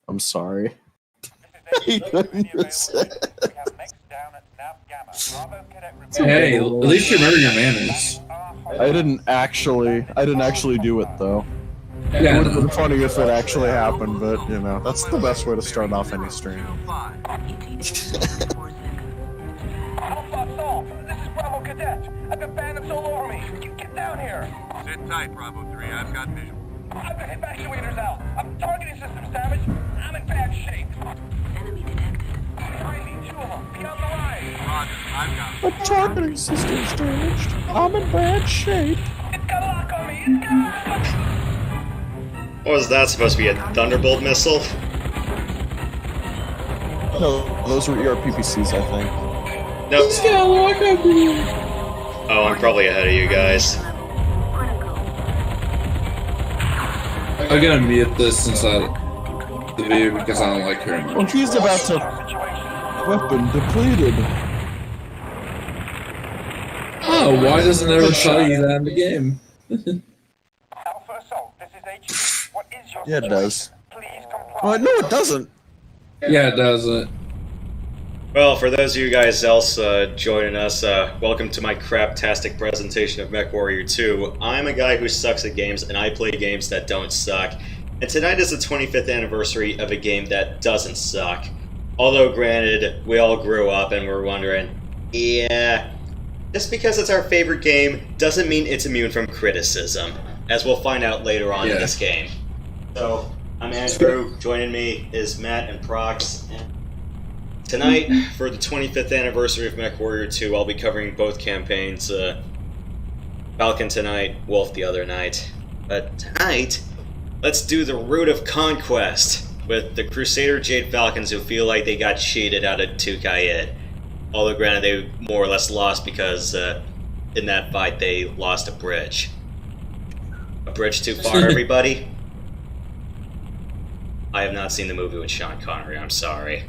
I'm sorry. Hey, at least you remember your manners. I didn't actually do it though. Yeah, It would have been funny if it actually happened, but you know, that's the best way to start off any stream. This is Bravo Cadet. I've got bandits all over me. Get down here. Sit tight, Bravo 3. I've got visual. I've got evacuators out. I'm targeting systems damaged. I'm in bad shape. Enemy detected. Behind me, 2 of them. Be on the line. Roger, I've got The targeting system's damaged. I'm in bad shape. It's got a lock on me. It's got a lock. What was that supposed to be, a Thunderbolt missile? No, those were ERPPCs, I think. Nope. Oh, I'm probably ahead of you guys. I'm gonna mute this inside the video because I don't like hearing Well, it. he's about to... Weapon depleted. Oh, why doesn't it ever tell you that in the game? Alpha Assault, this is HQ. What is your Yeah, it does. Please comply. Oh, no, it doesn't. Yeah, it doesn't. Well, for those of you guys else joining us, welcome to my craptastic presentation of MechWarrior 2. I'm a guy who sucks at games, and I play games that don't suck. And tonight is the 25th anniversary of a game that doesn't suck. Although, granted, we all grew up and we're wondering, yeah, just because it's our favorite game doesn't mean it's immune from criticism, as we'll find out later on in this game. So, I'm Andrew, joining me is Matt and Prox, and tonight, for the 25th anniversary of MechWarrior 2, I'll be covering both campaigns, Falcon tonight, Wolf the other night. But tonight, let's do the Root of Conquest, with the Crusader Jade Falcons who feel like they got cheated out of Tukayid. Although granted, they more or less lost because in that fight they lost a bridge. A bridge too far, everybody? I have not seen the movie with Sean Connery, I'm sorry.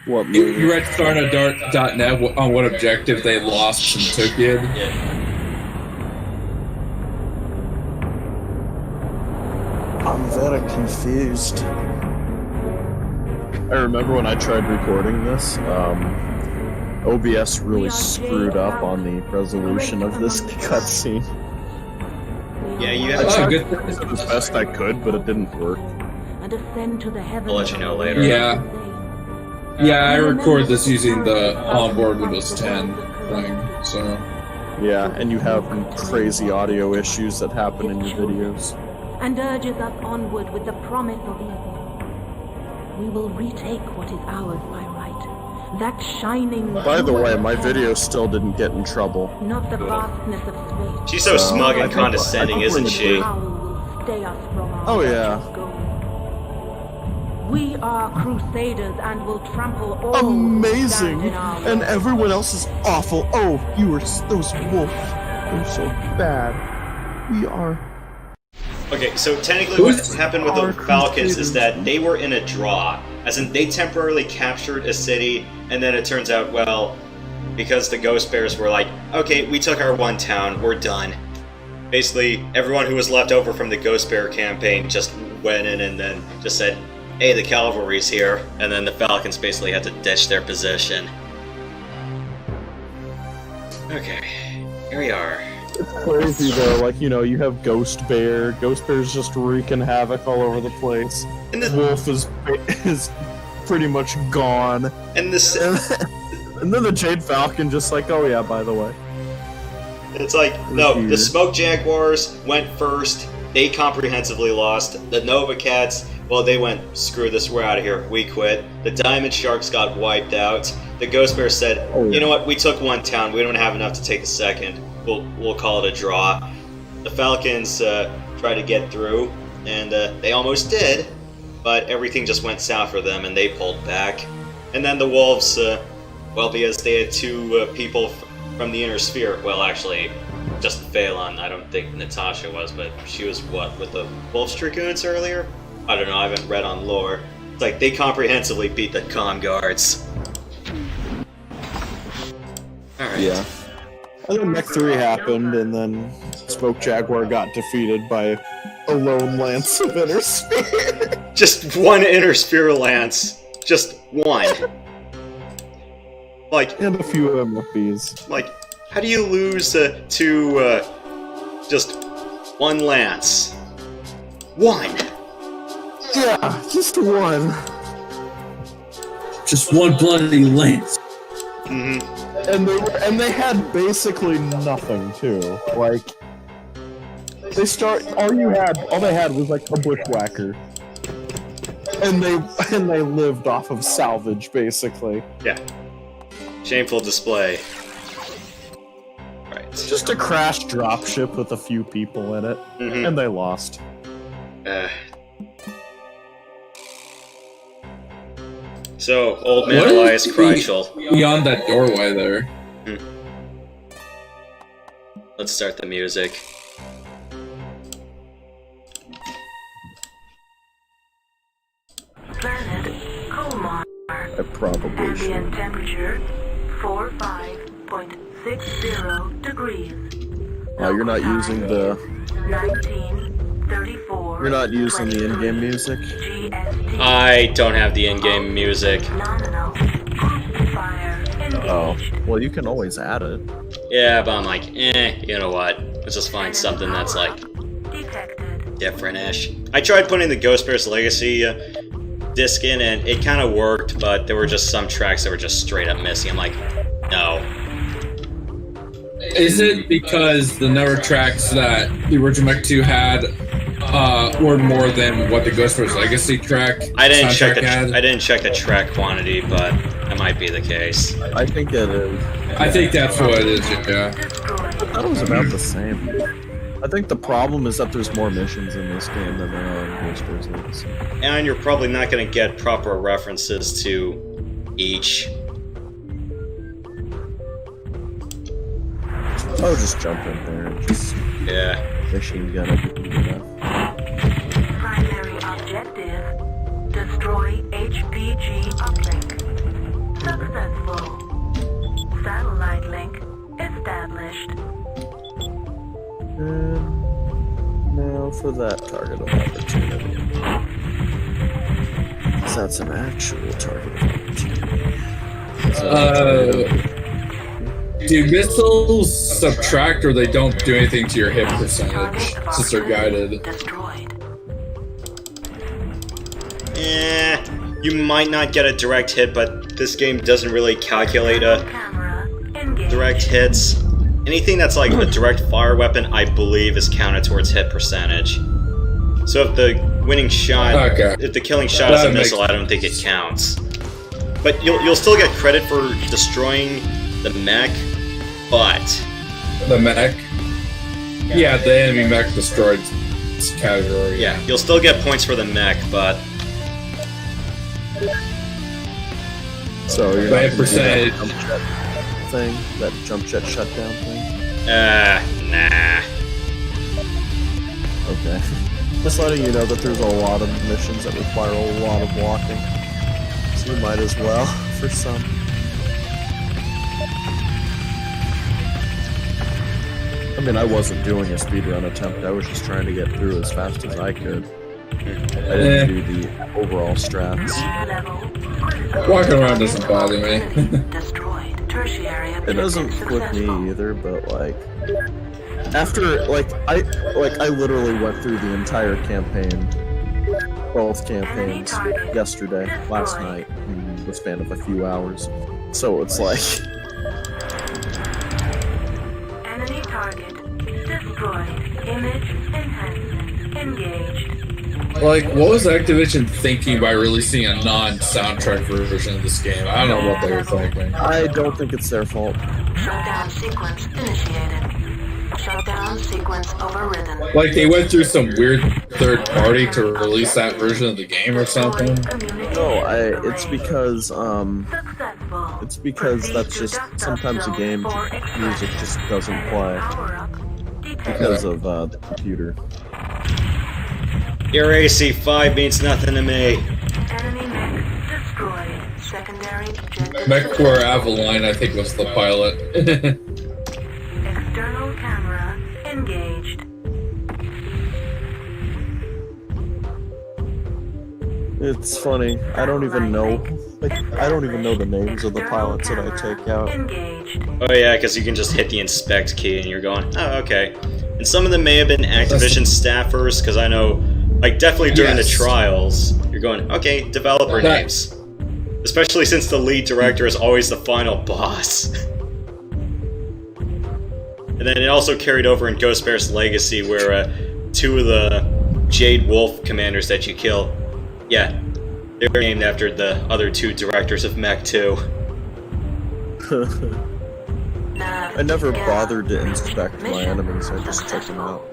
What movie? You read StarNet.net on what objective they lost and took it. Yeah. I'm very confused. I remember when I tried recording this, OBS really screwed up on the resolution of this cutscene. Yeah, you I have tried good. to do it as best I could, but it didn't work. I'll let you know later. Yeah. Yeah, I record this using the onboard Windows 10 thing, so... Yeah, and you have crazy audio issues that happen in your videos. And urges us onward with the promise of evil. We will retake what is ours by right. That shining... By the way, my video still didn't get in trouble. Not the vastness of space. She's so smug and condescending, isn't she? Oh yeah. We are crusaders and will trample all. Amazing! who stand in our And way. everyone else is awful. Oh, you were those wolves. They're so bad. We are... Okay, so technically what happened with the Falcons is that they were in a draw. As in, they temporarily captured a city, and then it turns out, well, because the Ghost Bears were like, okay, we took our one town, we're done. Basically, everyone who was left over from the Ghost Bear campaign just went in and then just said, hey, the cavalry's here, and then the Falcons basically had to ditch their position. Okay, here we are. It's crazy though, like, you know, you have Ghost Bear. Ghost Bear's just wreaking havoc all over the place. And the Wolf is pretty much gone. and the And then the Jade Falcon just like, oh yeah, by the way. It's like, no, the Smoke Jaguars went first. They comprehensively lost. The Nova Cats, well, they went, screw this, we're out of here. We quit. The Diamond Sharks got wiped out. The Ghost Bear said, Oh, yeah. you know what, we took one town. We don't have enough to take a second. We'll call it a draw. The Falcons tried to get through, and they almost did, but everything just went south for them, and they pulled back. And then the Wolves, well, because they had two people from the Inner Sphere, well, actually, just Phelan, I don't think Natasha was, but she was, what, with the Wolf's Dragoons earlier? I don't know, I haven't read on lore. It's like, they comprehensively beat the Comm Guards. Alright. Yeah. And then Mech 3 happened, and then Smoke Jaguar got defeated by a lone lance of inner sphere. Just one inner sphere lance. Just one. Like, And a few MFBs. like, how do you lose to just one lance? One. Yeah, just one. Just one bloody lance. Mm-hmm. And they had basically nothing too. Like all they had was like a bushwhacker. And they lived off of salvage basically. Yeah. Shameful display. Right. Just a crash dropship with a few people in it. Mhm. And they lost. So, old man Elias Kreitschel. Beyond that doorway there. Let's start the music. Planet Colmar. I probably should. Ambient temperature 45.60 degrees. Oh, you're not using the 1934. You're not using the in-game music? GST. I don't have the in-game music. Nominal. Fire Oh. engaged. Well, you can always add it. Yeah, but I'm like, you know what? Let's just find something that's like Detected. different-ish. I tried putting the Ghostbear's Legacy disc in, and it kind of worked, but there were just some tracks that were just straight up missing. I'm like, no. Is it because the number of tracks that the original Mech 2 had were more than what the Ghostbear's Legacy track I didn't check soundtrack had? I didn't check the track quantity, but that might be the case. I think it is. I think that's what it is, yeah. I thought it was about the same. I think the problem is that there's more missions in this game than there are in Ghostbear's Legacy. And you're probably not going to get proper references to each. Oh, just jump in there and just Yeah. machine gun everything you have. Primary objective. Destroy HPG uplink. Successful. Satellite link established. And now for that target of opportunity. 'Cause that's an actual target of opportunity. Do missiles subtract or they don't do anything to your hit percentage since they're guided? Destroyed. You might not get a direct hit, but this game doesn't really calculate Camera engaged. direct hits. Anything that's like a direct fire weapon, I believe, is counted towards hit percentage. So if the winning shot, if the killing shot is a missile, I don't think it counts. But you'll still get credit for destroying the mech, but The mech? Yeah, the enemy mech destroyed category. yeah, you'll still get points for the mech, but So you're By not a gonna do that percentage. jump jet thing, that jump jet shutdown thing. nah. Okay. Just letting you know that there's a lot of missions that require a lot of walking. So you might as well, for some. I mean, I wasn't doing a speedrun attempt, I was just trying to get through as fast as I could. I didn't do the overall strats. Walking around doesn't bother me. Destroyed. Tertiary It doesn't flip me either, but like... After, I literally went through the entire campaign, both campaigns, yesterday, last night, in the span of a few hours. So it's like... Enemy target destroyed. Image enhancement engaged. Like, what was Activision thinking by releasing a non-soundtrack version of this game? I don't know what they were thinking. I don't think it's their fault. Shutdown sequence initiated. Shutdown sequence overridden. Like, they went through some weird third party to release that version of the game or something? No, it's because, Successful. it's because that's just, sometimes the game music just doesn't play because of, the computer. Your AC5 means nothing to me. Enemy mech destroyed. Secondary objective. MechWarrior Avaline, I think, was the pilot. External camera engaged. It's funny. I don't even know. Like, I don't even know the names of the pilots that I take out. Oh yeah, because you can just hit the inspect key and you're going, oh, okay. And some of them may have been Activision staffers, because I know, like, definitely during the trials, you're going, okay, developer names. Especially since the lead director is always the final boss. And then it also carried over in Ghost Bear's Legacy, where 2 of the Jade Wolf commanders that you kill, yeah, they were named after the other 2 directors of Mech 2. I never bothered to inspect my enemies, I just took them out.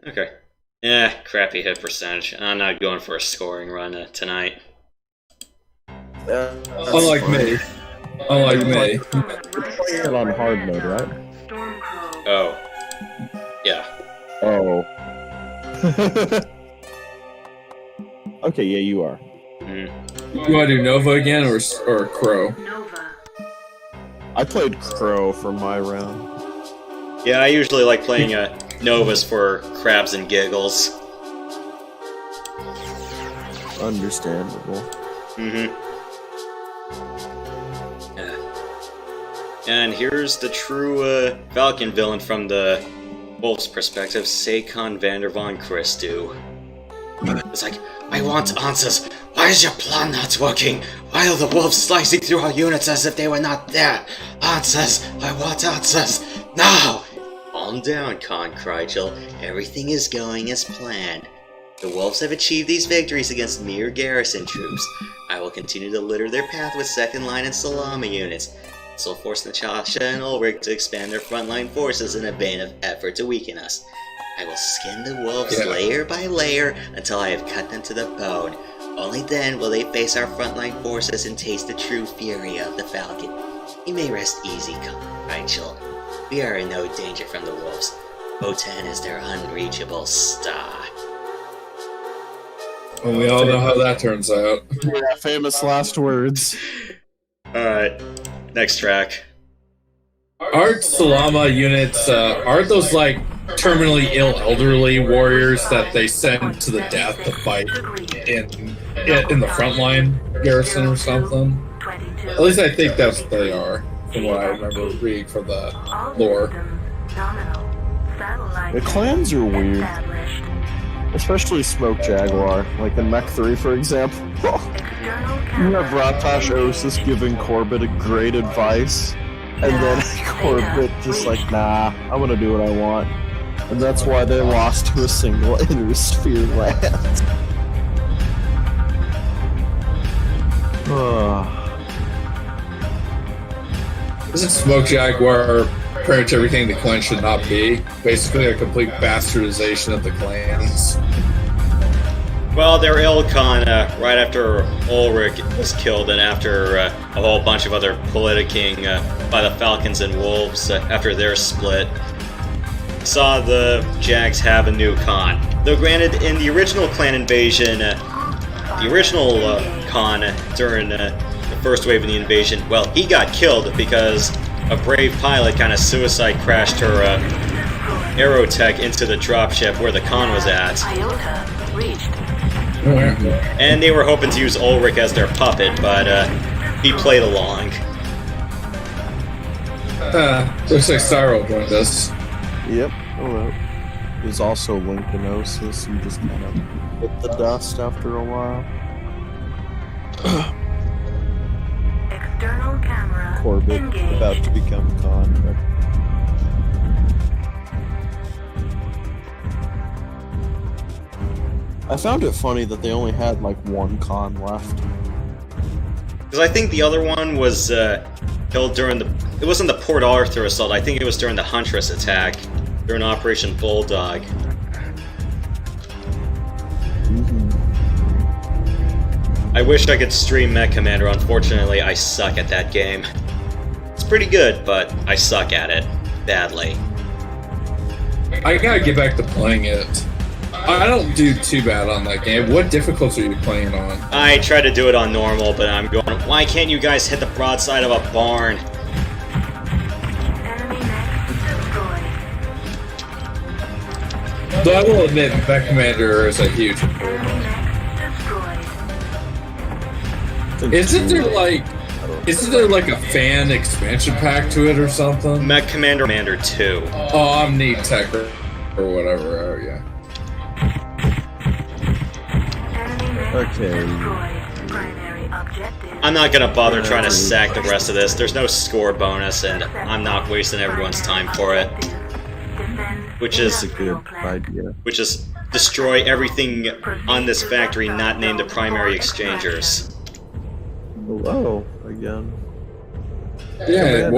Okay. Yeah, crappy hit percentage. I'm not going for a scoring run tonight. Unlike me. Unlike me. You're playing it on hard mode, right? Oh. Yeah. Oh. Okay, yeah, you are. You want to do Nova again or Crow? I played Crow for my round. Yeah, I usually like playing Novas for crabs and giggles. Understandable. Mm-hmm. Yeah. And here's the true Falcon villain from the Wolf's perspective, Sakon Vander Von Christu. It's like, I want answers. Why is your plan not working? Why are the wolves slicing through our units as if they were not there? Answers! I want answers! Now! Calm down, Con Crygel. Everything is going as planned. The wolves have achieved these victories against mere garrison troops. I will continue to litter their path with second line and salami units. This will force Natasha and Ulrich to expand their frontline forces in a vain effort to weaken us. I will skin the wolves layer by layer until I have cut them to the bone. Only then will they face our frontline forces and taste the true fury of the Falcon. You may rest easy, Rachel. We are in no danger from the wolves. O10 is their unreachable star. Well, we all know how that turns out. Yeah, famous last words. Alright, next track. Aren't Salama units, aren't those like terminally ill elderly warriors that they send to the death to fight in the frontline garrison or something? At least I think that's what they are, from what I remember reading from the lore. The clans are weird. Especially Smoke Jaguar, like in Mech 3 for example. You have Ratash Osis giving Corbett a great advice, and then Corbett just like, nah, I'm gonna do what I want. And that's why they lost to a single inner sphere land. Isn't Smoke Jaguar pretty much everything the clan should not be? Basically a complete bastardization of the clans. Well, they're Ilkon right after Ulrich was killed and after a whole bunch of other politicking by the Falcons and Wolves after their split. Saw the Jags have a new Khan. Though granted, in the original clan invasion, the original Khan during the first wave of the invasion, well, he got killed because a brave pilot kind of suicide crashed her aerotech into the dropship where the Khan was at. And they were hoping to use Ulrich as their puppet, but he played along. Looks like Cyril joined us. Yep, alright. There's also Lincolnosis, who just kind of hit the dust after a while. External camera Corbett engaged. about to become Khan. I found it funny that they only had like one Khan left. Because I think the other one was killed during the... It wasn't the Port Arthur assault, I think it was during the Huntress attack, during Operation Bulldog. I wish I could stream Mech Commander, unfortunately I suck at that game. It's pretty good, but I suck at it. Badly. I gotta get back to playing it. I don't do too bad on that game. What difficulty are you playing on? I try to do it on normal, but I'm going, why can't you guys hit the broadside of a barn? Enemy mech destroyed. Although I will admit, Mech Commander is a huge improvement. Isn't there like a fan expansion pack to it or something? Mech Commander 2. Oh, Omni Tech or whatever. Oh yeah. Okay. I'm not gonna bother trying to sack the rest of this. There's no score bonus, and I'm not wasting everyone's time for it. Which is That's a good idea. Which is destroy everything on this factory not named the primary exchangers. Hello again. Yeah,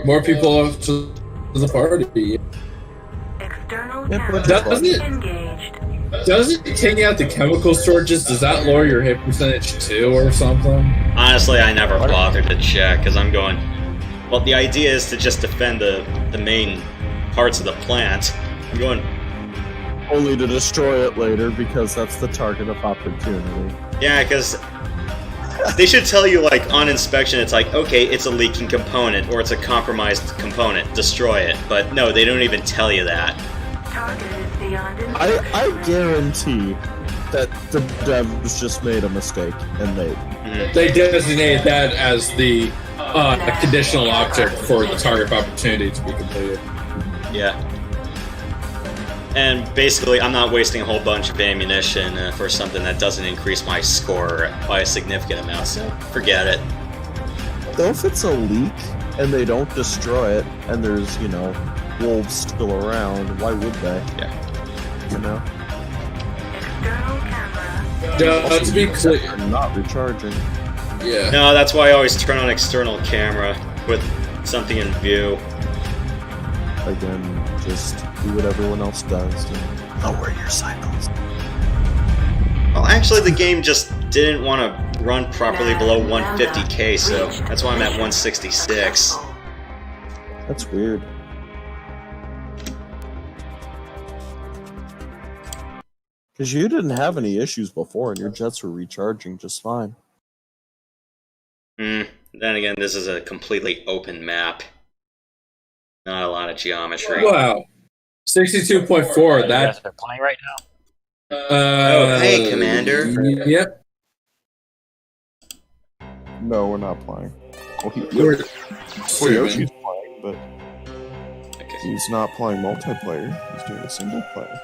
more people to the party. Doesn't taking out the chemical storages, does that lower your hit percentage too or something? Honestly, I never bothered to check, because I'm going... Well, the idea is to just defend the main parts of the plant. I'm going... Only to destroy it later, because that's the target of opportunity. Yeah, because... They should tell you, like, on inspection, it's like, okay, it's a leaking component, or it's a compromised component, destroy it. But no, they don't even tell you that. I guarantee that the devs just made a mistake, and they designated that as the conditional object for the target opportunity to be completed. Yeah. And basically, I'm not wasting a whole bunch of ammunition for something that doesn't increase my score by a significant amount, so forget it. Though if it's a leak, and they don't destroy it, and there's, you know, wolves still around, why would they? Yeah. You know? To be clear, not recharging. Yeah. No, that's why I always turn on external camera with something in view. Again, just do what everyone else does. Lower your cycles. Well, actually, the game just didn't want to run properly below 150k, so that's why I'm at 166. That's weird. Because you didn't have any issues before, and your jets were recharging just fine. Then again, this is a completely open map. Not a lot of geometry. Wow. 62.4, That's they're playing right now. Oh, hey, Commander. Yep. No, we're not playing. Well, Yoshi's playing, but he's not playing multiplayer. He's doing a single player.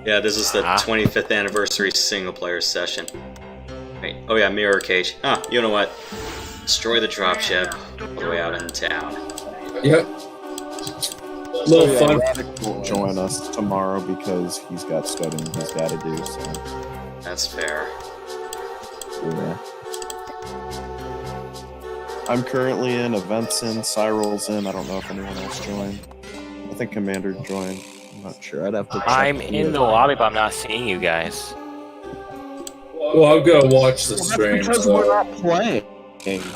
Yeah, this is the 25th anniversary single-player session. Wait, oh yeah, Mirror Cage. Ah, you know what? Destroy the dropship all the way out in town. Yep. Little fun. Radic won't join us tomorrow because he's got studying he's got to do. So. That's fair. Yeah. I'm currently in, Events in, Cyril's in. I don't know if anyone else joined. I think Commander joined. I'm not sure. I'd have to check. I'm in the lobby, but I'm not seeing you guys. Well, I'm gonna watch the stream. Because we're not playing.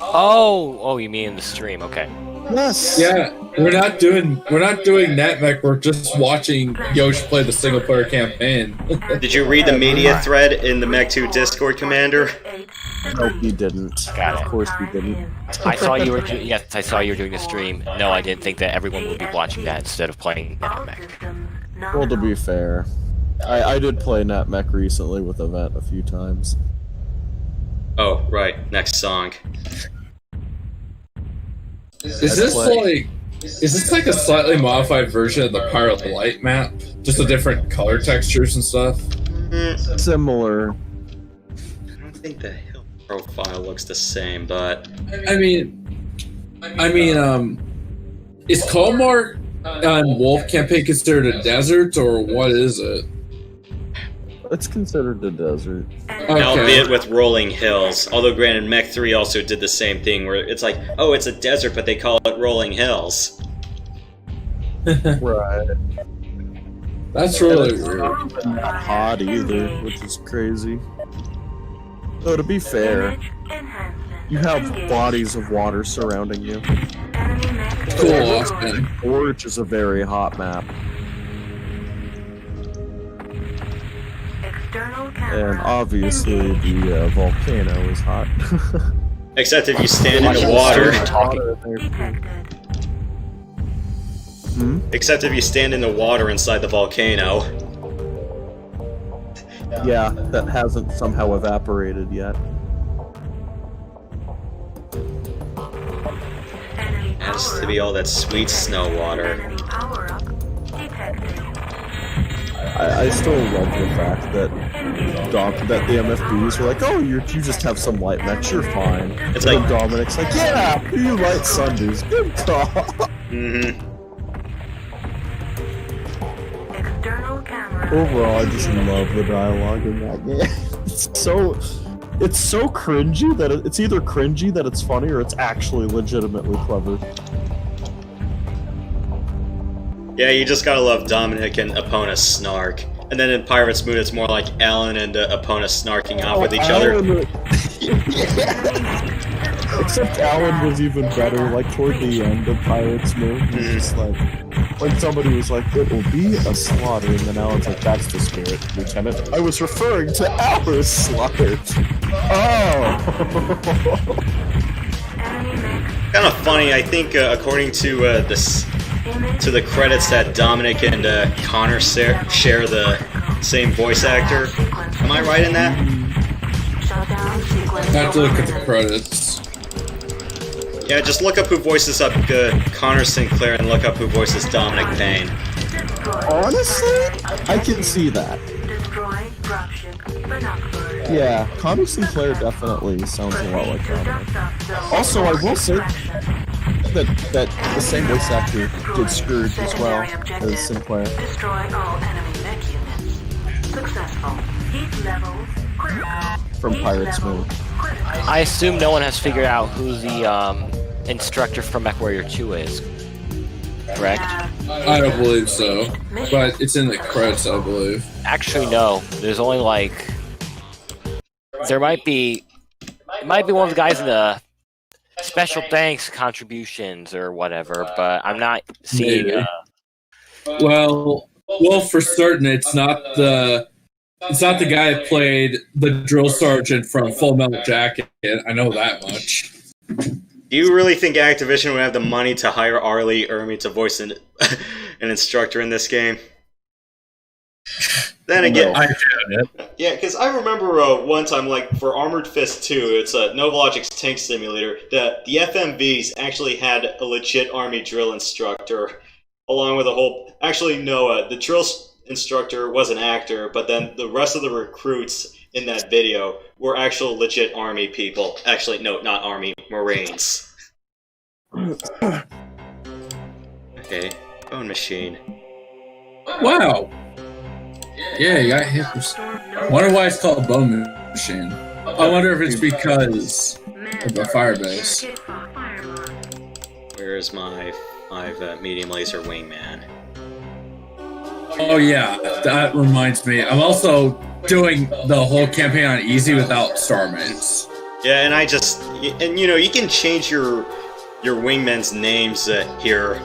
Oh, you mean in the stream? Okay. Yes. Yeah, we're not doing NetMech. We're just watching Yosh play the single player campaign. Did you read the media thread in the Mech 2 Discord, Commander? No, he didn't. Got it. Of course he didn't. I saw you were. Yes, I saw you were doing the stream. No, I didn't think that everyone would be watching that instead of playing NetMech. Well, to be fair, I did play NetMech recently with Event a few times. Oh, right. Next song. Is this like a slightly modified version of the Pirate Light map? Just a different color textures and stuff? Similar. I don't think the hill profile looks the same, but... I mean, is Kalmar Wolf campaign considered a desert, or what is it? It's considered a desert. Okay. Albeit with rolling hills. Although granted, Mech 3 also did the same thing, where it's like, oh, it's a desert, but they call it rolling hills. Right. That's really weird. Not hot either, which is crazy. Though to be fair, you have bodies of water surrounding you. Cool, Austin. Forge is a very hot map. And obviously the volcano is hot. Except if you stand in the water. Except if you stand in the water inside the volcano. Yeah, that hasn't somehow evaporated yet. Has to be all that sweet snow water. I still love the fact that that the MFBs were like, oh, you just have some light mechs, you're fine. It's and like Dominic's like, yeah, you light sundaes, good call. Overall, I just love the dialogue in that game. It's so cringy that it's either cringy that it's funny or it's actually legitimately clever. Yeah, you just gotta love Dominic and Epona snark. And then in Pirates Mood, it's more like Alan and Epona snarking off with each other. Except Alan was even better, like toward the end of Pirates Mood. He was just like, when somebody was like, it will be a slaughter, and then Alan's like, that's the spirit, Lieutenant. I was referring to our slaughter. Oh! Kind of funny, I think, according to the credits that Dominic and Connor share the same voice actor. Am I right in that? I have to look at the credits. Yeah, just look up who voices up Connor Sinclair and look up who voices Dominic Payne. Honestly, I can see that. Yeah, Connor Sinclair definitely sounds a lot like Dominic. Also, I will say that the same voice actor did Scourge as well as Sinclair. From Pirates Moon. I assume no one has figured out who the instructor from MechWarrior 2 is. Correct? I don't believe so, but it's in the credits, I believe. Actually, no. There's only like it might be one of the guys in the special thanks contributions or whatever, but I'm not seeing. Well, for certain, it's not the guy that played the drill sergeant from Full Metal Jacket. I know that much. Do you really think Activision would have the money to hire Arlie Ermy to voice an instructor in this game? Then again, yeah, because I remember one time, like for Armored Fist 2, it's a Novologic's tank simulator. The FMVs actually had a legit army drill instructor, along with a whole. Actually, no, the drill instructor was an actor, but then the rest of the recruits in that video were actual legit army people. Actually, no, not army, Marines. Okay, bone machine. Wow. Yeah, you got hit. I wonder why it's called Bone Machine. I wonder if it's because of the firebase. Where's my 5 medium laser wingman? Oh yeah, that reminds me. I'm also doing the whole campaign on easy without starmates. Yeah, and you can change your wingmen's names here.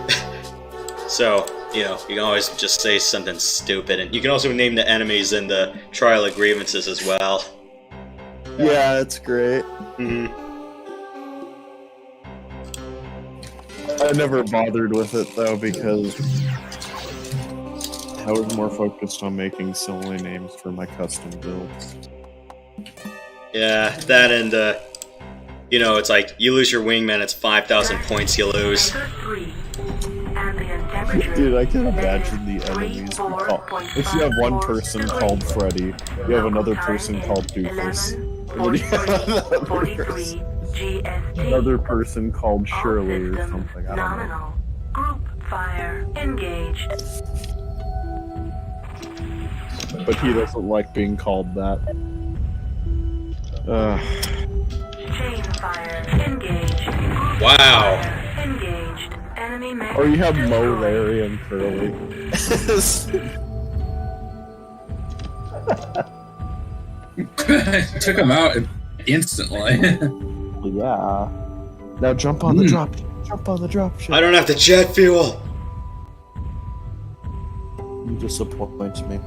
So, you can always just say something stupid, and you can also name the enemies in the Trial of Grievances as well. Yeah, it's great. I never bothered with it though because I was more focused on making silly names for my custom builds. Yeah, that and it's like you lose your wingman, it's 5,000 points you lose. Dude, I can imagine the enemies. If you have one person called Freddy, you have another person called Doofus, and then you have another person called Shirley or something. I don't know. Group fire engaged. But he doesn't like being called that. Chain fire engaged. Wow. Engaged. Enemy mech. Or you have Mo, Larry, and Curly. Took him out instantly. Yeah. Now jump on the drop. Jump on the drop ship. I don't have the jet fuel. You disappoint me.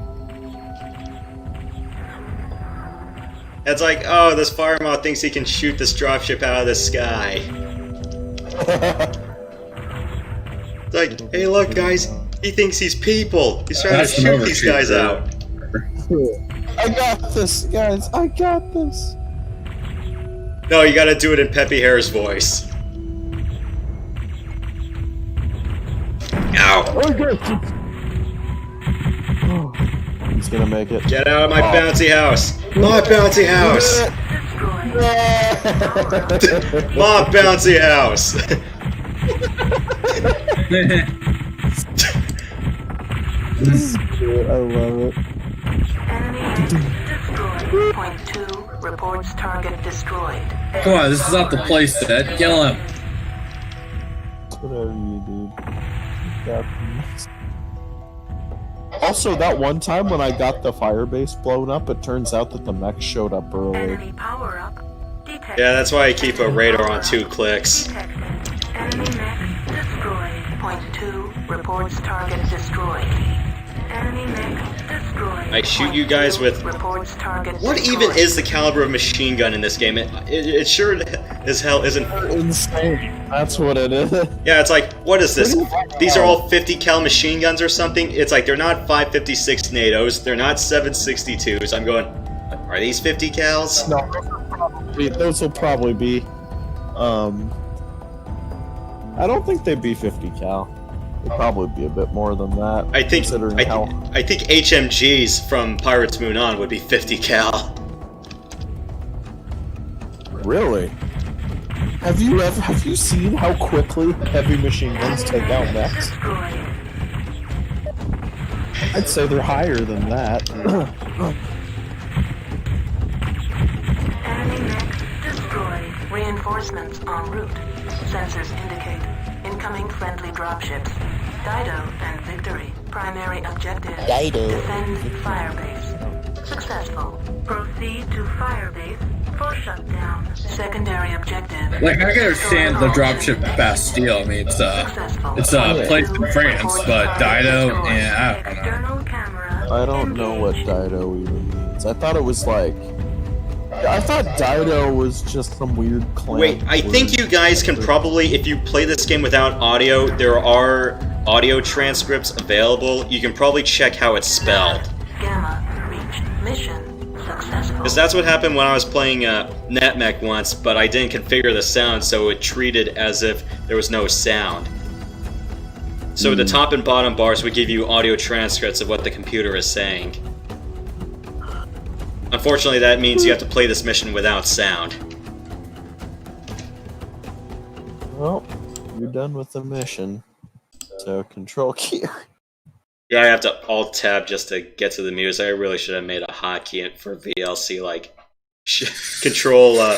It's like, oh, this fire moth thinks he can shoot this dropship out of the sky. It's like, hey, look, guys, he thinks he's people. He's trying That's to shoot these guys overshoot, out. I got this, guys. I got this. No, you gotta do it in Peppy Hare's voice. Ow. Oh, good. Oh, he's gonna make it. Get out of my bouncy house. My bouncy house. My bouncy house. This is good. I love it. Enemy destroyed. Point 2 reports target destroyed. Come on, this is not the place, Dad. Kill him. Whatever you do. Also, that one time when I got the firebase blown up, it turns out that the mech showed up early. Enemy power up. Detected. Yeah, that's why I keep a radar on 2 clicks. Detected. Enemy mech destroyed. Point 2 reports target destroyed. Enemy mech destroyed. I shoot you guys with... Reports target What destroyed. even is the caliber of machine gun in this game? It sure as hell isn't... Insane. That's what it is. Yeah, it's like, what is this? These are all 50 cal machine guns or something? It's like, they're not 5.56 NATOs, they're not 7.62s. I'm going, are these 50 cals? No, those will probably be. I don't think they'd be 50 cal. They'd probably be a bit more than that. I think considering how. I think HMGs from Pirates Moon On would be 50 cal. Really? Have you seen how quickly heavy machine guns take out mechs? Destroyed. I'd say they're higher than that. Enemy mech destroyed. Reinforcements en route. Sensors indicate incoming friendly dropships. Dido and Victory. Primary objective. Dido. Defend Firebase. Successful. Proceed to Firebase for shutdown. Secondary objective. Like, I can understand the dropship Bastion. I mean, it's a place in France, but Dido, yeah, I don't know. External camera. I don't know what Dido even means. I thought it was like. I thought Dido was just some weird clan. Wait, I think you guys can probably, if you play this game without audio, there are audio transcripts available. You can probably check how it's spelled. Gamma reached mission successful. Because that's what happened when I was playing NetMech once, but I didn't configure the sound, so it treated as if there was no sound. So the top and bottom bars would give you audio transcripts of what the computer is saying. Unfortunately, that means you have to play this mission without sound. Well, you're done with the mission. So control key. Yeah, I have to Alt-Tab just to get to the music. I really should have made a hotkey for VLC, like Control,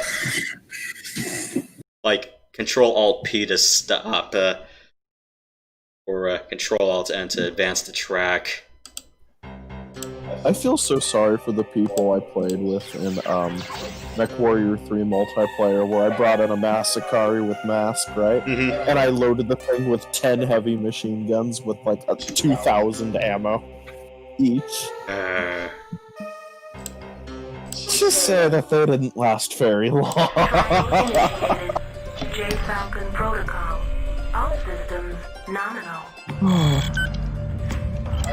Control Alt P to stop, or Control Alt N to advance the track. I feel so sorry for the people I played with in MechWarrior 3 multiplayer, where I brought in a Masakari with mask, right? Mm-hmm. And I loaded the thing with 10 heavy machine guns with like 2,000 ammo each. Just say that they didn't last very long. Initiated. Jade Falcon protocol. All systems nominal.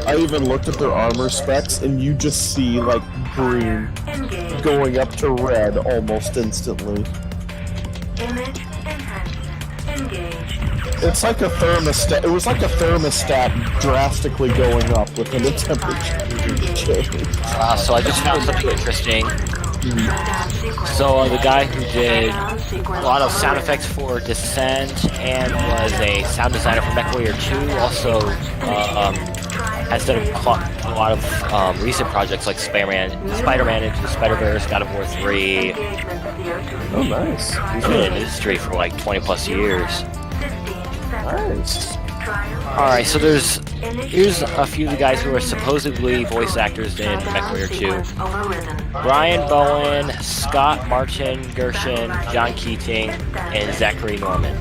I even looked at their armor specs, and you just see, like, green Engage. going up to red almost instantly. Image enhancement. Engaged. It's like a thermostat. It was like a thermostat drastically going up within a temperature change. So I just found something interesting. Shutdown sequence. So the guy who did Shutdown sequence a lot of sound overridden. effects for Descent and was a sound designer for MechWarrior 2, also has done a lot of recent projects like Spider-Man Into the Spider-Verse, God of War 3. Oh, nice. He's been in the industry for like 20 plus years. Nice. Alright, so here's a few of the guys who are supposedly voice actors in MechWarrior 2. Brian Bowen, Scott Martin Gershon, John Keating, and Zachary Norman.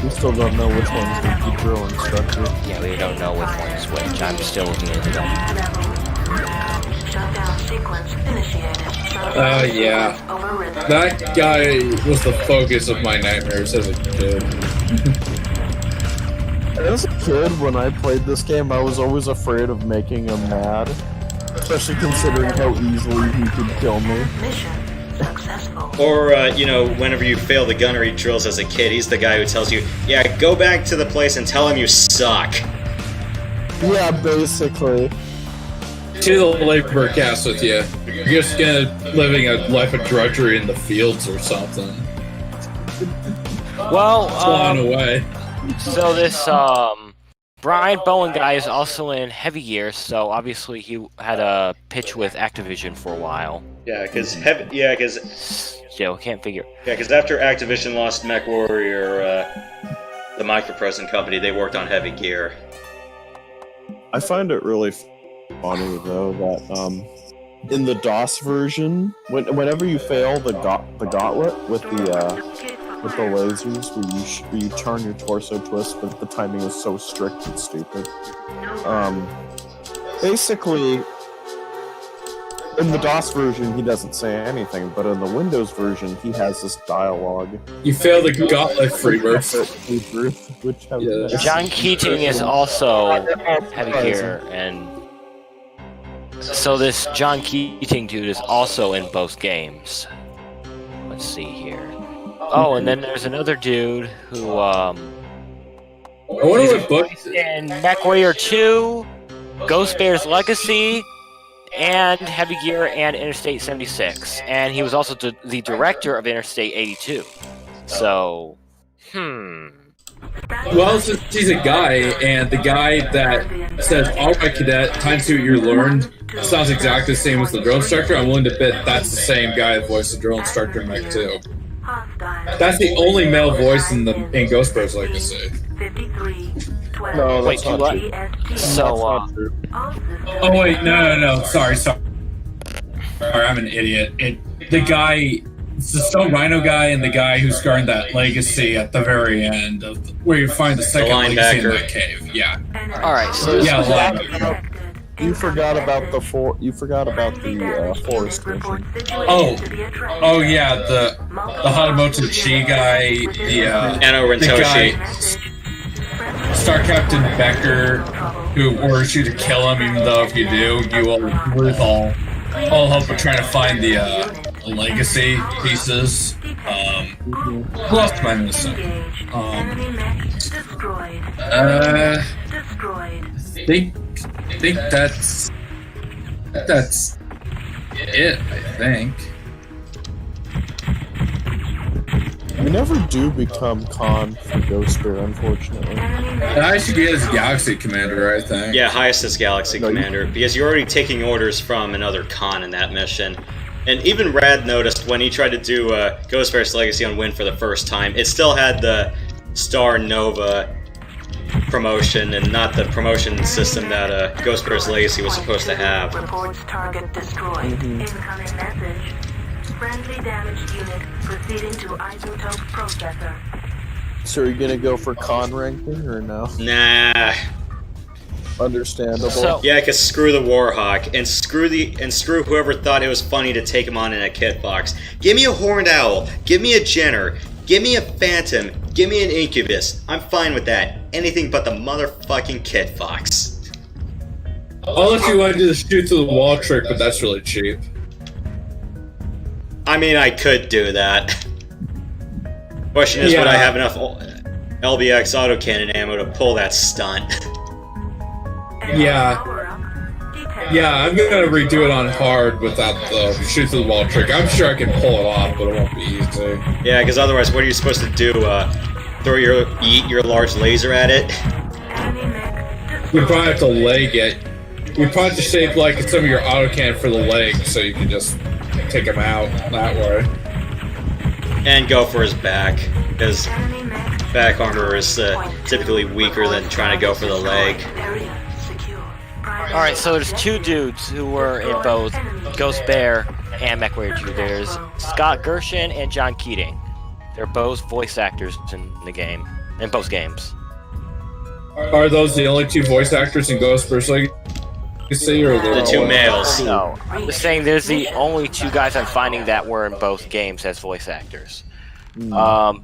We still don't know which one's the drill instructor. Yeah, we don't know which one's which. I'm still looking into that. Shutdown sequence initiated. Yeah. Overridden. That guy was the focus of my nightmares as a kid. As a kid, when I played this game, I was always afraid of making him mad. Especially considering how easily he could kill me. Mission successful. Or, you know, whenever you fail the gunnery drills as a kid, he's the guy who tells you, yeah, go back to the place and tell him you suck. Yeah, basically. To the labor cast with you. You're just living a life of drudgery in the fields or something. Well, Flying away. so this Brian Bowen guy is also in Heavy Gear, so obviously he had a pitch with Activision for a while. Yeah, because Still can't figure. after Activision lost MechWarrior, the microprocessing company, they worked on Heavy Gear. I find it really funny though that in the DOS version, whenever you fail the gauntlet with the lasers, where you turn your torso twist, but the timing is so strict and stupid. Basically, in the DOS version, he doesn't say anything, but in the Windows version, he has this dialogue. You failed the gauntlet Freebirds. John Keating is also Heavy Gear, and so this John Keating dude is also in both games. Let's see here. Oh, and then there's another dude who I wonder what book. in MechWarrior 2, Ghost Bear's Legacy, and Heavy Gear and Interstate 76. And he was also the director of Interstate 82. So, Well, since he's a guy, and the guy that says, "Alright, cadet, time to see what you learned," sounds exactly the same as the drill instructor, I'm willing to bet that's the same guy that voiced the drill instructor in Mech 2. That's the only male voice in Ghost Bear's Legacy. No, wait, that's not what? true. So, Oh wait, no, sorry, I'm an idiot. The guy, it's the Stone Rhino guy and the guy who's guarding that legacy at the very end of where you find the second legacy in that cave. Yeah. alright, so Yeah, linebacker. You forgot about the forest mission. Oh yeah, the Hanamoto Chi guy, Anno the Rintoshi. guy, Star Captain Becker, who orders you to kill him, even though if you do, you will lose all hope of trying to find the legacy pieces. Who else am I missing? I think that's it, I think. We never do become Khan for Ghost Bear, unfortunately. I should be as Galaxy Commander, I think. Yeah, highest as Galaxy Commander, because you're already taking orders from another Khan in that mission. And even Rad noticed when he tried to do Ghost Bear's Legacy on Win for the first time, it still had the Star Nova promotion and not the promotion system that Ghost Bear's Legacy was supposed to have. Reports target destroyed. Incoming message. Friendly damaged unit proceeding to isotope processor. So are you gonna go for Khan ranking or no? Nah. Understandable. So- Yeah, cause screw the Warhawk and screw whoever thought it was funny to take him on in a kit box. Give me a Horned Owl. Give me a Jenner. Give me a Phantom. Give me an Incubus. I'm fine with that. Anything but the motherfucking kit box. Unless you want to do the shoot through the wall trick, but that's really cheap. I mean, I could do that. Question is, would I have enough LBX autocannon ammo to pull that stunt? Yeah, I'm gonna redo it on hard without the shoot through the wall trick. I'm sure I can pull it off, but it won't be easy. Yeah, because otherwise, what are you supposed to do? Eat your large laser at it? We probably have to leg it. We probably have to shape like some of your autocannon for the leg, so you can just take him out that way. And go for his back, because back armor is typically weaker than trying to go for the leg. Alright, so there's two dudes who were in both Ghost Bear and MechWarrior 2. There's Scott Gershon and John Keating. They're both voice actors in the game, in both games. Are those the only two voice actors in Ghost Bear's Legacy? see, or The two males. No, I'm just saying there's the only two guys I'm finding that were in both games as voice actors. Now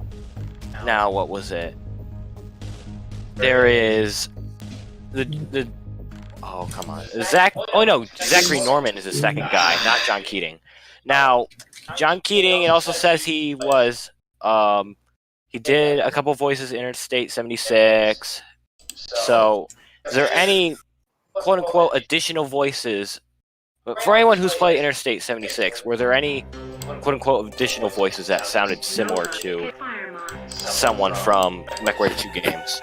what was it? There is the oh come on, Zachary Norman is the second guy, not John Keating. Now, John Keating, it also says he was he did a couple voices in Interstate 76. So, is there any quote unquote additional voices for anyone who's played Interstate 76? Were there any quote unquote additional voices that sounded similar to someone from MechWarrior 2 games?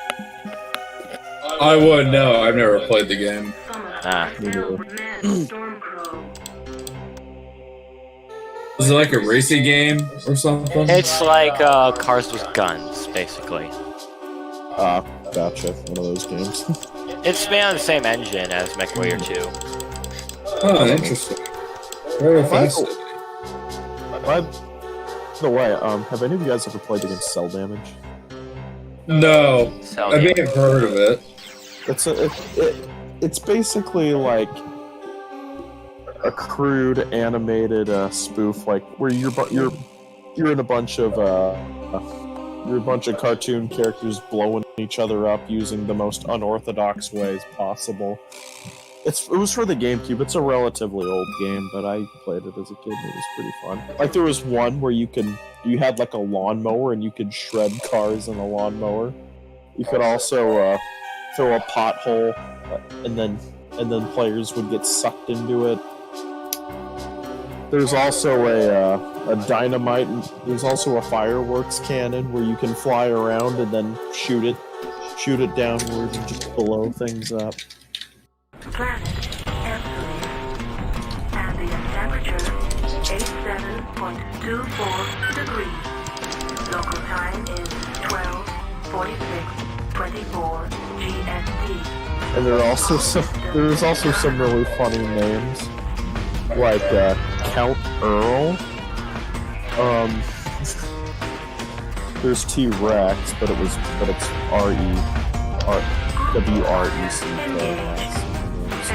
I wouldn't know. I've never played the game. Is it like a racing game or something? It's like cars with guns, basically. Gotcha. One of those games. It's made on the same engine as MechWarrior 2. Oh, interesting. Very fascinating. By the way, have any of you guys ever played against Cell Damage? No, I may have heard of it. It's basically like a crude animated spoof, like where you're in a bunch of cartoon characters blowing each other up using the most unorthodox ways possible. It was for the GameCube. It's a relatively old game, but I played it as a kid and it was pretty fun. Like there was one where you had like a lawnmower and you could shred cars in a lawnmower. You could also throw a pothole and then players would get sucked into it. There's also a dynamite. There's also a fireworks cannon where you can fly around and then shoot it downwards and just blow things up. Planet Mercury. Ambient temperature 87.24 degrees. Local time is 12:46:24 GST. And there's also some really funny names, like Count Earl. There's T-Rex, but it's WRECK. There's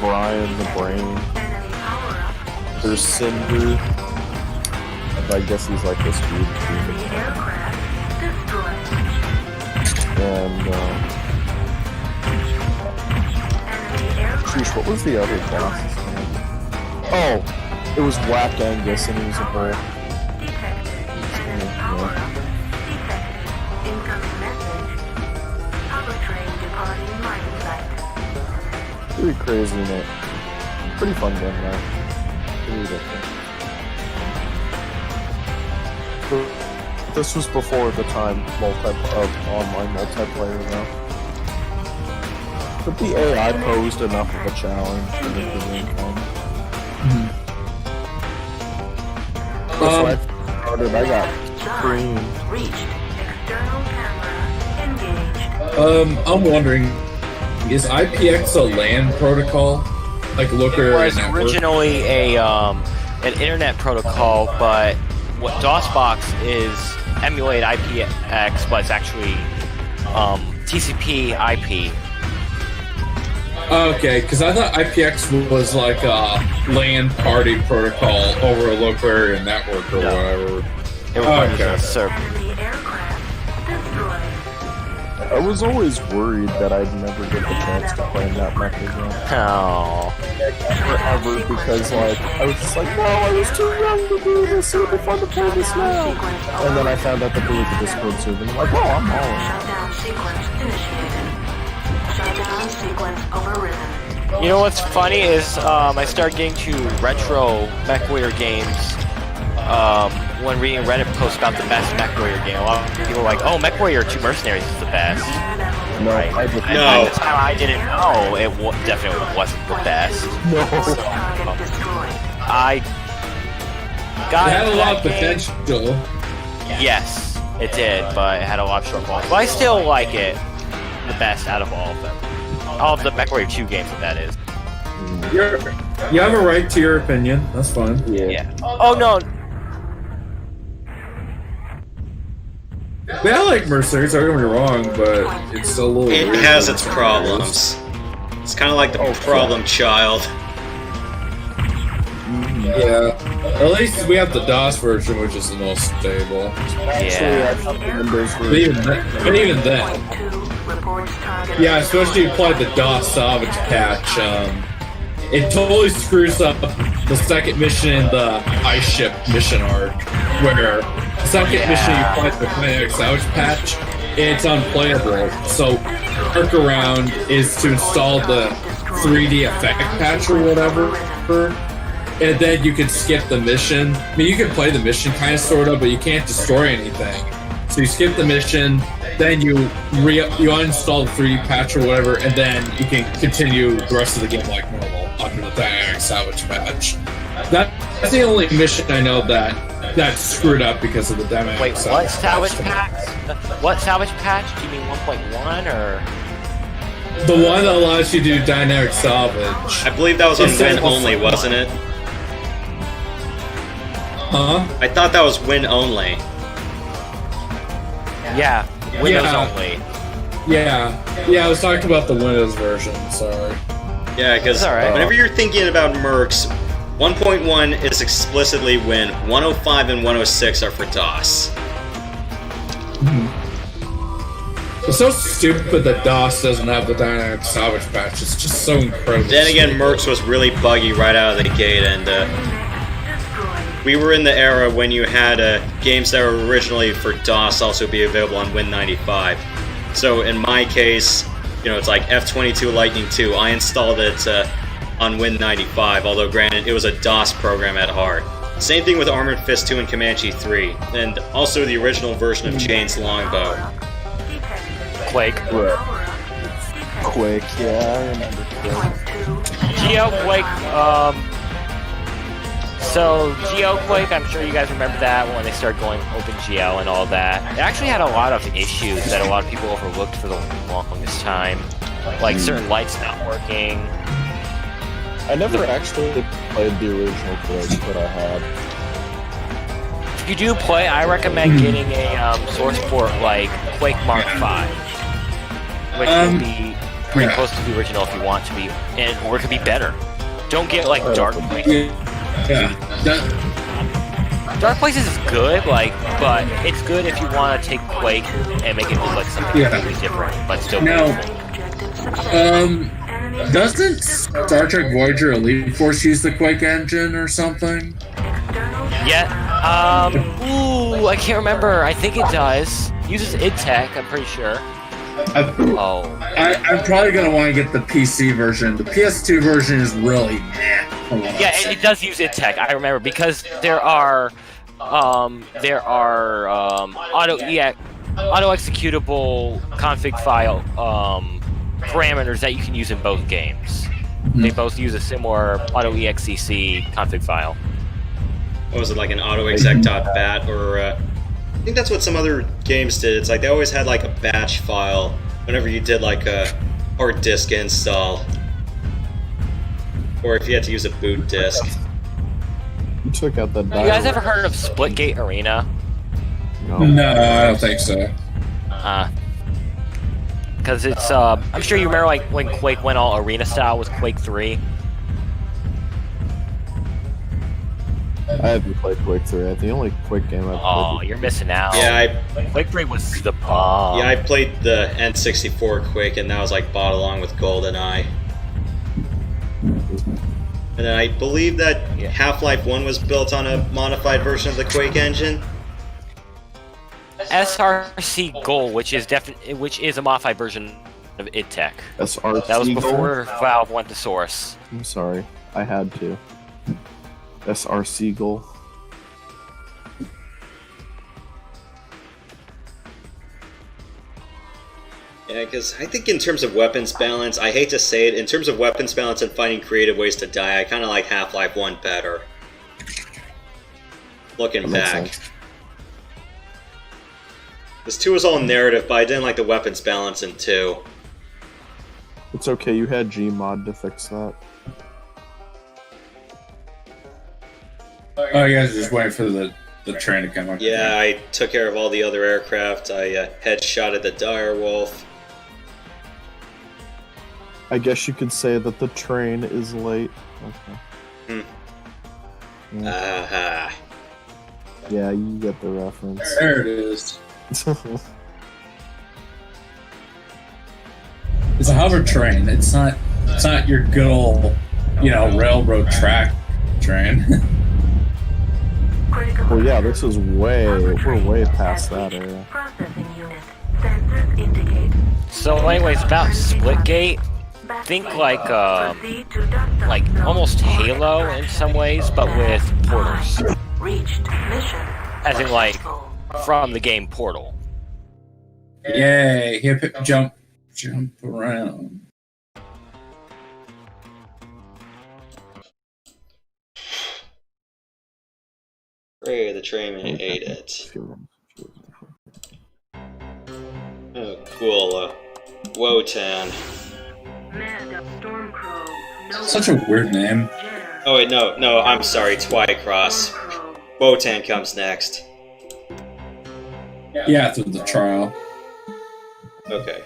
Brian the Brain. There's Cinder. I guess he's like this dude. And what was the other boss's name? Oh, it was Whack Angus, and he was a bull. Pretty crazy, mate. Pretty fun game, though. Pretty different. This was before the time of online multiplayer, though. But the AI posed enough of a challenge to make the game fun. So I started, I got green. I'm wondering, is IPX a LAN protocol? Like Looker It was and network? originally an internet protocol, but what DOSBox is emulate IPX, but it's actually TCP/IP. Okay, because I thought IPX was like a LAN party protocol over a local area network or whatever. It was a server. I was always worried that I'd never get the chance to play NetMech again. Oh. Forever, because like I was just like, no, I was too young to do this. It would be fun to play this now. And then I found out that there was a Discord server, and I'm like, oh, I'm all in. Shutdown sequence initiated. Shutdown sequence overridden. You know what's funny is I started getting to retro MechWarrior games when reading Reddit posts about the best MechWarrior game. A lot of people were like, oh, MechWarrior 2 Mercenaries is the best. No, Right. I did At the time, I didn't know it definitely wasn't the best. no. I got It had a into lot that of game. potential. Yes, it did, but it had a lot of shortfalls. But I still like it the best out of all of them. All of the MechWarrior 2 games, that is. You have a right to your opinion. That's fine. Yeah. Oh, no. Yeah, I like Mercenaries, don't get me wrong, but it's a little It weird has when its it's problems. It's kind of like the problem child. Yeah. At least we have the DOS version, which is the most stable. Yeah. But even then. Yeah, especially if you apply the DOS salvage patch. It totally screws up the second mission in the ice ship mission arc, where the second mission you apply the kinetic salvage patch, it's unplayable. So workaround is to install the 3D effect patch or whatever, and then you can skip the mission. I mean, you can play the mission kind of sort of, but you can't destroy anything. So you skip the mission, then you uninstall the 3D patch or whatever, and then you can continue the rest of the game like normal under the dynamic salvage patch. That's the only mission I know that's screwed up because of the dynamic. Wait, what salvage patch? What salvage patch? Do you mean 1.1 or? The one that allows you to do dynamic salvage. I believe that was on Win only, wasn't it? Huh? I thought that was Win only. Yeah, Windows only. Yeah, I was talking about the Windows version, sorry. Yeah, because whenever you're thinking about mercs, 1.1 is explicitly Win, 105 and 106 are for DOS. It's so stupid that DOS doesn't have the dynamic salvage patch. It's just so incredible. Then again, mercs was really buggy right out of the gate, and we were in the era when you had games that were originally for DOS also be available on Win95. So in my case, you know, it's like F-22 Lightning 2. I installed it on Win95, although granted, it was a DOS program at heart. Same thing with Armored Fist 2 and Comanche 3, and also the original version of Jane's Longbow. Quake. Quake, yeah, I remember Quake. GeoQuake, so GeoQuake, I'm sure you guys remember that when they started going OpenGL and all that. It actually had a lot of issues that a lot of people overlooked for the longest time. Like certain lights not working. I never actually played the original Quake, but I had. If you do play, I recommend getting a source port like Quake Mark V. Which will be pretty close to the original if you want to be, or it could be better. Don't get like Dark Places. Dark Places is good, but it's good if you want to take Quake and make it look like something completely different, but still beautiful. Doesn't Star Trek Voyager Elite Force use the Quake engine or something? Yeah. I can't remember. I think it does. Uses id-Tech, I'm pretty sure. I'm probably going to want to get the PC version. The PS2 version is really yeah, it does use id-Tech. I remember because there are auto executable config file parameters that you can use in both games. They both use a similar auto exec config file. What was it, like an autoexec.bat or I think that's what some other games did. It's like they always had like a batch file whenever you did like a hard disk install, or if you had to use a boot disk. You took out the. You guys ever heard of Splitgate Arena? No, I don't think so. Because it's I'm sure you remember like when Quake went all arena style with Quake 3. I haven't played Quake 3. The only Quake game I've played. Oh, you're missing out. Yeah, Quake 3 was the bomb. Yeah, I played the N64 Quake, and that was like bought along with GoldenEye. And then I believe that Half-Life 1 was built on a modified version of the Quake engine. SRC Goal, which is a modified version of id-Tech. SRC That was Goal? before Valve went to Source. I'm sorry, I had to. SRC Goal. Yeah, because I think in terms of weapons balance, I hate to say it, in terms of weapons balance and finding creative ways to die, I kind of like Half-Life 1 better. Looking back. This 2 was all narrative, but I didn't like the weapons balance in 2. It's okay, you had Gmod to fix that. Oh, you guys are just waiting for the train to come up. Yeah, I took care of all the other aircraft. I headshotted the dire wolf. I guess you could say that the train is late. Okay. Aha. Yeah, you get the reference. There it is. It's a hover train. It's not your good old, railroad track train. Well, yeah, this is we're way past that era. Processing unit. Sensors indicate. So, anyways, about Splitgate, think like almost Halo in some ways, but with portals. Reached mission. As in, like, from the game Portal. Yay! Hip, jump around. Hooray, the train ate it. Oh, cool. Wotan. Such a weird name. Oh wait, no, I'm sorry, Twycross. Wotan comes next. Yeah, through the trial. Okay.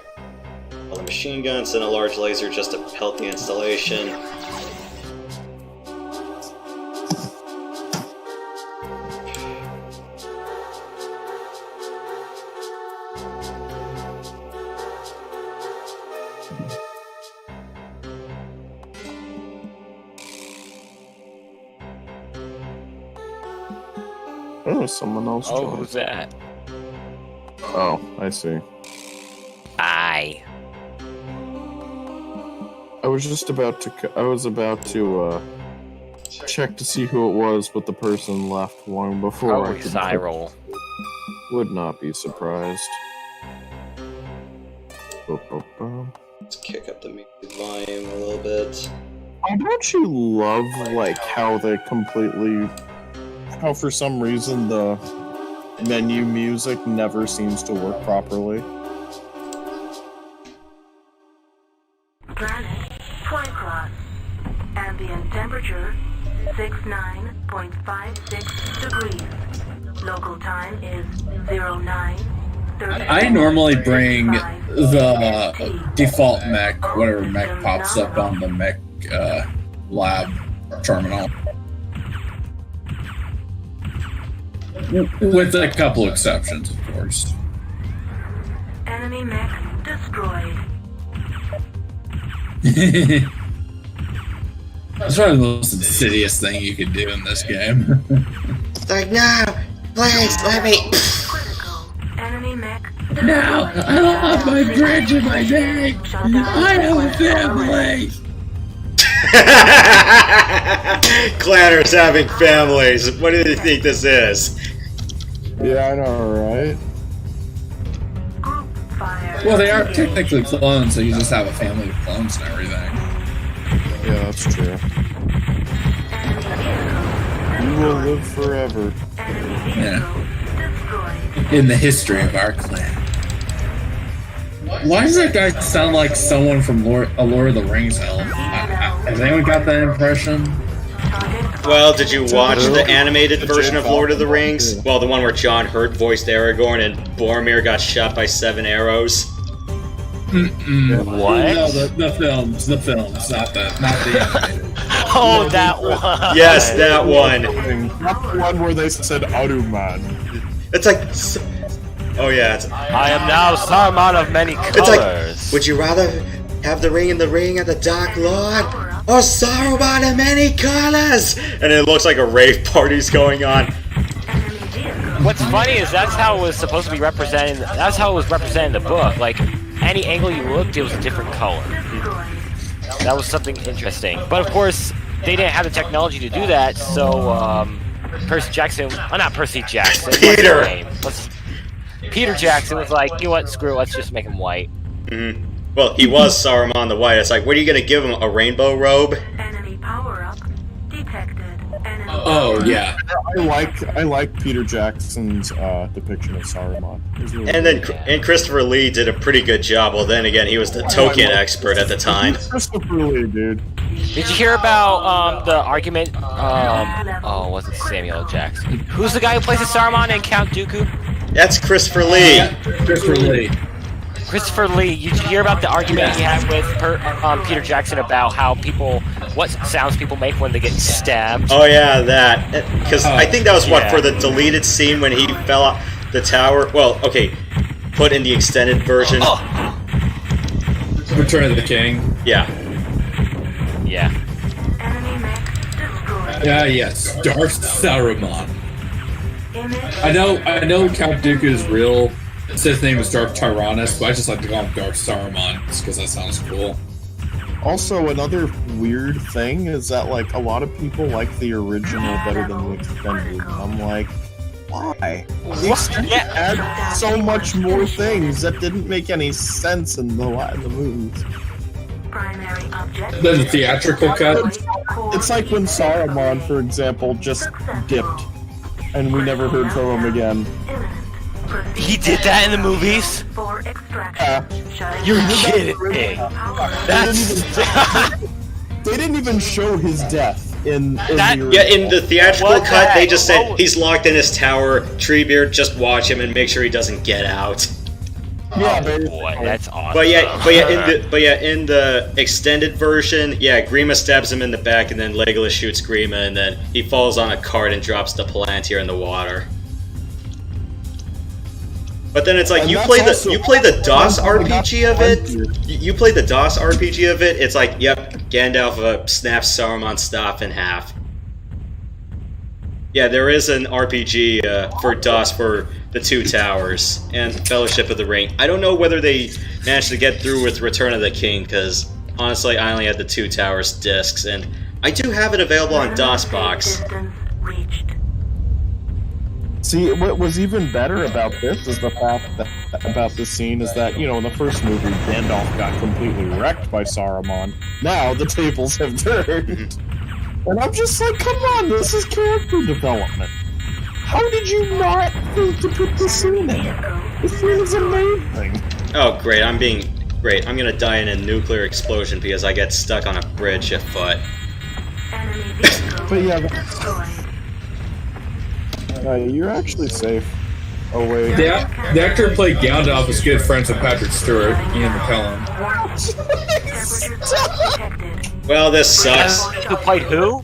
All the machine guns and a large laser just to pelt the installation. Oh, someone else Oh, joined. who's that? Oh, I see. I I was about to check to see who it was, but the person left long before I Probably could Cyril. Would not be surprised. Let's kick up the music volume a little bit. Don't you love, like, how for some reason the menu music never seems to work properly? Planet Twycross. Ambient temperature 69.56 degrees. Local time is 09:30. I normally bring the default mech, whatever mech pops up on the mech lab terminal. With a couple exceptions, of course. Enemy mech destroyed. That's probably the most insidious thing you could do in this game. Like, no! Please, let me... Critical. Enemy mech No! I don't have my bridge in my neck! I have a family! Clanners having families. What do you think this is? Yeah, I know, right? Group fire. Well, they are technically clones, so you just have a family of clones and everything. Yeah, that's true. You will live forever. Yeah. In the history of our clan. Why does that guy sound like someone from Lord of the Rings film? Has anyone got that impression? Well, did you watch the animated version of Lord of the Rings? Well, the one where John Hurt voiced Aragorn and Boromir got shot by 7 arrows? What? No, the films, not the animated. Oh, that one! Yes, that one. Not the one where they said Aruman. It's like... Oh yeah, it's... I am now Saruman of many colors. It's like, would you rather have the ring of the Dark Lord? Or Saruman in many colors? And it looks like a rave party's going on. What's funny is that's how it was supposed to be represented. That's how it was represented in the book. Like, any angle you looked, it was a different color. That was something interesting. But of course, they didn't have the technology to do that, so Percy Jackson, not Percy Jackson. Peter! Peter Jackson was like, you know what, screw it, let's just make him white. Mm-hmm. Well, he was Saruman the White. It's like, what are you gonna give him, a rainbow robe? Enemy power-up detected. Enemy Oh, yeah. I like Peter Jackson's depiction of Saruman. Really And then and Christopher Lee did a pretty good job. Well, then again, he was the token expert at the time. Christopher Lee, dude. Did you hear about the argument? Oh, was it Samuel L. Jackson? Who's the guy who plays the Saruman in Count Dooku? That's Christopher Lee. Christopher Lee. Christopher Lee, you hear about the argument he had with Peter Jackson about how what sounds people make when they get stabbed? Oh yeah, that. Because I think that was for the deleted scene when he fell off the tower. Well, okay, put in the extended version. Return of the King. Yeah. Yeah. Yes, Dark Saruman. I know Count Dooku is real. It says his name is Dark Tyrannus, but I just like to call him Dark Saruman just because that sounds cool. Also, another weird thing is that, like, a lot of people like the original better than the extended. I'm like, why? The extended had so much more things that didn't make any sense in the movies. The theatrical cut? It's like when Saruman, for example, just dipped, and we never heard from him again. He did that in the movies? You're kidding me. They didn't even show his death in the in the theatrical cut, they just said he's locked in his tower. Treebeard, just watch him and make sure he doesn't get out. Yeah, boy, that's awesome. But yeah, in the extended version, yeah, Grima stabs him in the back, and then Legolas shoots Grima, and then he falls on a cart and drops the Palantir in the water. But then it's like you play the DOS RPG of it. You play the DOS RPG of it. It's like, yep, Gandalf snaps Saruman's staff in half. Yeah, there is an RPG for DOS for the Two Towers and Fellowship of the Ring. I don't know whether they managed to get through with Return of the King, because honestly, I only had the Two Towers discs, and I do have it available on DOSBox. See, what was even better about this is the fact that about this scene is that, you know, in the first movie, Gandalf got completely wrecked by Saruman. Now the tables have turned. And I'm just like, come on, this is character development. How did you not think to put this scene in? This scene is amazing. Oh, great, I'm gonna die in a nuclear explosion because I get stuck on a bridge afoot. But yeah, you're actually safe. Oh wait. The actor who played Gandalf is good friends with Patrick Stewart, Ian McKellen. Well, this sucks. Who played who?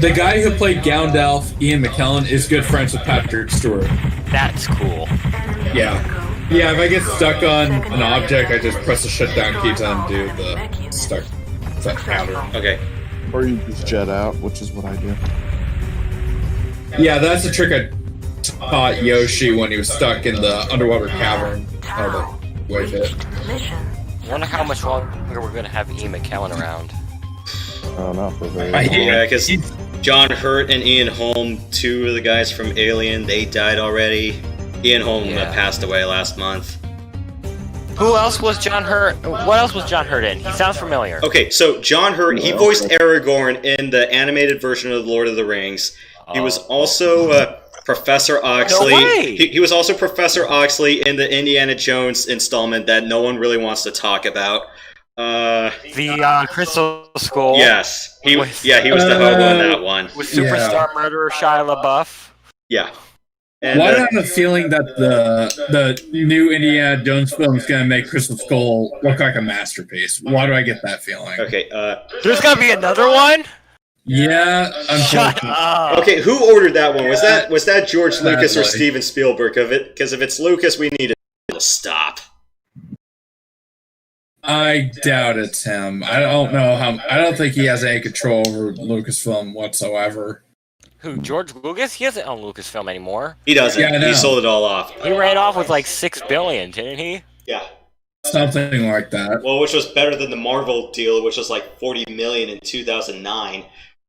The guy who played Gandalf, Ian McKellen, is good friends with Patrick Stewart. That's cool. Yeah. Yeah, if I get stuck on an object, I just press the shutdown key to undo the stuck counter. Okay. Or you just jet out, which is what I do. Yeah, that's the trick I taught Yoshi when he was stuck in the underwater cavern. Oh, the way bit. I wonder how much longer we're going to have Ian McKellen around. Oh, not for very long. Yeah, because John Hurt and Ian Holm, two of the guys from Alien, they died already. Ian Holm passed away last month. Who else was John Hurt? What else was John Hurt in? He sounds familiar. Okay, so John Hurt, he voiced Aragorn in the animated version of Lord of the Rings. He was also Professor Oxley. No way! He was also Professor Oxley in the Indiana Jones installment that no one really wants to talk about. The Crystal Skull. Yes, he was the hobo in that one. With superstar murderer Shia LaBeouf. Yeah. And, why do I have a feeling that the new Indiana Jones film is going to make Crystal Skull look like a masterpiece? Why do I get that feeling? Okay, there's going to be another one? Yeah, Shut up. Okay, who ordered that one? Was that George Lucas or Steven Spielberg? Because if it's Lucas, we need to stop. I doubt it's him. I don't know how. I don't think he has any control over Lucasfilm whatsoever. Who, George Lucas? He doesn't own Lucasfilm anymore. He doesn't. Yeah, he sold it all off. He ran off with like $6 billion, didn't he? Yeah. Something like that. Well, which was better than the Marvel deal, which was like $40 million in 2009.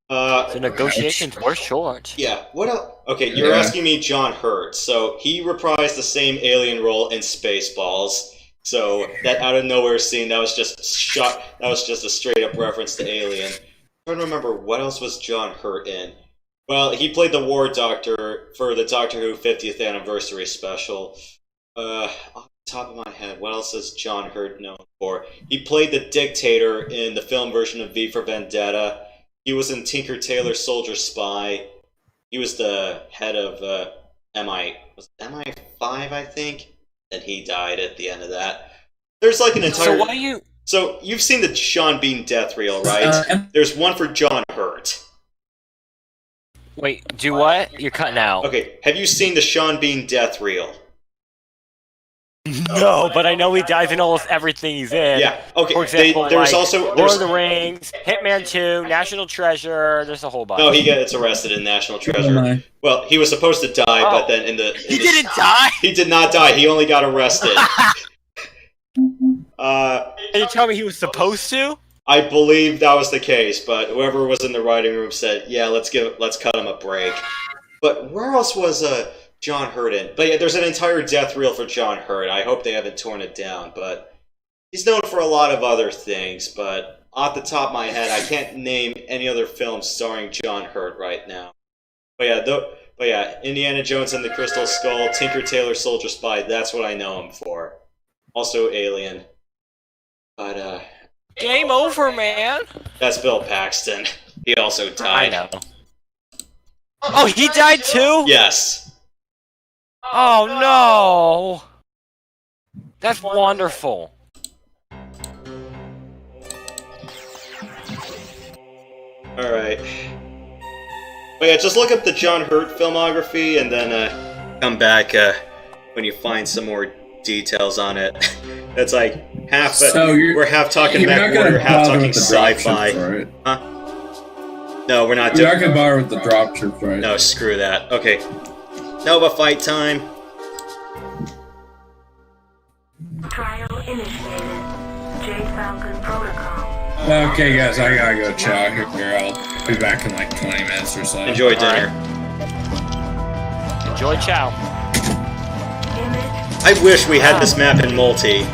The negotiations were short. Yeah. What else? Okay, you're asking me John Hurt. So he reprised the same alien role in Spaceballs. So that out of nowhere scene, that was just shot. That was just a straight up reference to Alien. I'm trying to remember what else was John Hurt in. Well, he played the War Doctor for the Doctor Who 50th anniversary special. Off the top of my head, what else is John Hurt known for? He played the Dictator in the film version of V for Vendetta. He was in Tinker Tailor Soldier Spy. He was the head of MI5, I think. and he died at the end of that. There's like an entire. So why you? So you've seen the Sean Bean death reel, right? There's one for John Hurt. Wait, do what? You're cutting out. Okay, have you seen the Sean Bean death reel? No, but I know he dies in almost everything he's in. Yeah. Okay. For example, there's like also Lord of the Rings, Hitman 2, National Treasure. There's a whole bunch. No, he gets arrested in National Treasure. Well, he was supposed to die, but then he didn't die. He did not die. He only got arrested. Can you tell me he was supposed to? I believe that was the case, but whoever was in the writing room said, "Yeah, let's cut him a break." But where else was John Hurt in? But yeah, there's an entire death reel for John Hurt. I hope they haven't torn it down, but he's known for a lot of other things. But off the top of my head, I can't name any other films starring John Hurt right now. But yeah, Indiana Jones and the Crystal Skull, Tinker Tailor Soldier Spy. That's what I know him for. Also Alien. But game over, man. That's Bill Paxton. He also died. I know. Oh, he died too? Yes. Oh no. That's wonderful. Alright. But yeah, just look up the John Hurt filmography and then come back when you find some more details on it. That's like half. We're half talking MechWarrior, half talking sci-fi. Right? Huh? No, we're not doing. You're not gonna bother with the dropships, right? No, screw that. Okay. Nova fight time. Trial initiated. Jade Falcon protocol. Okay, guys, I gotta go chow here. I'll be back in like 20 minutes or so. Enjoy dinner. Right. Enjoy chow. I wish we had this map in multi.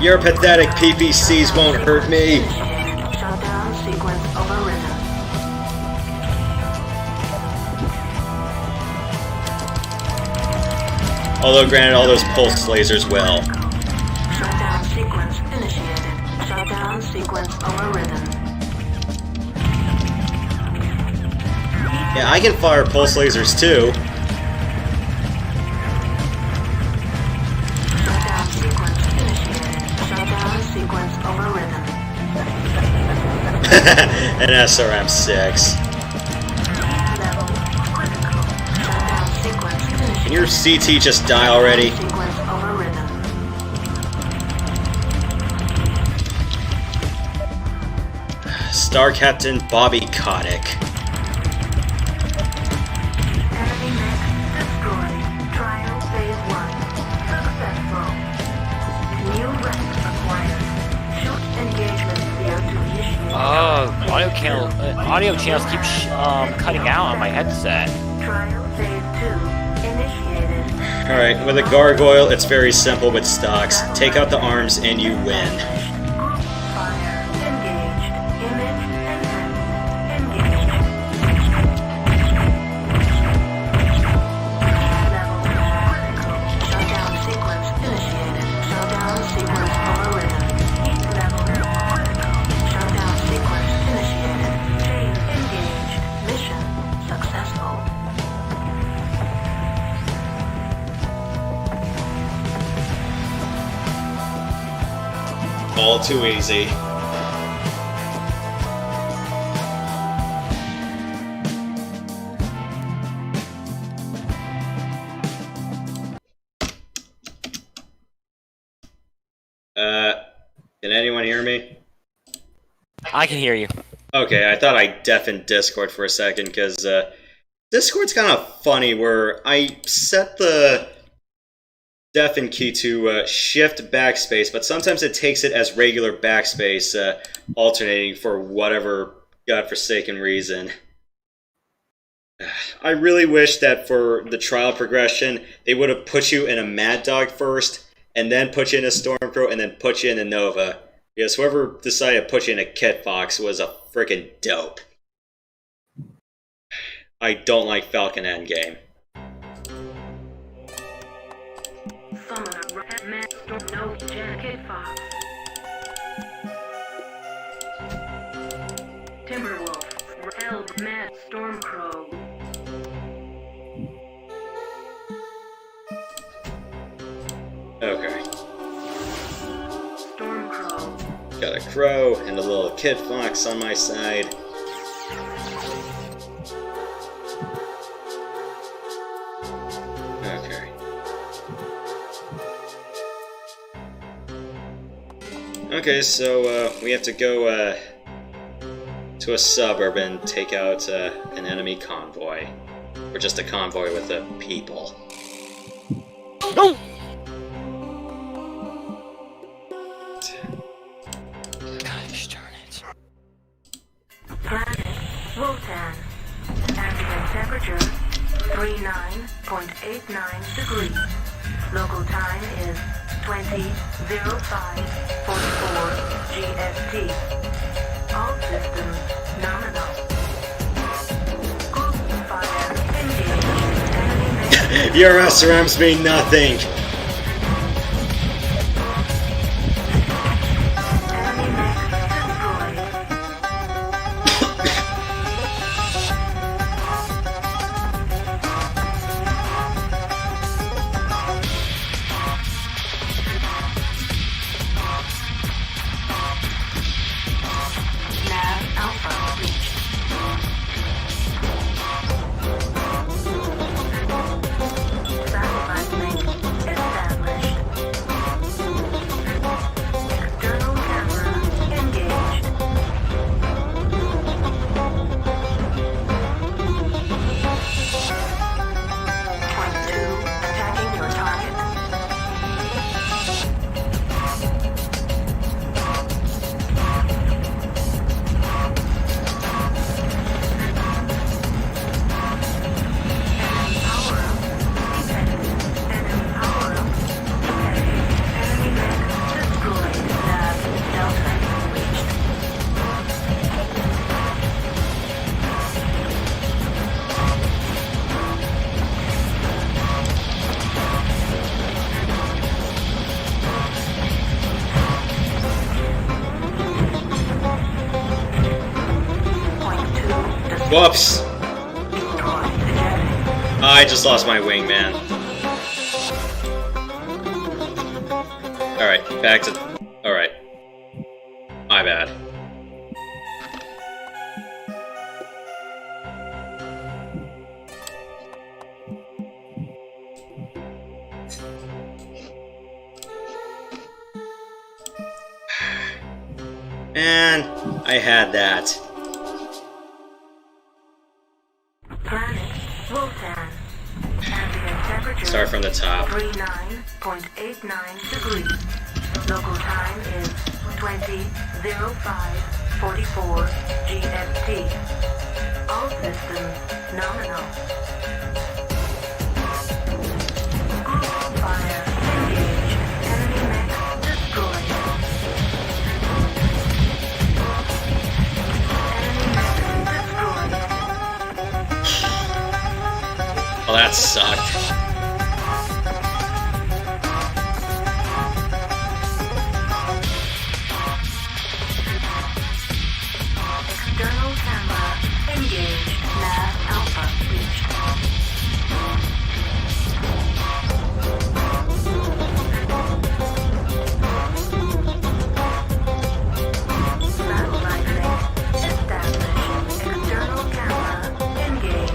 Your pathetic PPCs won't hurt me. Shutdown sequence overridden. Although granted, all those pulse lasers will. Shutdown sequence initiated. Shutdown sequence overridden. Yeah, I can fire pulse lasers too. Shutdown sequence initiated. Shutdown sequence overridden. An SRM-6. Level critical. Shutdown sequence initiated. Can your CT just die already? Sequence overridden. Star Captain Bobby Kotick. Enemy mech destroyed. Trial phase 1. Successful. New rank acquired. Shoot engagement clear to issue. Audio channels keep cutting out on my headset. Trial phase 2 initiated. Alright, with a gargoyle, it's very simple with stocks. Take out the arms and you win. Group fire engaged. Image engaged. Level critical. Shutdown sequence initiated. Shutdown sequence overridden. Heat level critical. Shutdown sequence initiated. Chain engaged. Mission successful. All too easy. Can anyone hear me? I can hear you. Okay, I thought I deafened Discord for a second, because Discord's kind of funny, where I set the deafen key to shift backspace, but sometimes it takes it as regular backspace, alternating for whatever godforsaken reason. I really wish that for the trial progression, they would have put you in a Mad Dog first, and then put you in a Stormcrow, and then put you in a Nova. Because whoever decided to put you in a Kit Fox was a freaking dope. I don't like Falcon Endgame. Okay. Storm Crow. Got a crow and a little kid fox on my side. Okay. Okay, so we have to go to a suburb and take out an enemy convoy. Or just a convoy with the people. No! Gosh darn it. Planet Wotan. Ambient temperature 39.89 degrees. Local time is 20:05:44 GST. All systems nominal. Group fire engaged. Enemy Your SRMs mean nothing! enemy mech destroyed. Nav Alpha reached. Satellite link established. External camera engaged. Point 2, attacking your target. Enemy power-up detected. Enemy power-up detected. Enemy mech destroyed. Nav Delta reached. Point 2, Whoops! destroyed. Ejecting. I just lost my wingman. Alright, back to... Alright. My bad. And I had that. Planet Wotan. Ambient temperature Start from the top. 39.89 degrees. Local time is 20:05:44 GST. All systems nominal. Group fire engaged. Enemy mech destroyed. Enemy mech destroyed. Well, that sucked. External camera engaged. Nav Alpha reached. Satellite link established. External camera engaged.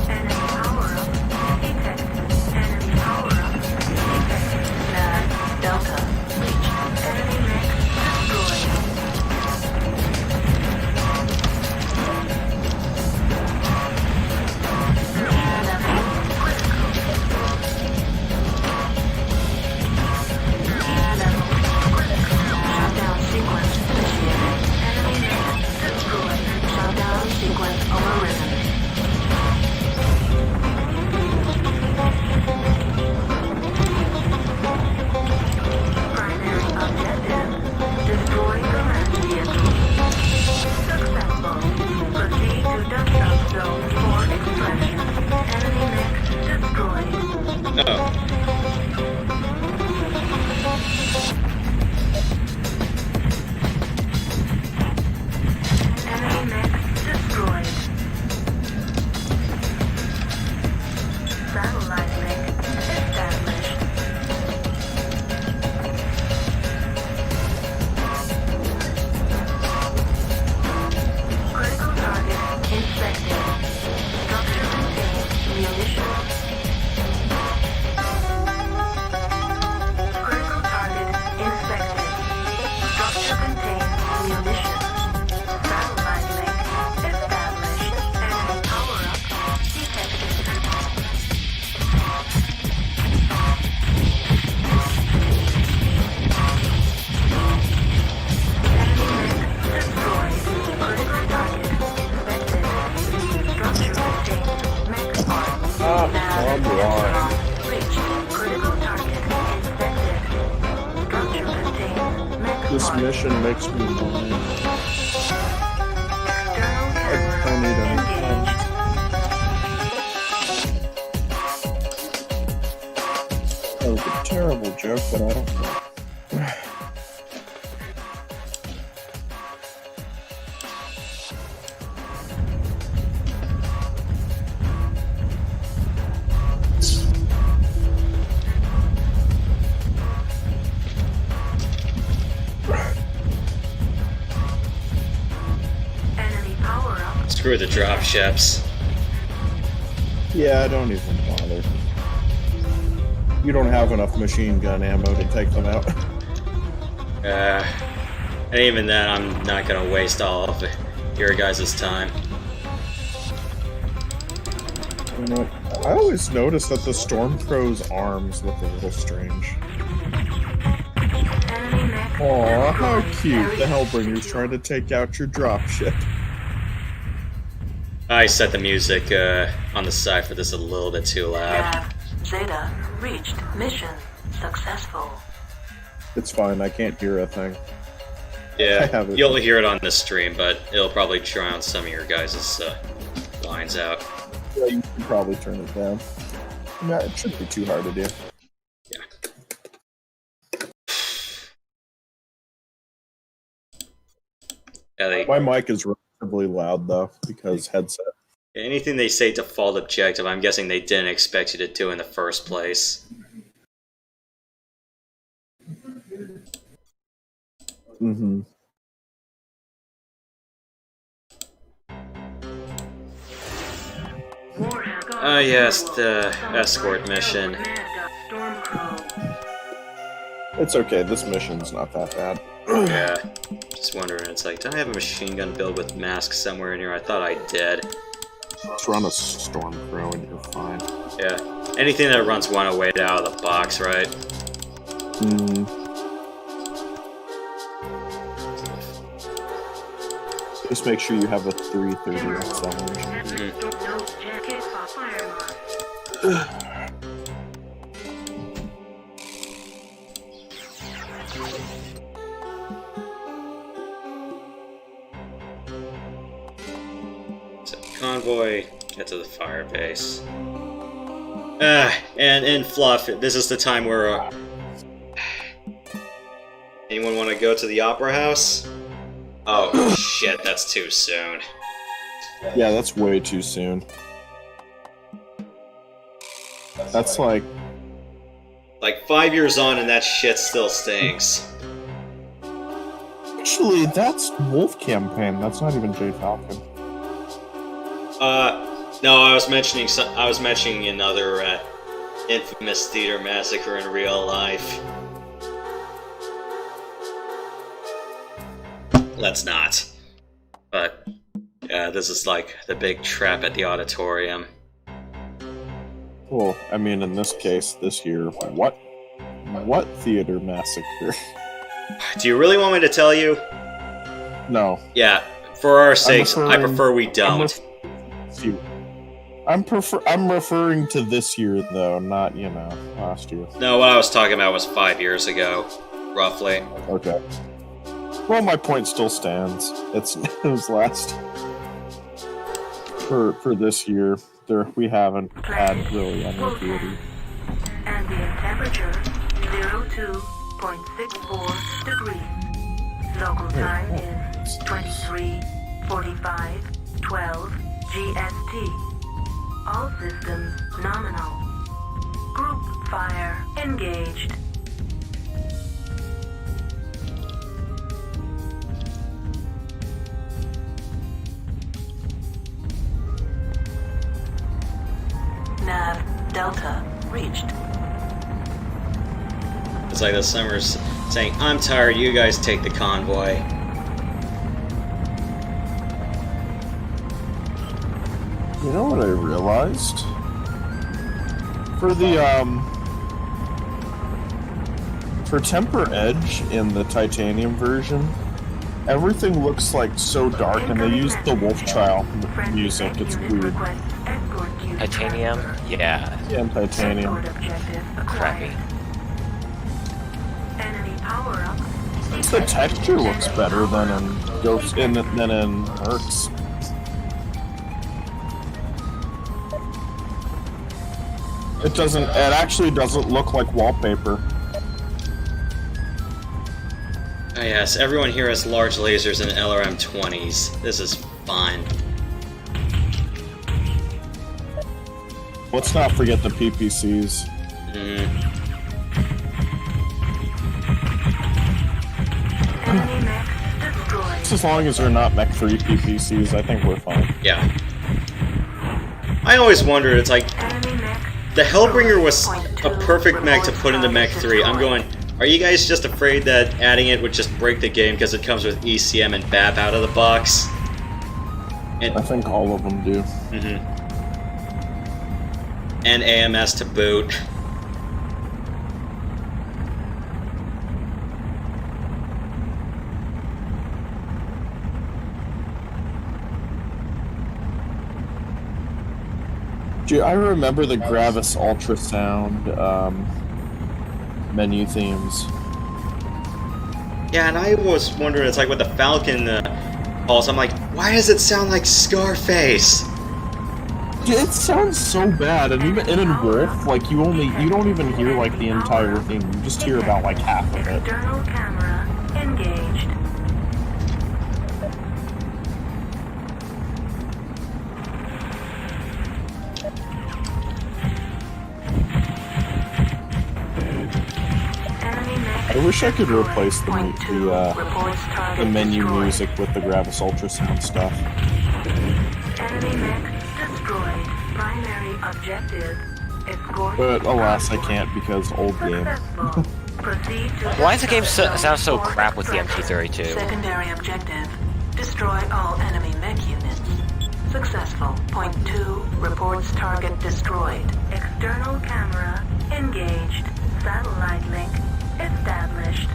Enemy power-up detected. Enemy power-up detected. Nav Delta reached. Enemy mech destroyed. Level critical. Level critical. Shutdown sequence initiated. Enemy mech destroyed. Shutdown sequence overridden. Primary objective: destroy command vehicle. Successful. Proceed to dump zone for extraction. Enemy mech destroyed. Oh. Online. Reached. Critical target infected. Structure contains mech This parts. mission makes me whine. External I don't need camera any engaged. That was a terrible joke, but I don't know. Enemy power up. Screw the dropships. Yeah, don't even bother. You don't have enough machine gun ammo to take them out. And even then, I'm not gonna waste all of your guys' time. You know, I always notice that the Stormcrow's arms look a little strange. Enemy mech. Aw, how cute. Area The Hellbringer's trying to take out your dropship. I set the music on the side for this a little bit too loud. Nav. Zeta. Reached. Mission successful. It's fine, I can't hear a thing. I Yeah, have it. you'll hear it on this stream, but it'll probably drown some of your guys' lines out. Yeah, you can probably turn it down. No, it shouldn't be too hard to do. Yeah, My mic is relatively loud though, because headset. anything they say default objective, I'm guessing they didn't expect you to do in the first place. Mm-hmm. Ah, yes, the escort mission. It's okay, this mission's not that bad. Yeah, just wondering, it's like, do I have a machine gun build with mask somewhere in here? I thought I did. Just run a Stormcrow and you're fine. Yeah, anything that runs 108 out of the box, right? Hmm. Just make sure you have a 330 acceleration. So, convoy, get to the fire base. And in fluff, this is the time where... anyone want to go to the Opera House? Oh, shit, that's too soon. Yeah, that's way too soon. That's like... Like, 5 years on and that shit still stinks. Actually, that's Wolf Campaign. That's not even Jade Falcon. No, I was mentioning another, infamous theater massacre in real life. Let's not. But, yeah, this is like the big trap at the auditorium. Well, I mean, in this case, this year, what theater massacre? Do you really want me to tell you? No. Yeah, for our sakes, I prefer we don't. I'm referring to this year, though, not, last year. No, what I was talking about was 5 years ago, roughly. Okay. Well, my point still stands. It was last... For this year, we haven't had really any theater. Ambient temperature 02.64 degrees. Local time is 23:45:12 GST. All systems nominal. Group fire engaged. Nav Delta reached. It's like the summer's saying, I'm tired, you guys take the convoy. You know what I realized? For Temper Edge in the Titanium version, Everything looks like so dark, and they use the Wolf Trial music. It's weird. Titanium? Yeah. Yeah, and Titanium. Crappy. The texture looks better than in Ghost than in Mercs. It doesn't. It actually doesn't look like wallpaper. Oh yes, everyone here has large lasers and LRM 20s. This is fun. Let's not forget the PPCs. Just as long as they're not Mech 3 PPCs, I think we're fine. Yeah. I always wondered, it's like, the Hellbringer was a perfect mech to put into Mech 3. I'm going, are you guys just afraid that adding it would just break the game because it comes with ECM and BAP out of the box? And, I think all of them do. And AMS to boot. I remember the Gravis ultrasound menu themes. Yeah, and I was wondering, it's like with the Falcon pulse, I'm like, why does it sound like Scarface? It sounds so bad, and even in Wolf, like you don't even hear like the entire theme. You just hear about like half of it. External camera engaged. I wish I could replace the menu music with the Gravis ultrasound stuff. Enemy mech destroyed. Primary objective. But alas, I can't because old game. Why does the game sound so crap with the MT32? Secondary objective. Destroy all enemy mech units. Successful. Point 2. Reports target destroyed. External camera engaged. Satellite link established.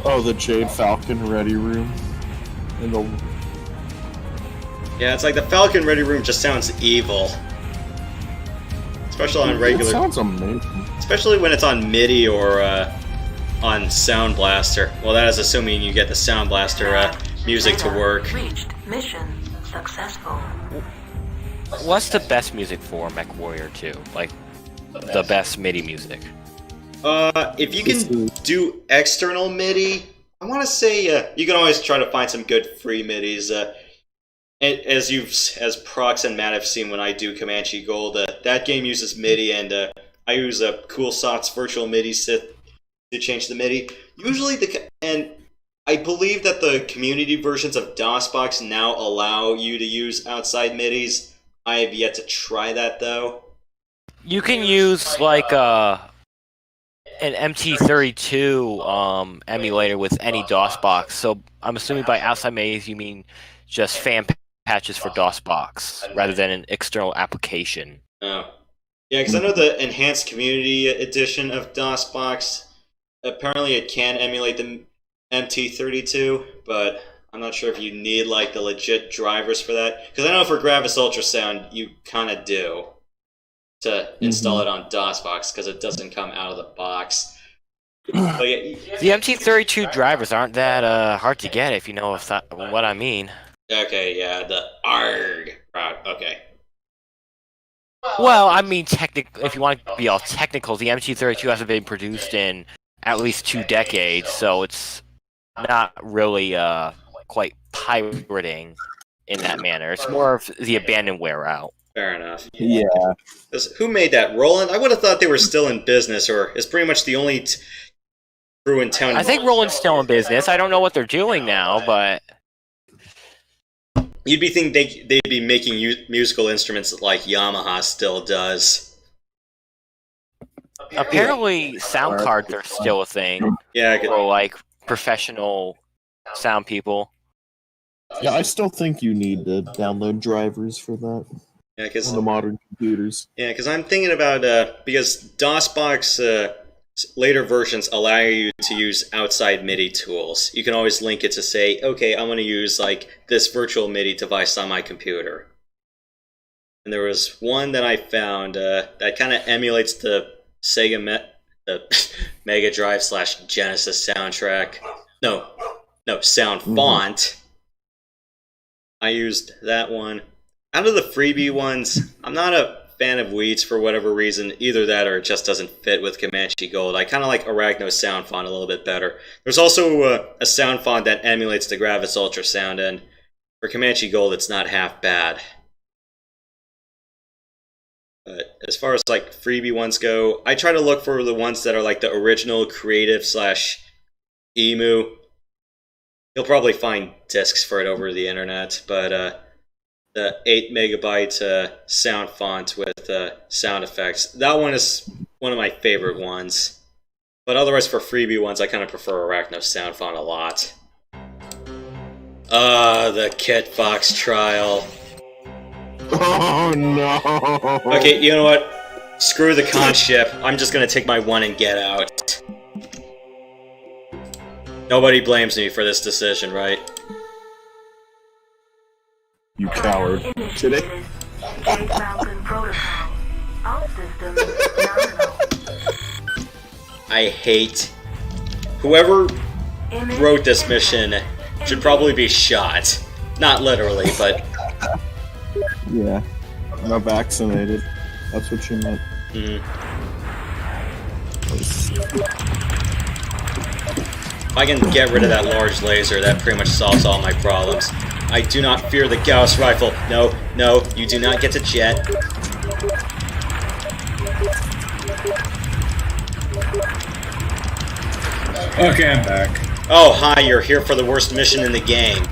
Oh, the Jade Falcon ready room. In the... Yeah, it's like the Falcon ready room just sounds evil. Especially on regular... It sounds amazing. Especially when it's on MIDI or on Sound Blaster. Well, that is assuming you get the Sound Blaster music to work. Reached. Mission successful. What's the best music for MechWarrior 2? Like, the best MIDI music? If you can do external MIDI, I want to say you can always try to find some good free MIDIs. As Prox and Matt have seen when I do Comanche Gold, that game uses MIDI, and I use a CoolSoft's virtual MIDI set to change the MIDI. Usually, and I believe that the community versions of DOSBox now allow you to use outside MIDIs. I have yet to try that though. You can use like an MT32 emulator with any DOSBox. So I'm assuming by outside MIDIs you mean just fan patches for DOSBox rather than an external application. Oh. Yeah, because I know the enhanced community edition of DOSBox, apparently it can emulate the MT32, but I'm not sure if you need like the legit drivers for that. Because I know for Gravis Ultrasound, you kind of do to install it on DOSBox because it doesn't come out of the box. But yeah, the MT32 drivers aren't that hard to get if you know what I mean. Okay, yeah, the ARG. Right, okay. Well, I mean, if you want to be all technical, the MT32 hasn't been produced in at least 2 decades, so it's not really quite pirating in that manner. It's more of the abandonware route. Fair enough. Yeah. Who made that? Roland? I would have thought they were still in business, or is pretty much the only crew in town. I think Roland's still in business. I don't know what they're doing now, but... You'd be thinking they'd be making musical instruments like Yamaha still does. Apparently, sound cards are still a thing Yeah, I could, for like professional sound people. Yeah, I still think you need to download drivers for that yeah, because on the modern computers. I'm thinking about because DOSBox later versions allow you to use outside MIDI tools. You can always link it to say, okay, I'm going to use like this virtual MIDI device on my computer. And there was one that I found that kind of emulates the the Mega Drive / Genesis soundtrack. No, sound font. I used that one. Out of the freebie ones, I'm not a fan of Weeds for whatever reason. Either that or it just doesn't fit with Comanche Gold. I kind of like Arachno's sound font a little bit better. There's also a sound font that emulates the Gravis Ultrasound, and for Comanche Gold, it's not half bad. But as far as like freebie ones go, I try to look for the ones that are like the original Creative / Emu. You'll probably find discs for it over the internet, but the 8 megabyte sound font with sound effects, that one is one of my favorite ones. But otherwise, for freebie ones, I kind of prefer Arachno's sound font a lot. The Kit Fox trial. Oh no! Okay, you know what? Screw the Khanship. I'm just gonna take my one and get out. Nobody blames me for this decision, right? You coward. Kidding? Jade Falcon protocol. All systems nominal. I hate... Whoever wrote this mission should probably be shot. Not literally, but... Yeah. Not vaccinated. That's what you meant. If I can get rid of that large laser, that pretty much solves all my problems. I do not fear the Gauss rifle. No, you do not get to jet. Okay, I'm back. Oh, hi, you're here for the worst mission in the game.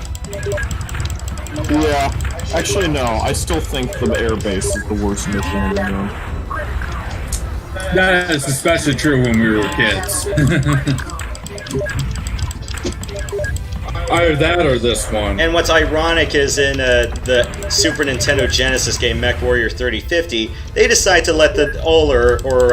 Yeah. Actually, no. I still think the airbase is the worst mission in the game. That is especially true when we were kids. Either that or this one. And what's ironic is in the Super Nintendo Genesis game MechWarrior 3050, they decide to let the Oler or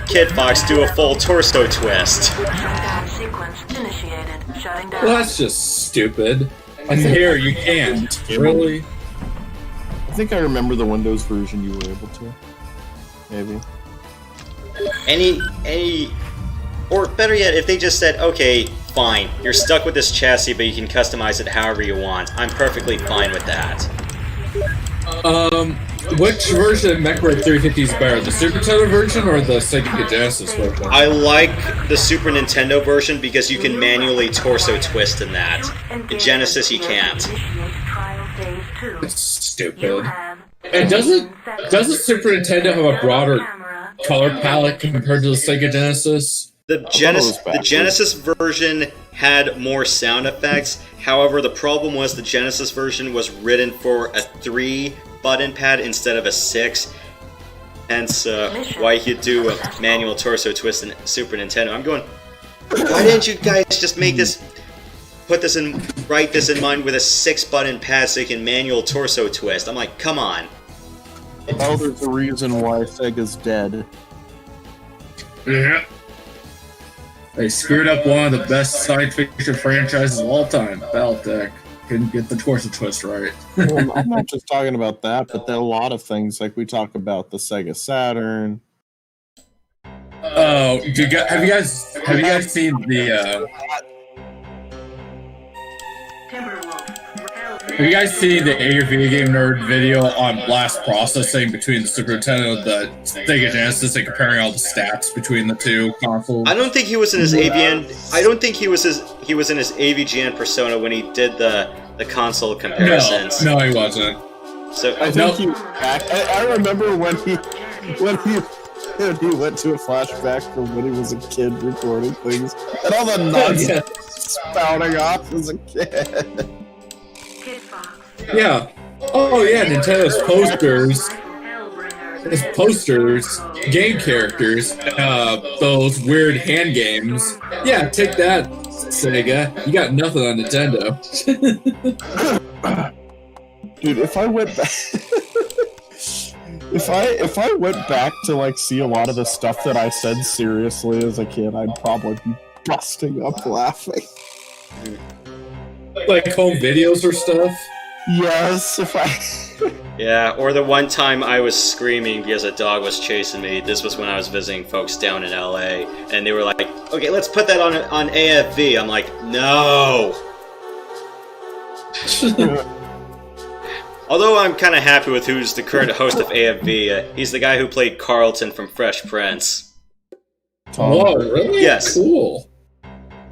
Kit Fox do a full torso twist. Shutdown sequence initiated. Shutting down. Well, that's just stupid. And here you can't. Really? I think I remember the Windows version you were able to. Maybe. Or better yet, if they just said, okay, fine, you're stuck with this chassis, but you can customize it however you want. I'm perfectly fine with that. Which version of MechWarrior 350 is better, the Super Nintendo version or the Sega Genesis version? I like the Super Nintendo version because you can manually torso twist in that. In Genesis, you can't. It's stupid. And doesn't the Super Nintendo have a broader color palette compared to the Sega Genesis? The Genesis version had more sound effects. However, the problem was the Genesis version was written for a 3-button pad instead of a 6. Hence, why you do a manual torso twist in Super Nintendo. I'm going, why didn't you guys just make this, write this in mind with a 6-button pad so you can manual torso twist? I'm like, come on. Oh, there's a reason why Sega's dead. Yeah. They screwed up one of the best science fiction franchises of all time, Battletech. Couldn't get the torso twist right. Well, I'm not just talking about that, but there are a lot of things, like we talk about the Sega Saturn. Oh, have you guys seen the Have you guys seen the Air Video Game Nerd video on blast processing between the Super Nintendo and the Sega Genesis and comparing all the stats between the two consoles? I don't think he was in his AVN. I don't think he was in his AVGN persona when he did the console comparisons. No, he wasn't. So I think I remember when he went to a flashback from when he was a kid recording things and all the nonsense spouting off as a kid. Yeah. Oh yeah, Nintendo's posters. His posters, game characters, those weird hand games. Yeah, take that, Sega. You got nothing on Nintendo. Dude, if I went back, if I went back to like see a lot of the stuff that I said seriously as a kid, I'd probably be busting up laughing. Like home videos or stuff. Yes, if I. Yeah, or the one time I was screaming because a dog was chasing me. This was when I was visiting folks down in LA, and they were like, "Okay, let's put that on AFV." I'm like, "No." Although I'm kind of happy with who's the current host of AFV. He's the guy who played Carlton from Fresh Prince. Whoa, really? Yes. Cool.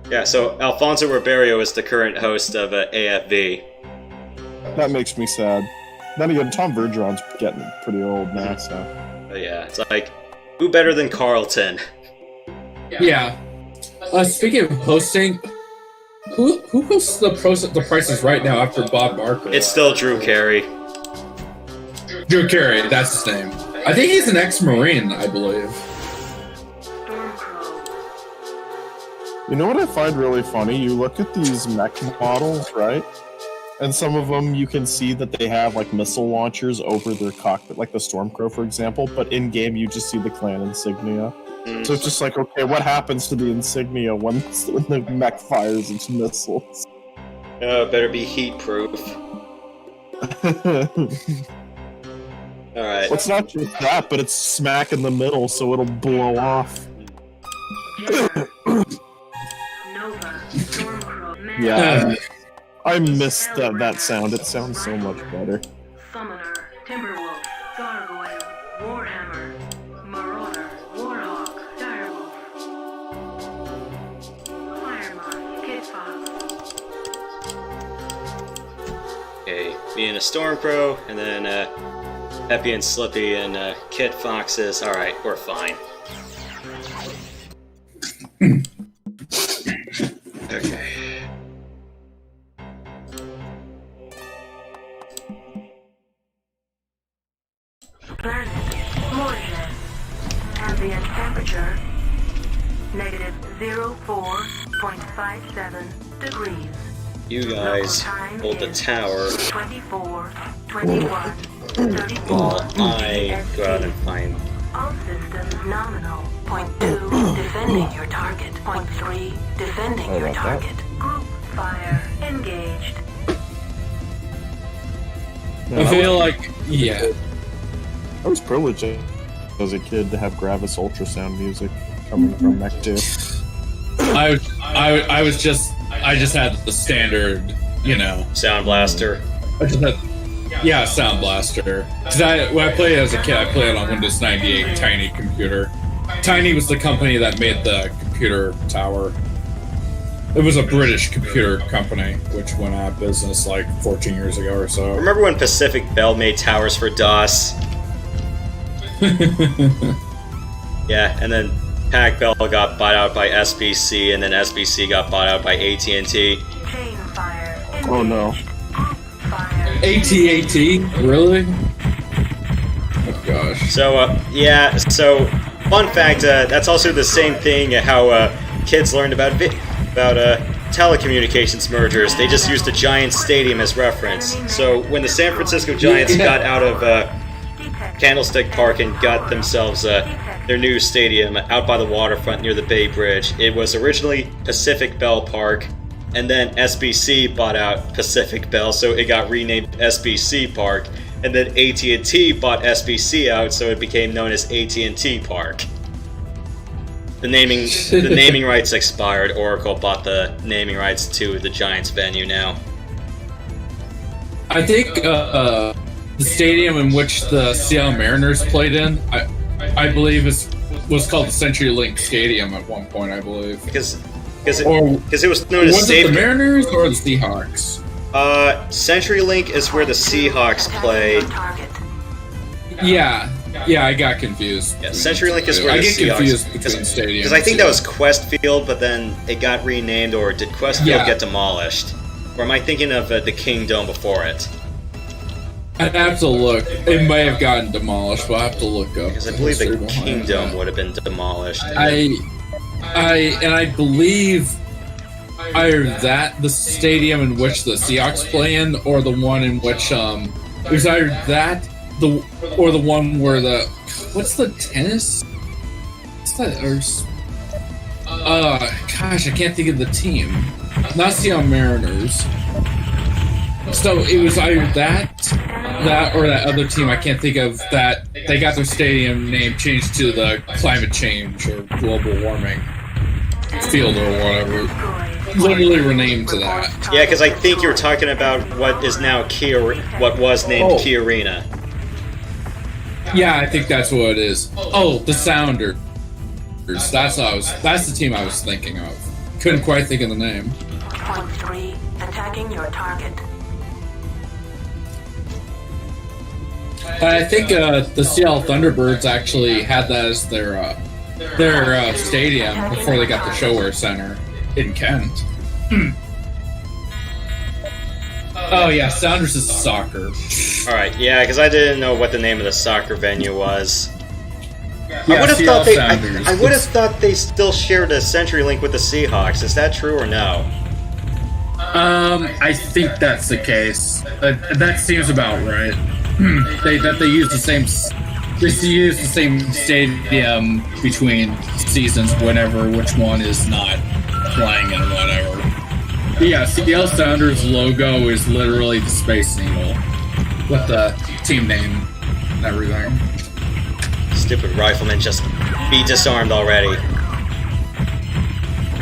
Yeah, so Alfonso Ribeiro is the current host of AFV. That makes me sad. Then again, Tom Bergeron's getting pretty old now, so. But yeah, it's like, who better than Carlton? Yeah. Speaking of hosting, who hosts the prices right now after Bob Barker? It's still Drew Carey. Drew Carey, that's his name. I think he's an ex-Marine, I believe. You know what I find really funny? You look at these mech models, right? And some of them, you can see that they have like missile launchers over their cockpit, like the Stormcrow, for example. But in game, you just see the clan insignia. So it's just like, okay, what happens to the insignia when the mech fires its missiles? Oh, better be heat proof. Alright. Well, it's not just that, but it's smack in the middle, so it'll blow off. Yeah. I missed that sound. It sounds so much better. Summoner, Timberwolf, Gargoyle, Warhammer, Marauder, Warhawk, Direwolf, Firemoth, Kid Fox. Okay, me and a Stormcrow, and then Peppy and Slippy and Kid Foxes. Alright, we're fine. Okay. Planet, moisture, ambient temperature, negative 04.57 degrees. You guys hold the tower 24, 21, 34. while I go out and find. All systems nominal. Point 2, defending your target. Point 3, defending your target. Group fire engaged. I feel like, yeah. I was privileged as a kid to have Gravis ultrasound music coming from Mech 2. I just had the standard, you know. Sound Blaster. I just had, yeah, Sound Blaster. Because when I played as a kid, I played on Windows 98 Tiny computer. Tiny was the company that made the computer tower. It was a British computer company, which went out of business like 14 years ago or so. Remember when Pacific Bell made towers for DOS? Yeah, and then Pac Bell got bought out by SBC, and then SBC got bought out by AT&T. Chain fire engaged. Oh no. AT-AT? Really? Oh gosh. So, yeah, so, fun fact, that's also the same thing how kids learned about telecommunications mergers. They just used a Giants stadium as reference. So, when the San Francisco Giants got out of Candlestick Park and got themselves their new stadium out by the waterfront near the Bay Bridge, it was originally Pacific Bell Park, and then SBC bought out Pacific Bell, so it got renamed SBC Park, and then AT&T bought SBC out, so it became known as AT&T Park. The naming rights expired. Oracle bought the naming rights to the Giants venue now. I think the stadium in which the Seattle Mariners played in, I believe was called the CenturyLink Stadium at one point, I believe. Because it was known as Was it the Mariners or the Seahawks? CenturyLink is where the Seahawks play. Yeah, I got confused. Yeah, CenturyLink is where I the get Seahawks. confused between stadiums. Because I think that was Quest Field, but then it got renamed, or did Quest Field get demolished? Or am I thinking of the King Dome before it? I'd have to look. It may have gotten demolished, but I'll have to look up. Because I believe the history behind kingdom that. would have been demolished. I believe either that the stadium in which the Seahawks play in, or the one in which it was either that or the one where what's the tennis? What's that? Gosh, I can't think of the team. Not Seattle Mariners. So it was either that or that other team. I can't think of that. They got their stadium name changed to the climate change or global warming field or whatever. Literally renamed to that. Yeah, because I think you're talking about what is now what was named Key Arena. Yeah, I think that's what it is. Oh, the Sounders. That's the team I was thinking of. Couldn't quite think of the name. Point 3, attacking your target. I think the Seattle Thunderbirds actually had that as their stadium before they got the Showwear Center in Kent. Oh yeah, Sounders is soccer. Alright, yeah, because I didn't know what the name of the soccer venue was. Yeah, I would have Seattle thought Sounders. I would have thought they still shared a CenturyLink with the Seahawks. Is that true or no? I think that's the case. That seems about right. They use the same stadium between seasons, whenever which one is not playing and whatever. But yeah, Seattle Sounders logo is literally the Space Needle with the team name and everything. Stupid rifleman, just be disarmed already.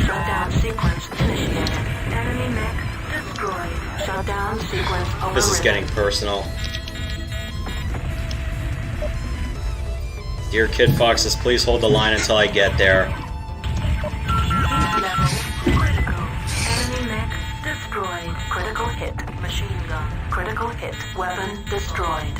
Shutdown sequence initiated. Enemy mech destroyed. Shutdown sequence overridden. This is getting personal. Dear Kid Foxes, please hold the line until I get there. Level critical. Enemy mech destroyed. Critical hit. Machine gun. Critical hit. Weapon destroyed.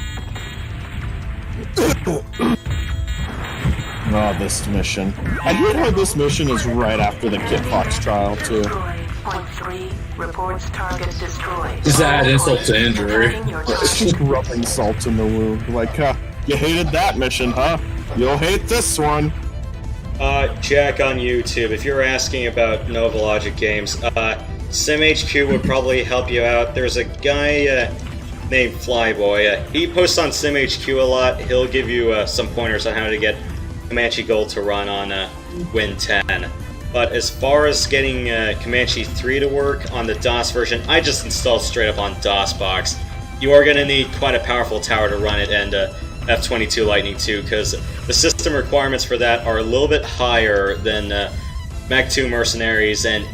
Oh, this mission. I hate how this mission is right after the Kit Fox trial, too. Destroyed. Point 3. Reports target destroyed. Is that insult to injury? Attacking your It's target. just rubbing salt in the wound. Like, you hated that mission, huh? You'll hate this one. Jack on YouTube, if you're asking about Novalogic games, SimHQ would probably help you out. There's a guy named Flyboy. He posts on SimHQ a lot. He'll give you some pointers on how to get Comanche Gold to run on Win 10. But as far as getting Comanche 3 to work on the DOS version, I just installed straight up on DOSBox. You are going to need quite a powerful tower to run it, and F-22 Lightning 2, because the system requirements for that are a little bit higher than Mech 2 Mercenaries, and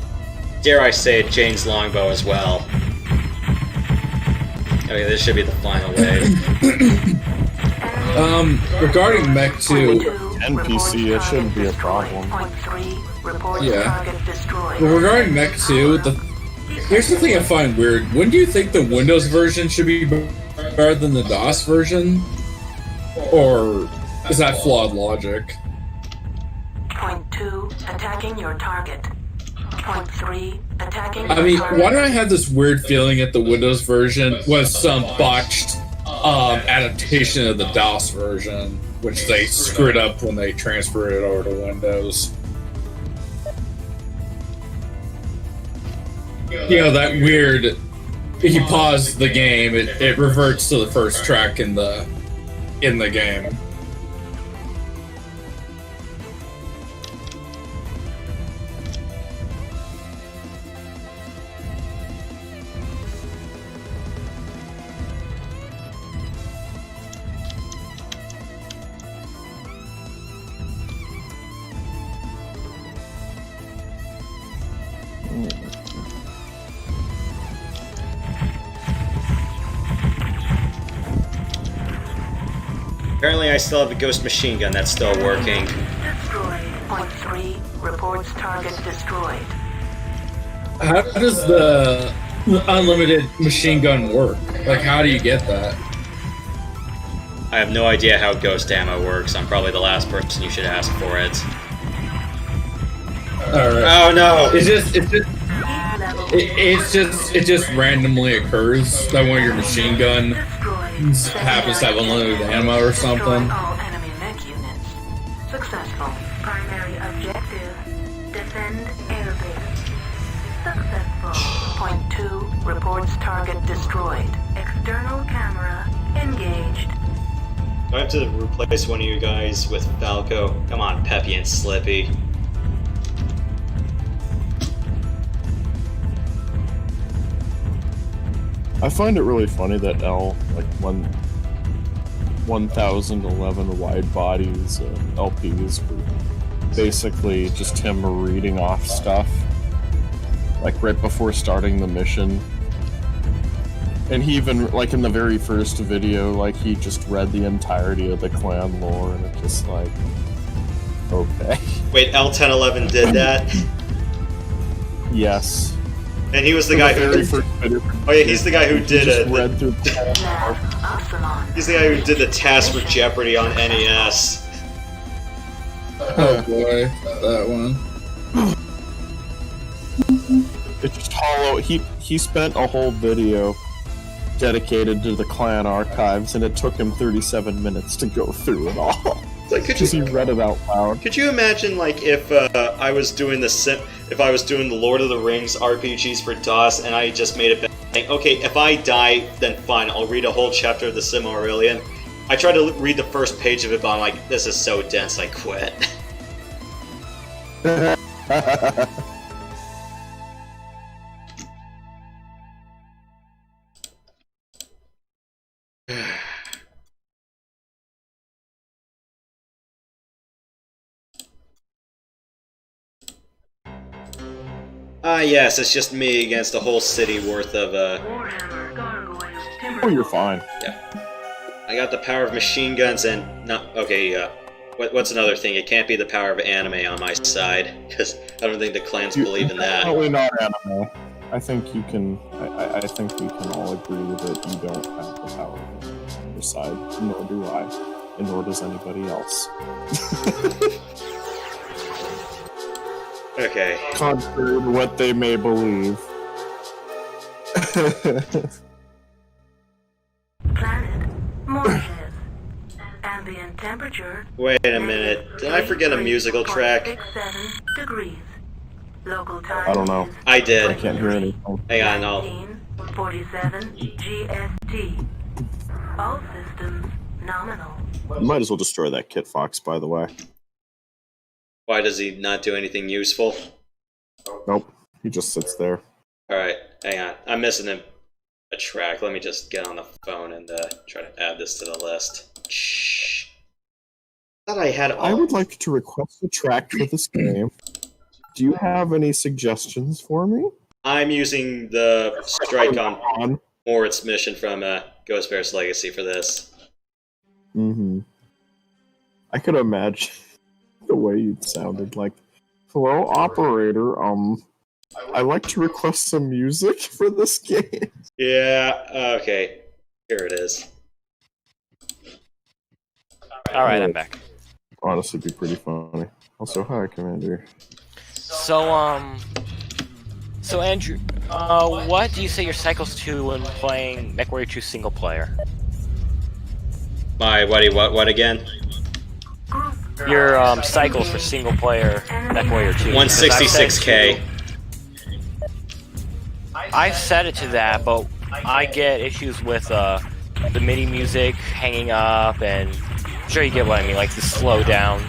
dare I say it, Jane's Longbow as well. Okay, this should be the final wave. Regarding Mech 2, NPC, it shouldn't be a problem. yeah. But regarding Mech 2, here's the thing I find weird. When do you think the Windows version should be better than the DOS version? Or is that flawed logic? Point 2. Attacking your target. Point 3. Attacking I mean, your target. why do I have this weird feeling that the Windows version was some botched adaptation of the DOS version, which they screwed up when they transferred it over to Windows? You know, that weird, if you pause the game, it reverts to the first track in the game. Apparently I still have the Ghost Machine Gun that's still working. Destroyed. Point 3. Reports target destroyed. How does the unlimited machine gun work? Like, how do you get that? I have no idea how Ghost Ammo works. I'm probably the last person you should ask for it. Alright. Oh no! It's just it just randomly occurs that one of your machine gun happens to have unlimited ammo or something. All enemy mech units. Successful. Primary objective: defend airbase. Successful. Point 2 reports target destroyed. External camera engaged. Do I have to replace one of you guys with Falco? Come on, Peppy and Slippy. I find it really funny that L, like 1011 wide bodies, LPs, were basically just him reading off stuff, like right before starting the mission. And he even, like in the very first video, like he just read the entirety of the clan lore, and it's just like, okay. Wait, L1011 did that? Yes. And he was the guy who did... Oh yeah, he's the guy who did it. He's the guy who did the task for Jeopardy on NES. Oh boy, that one. It's just hollow. He spent a whole video dedicated to the clan archives, and it took him 37 minutes to go through it all. Like, Because he read it out loud. Could you imagine, like, if I was doing the Lord of the Rings RPGs for DOS, and I just made it think, okay, if I die, then fine, I'll read a whole chapter of the Silmarillion. I tried to read the first page of it, but I'm like, this is so dense, I quit. Ah, yes, it's just me against a whole city worth of, Oh, you're fine. Yeah. I got the power of machine guns and... Okay, what's another thing? It can't be the power of anime on my side, because I don't think the clans believe in that. Probably not anime. I think you can... I think we can all agree that you don't have the power on your side, nor do I, and nor does anybody else. Okay. Contrary to what they may believe. Planet Marshes. Ambient temperature. Wait a minute. Did I forget a musical track? 67 degrees. Local time. I don't know. I did. I can't hear anything. Hang on, I'll... 47 GST. All systems nominal. You might as well destroy that Kit Fox, by the way. Why does he not do anything useful? Nope. He just sits there. Alright, hang on. I'm missing a track. Let me just get on the phone and try to add this to the list. Shh. Thought I had all... I would like to request a track for this game. Do you have any suggestions for me? I'm using the Strike on Moritz mission from Ghost Bear's Legacy for this. Mm-hmm. I could imagine the way you sounded like, hello, operator, I'd like to request some music for this game. Yeah, okay. Here it is. Alright, I'm back. Honestly, it'd be pretty funny. Also, hi, Commander. So Andrew, what do you say your cycles to when playing MechWarrior 2 single player? My, what again? Your cycles for single player MechWarrior 2. 166K. I've set it to that, but I get issues with the MIDI music hanging up, and I'm sure you get what I mean, like the slow down.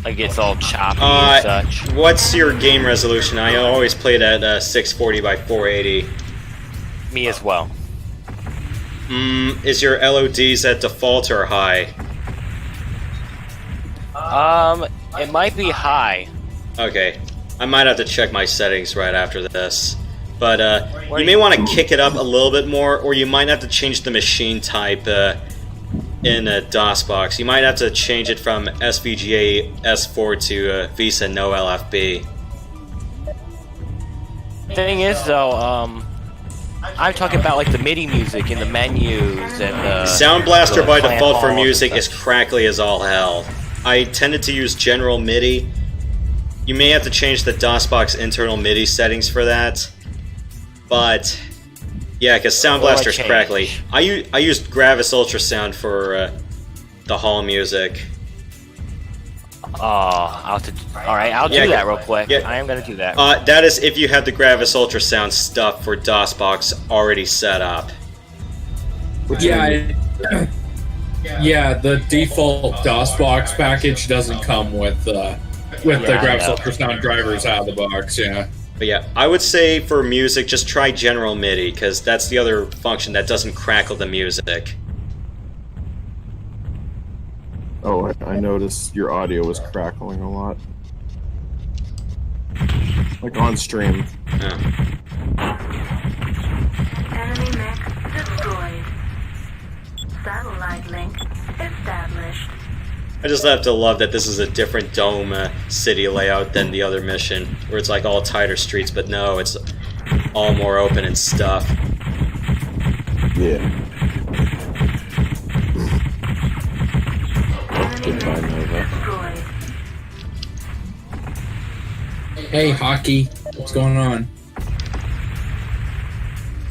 Like it's all choppy and such. What's your game resolution? I always play it at 640 by 480. Me as well. Is your LODs at default or high? It might be high. Okay. I might have to check my settings right after this. But, you may want to kick it up a little bit more, or you might have to change the machine type, in a DOSBox. You might have to change it from SVGA S4 to VISA no LFB. Thing is, though, I'm talking about like the MIDI music in the menus and the Sound Blaster the by clan default for halls music and is crackly as all hell. I tended to use general MIDI. You may have to change the DOSBox internal MIDI settings for that. But yeah, because Sound What do I Blaster's change? crackly. I used Gravis Ultrasound for the hall music. Alright, I'll Yeah, do that real quick. yeah. I am gonna do that. That is if you have the Gravis Ultrasound stuff for DOSBox already set up. Yeah, yeah. The default DOSBox package doesn't come with the Gravis I know. Ultrasound drivers out of the box. Yeah. But yeah, I would say for music, just try General MIDI, because that's the other function that doesn't crackle the music. Oh, I noticed your audio was crackling a lot. Like on stream. Yeah. Enemy mech destroyed. Satellite link established. I just have to love that this is a different dome city layout than the other mission, where it's like all tighter streets, but no, it's all more open and stuff. Yeah. Goodbye, Nova. Destroyed. Hey, hockey, what's going on?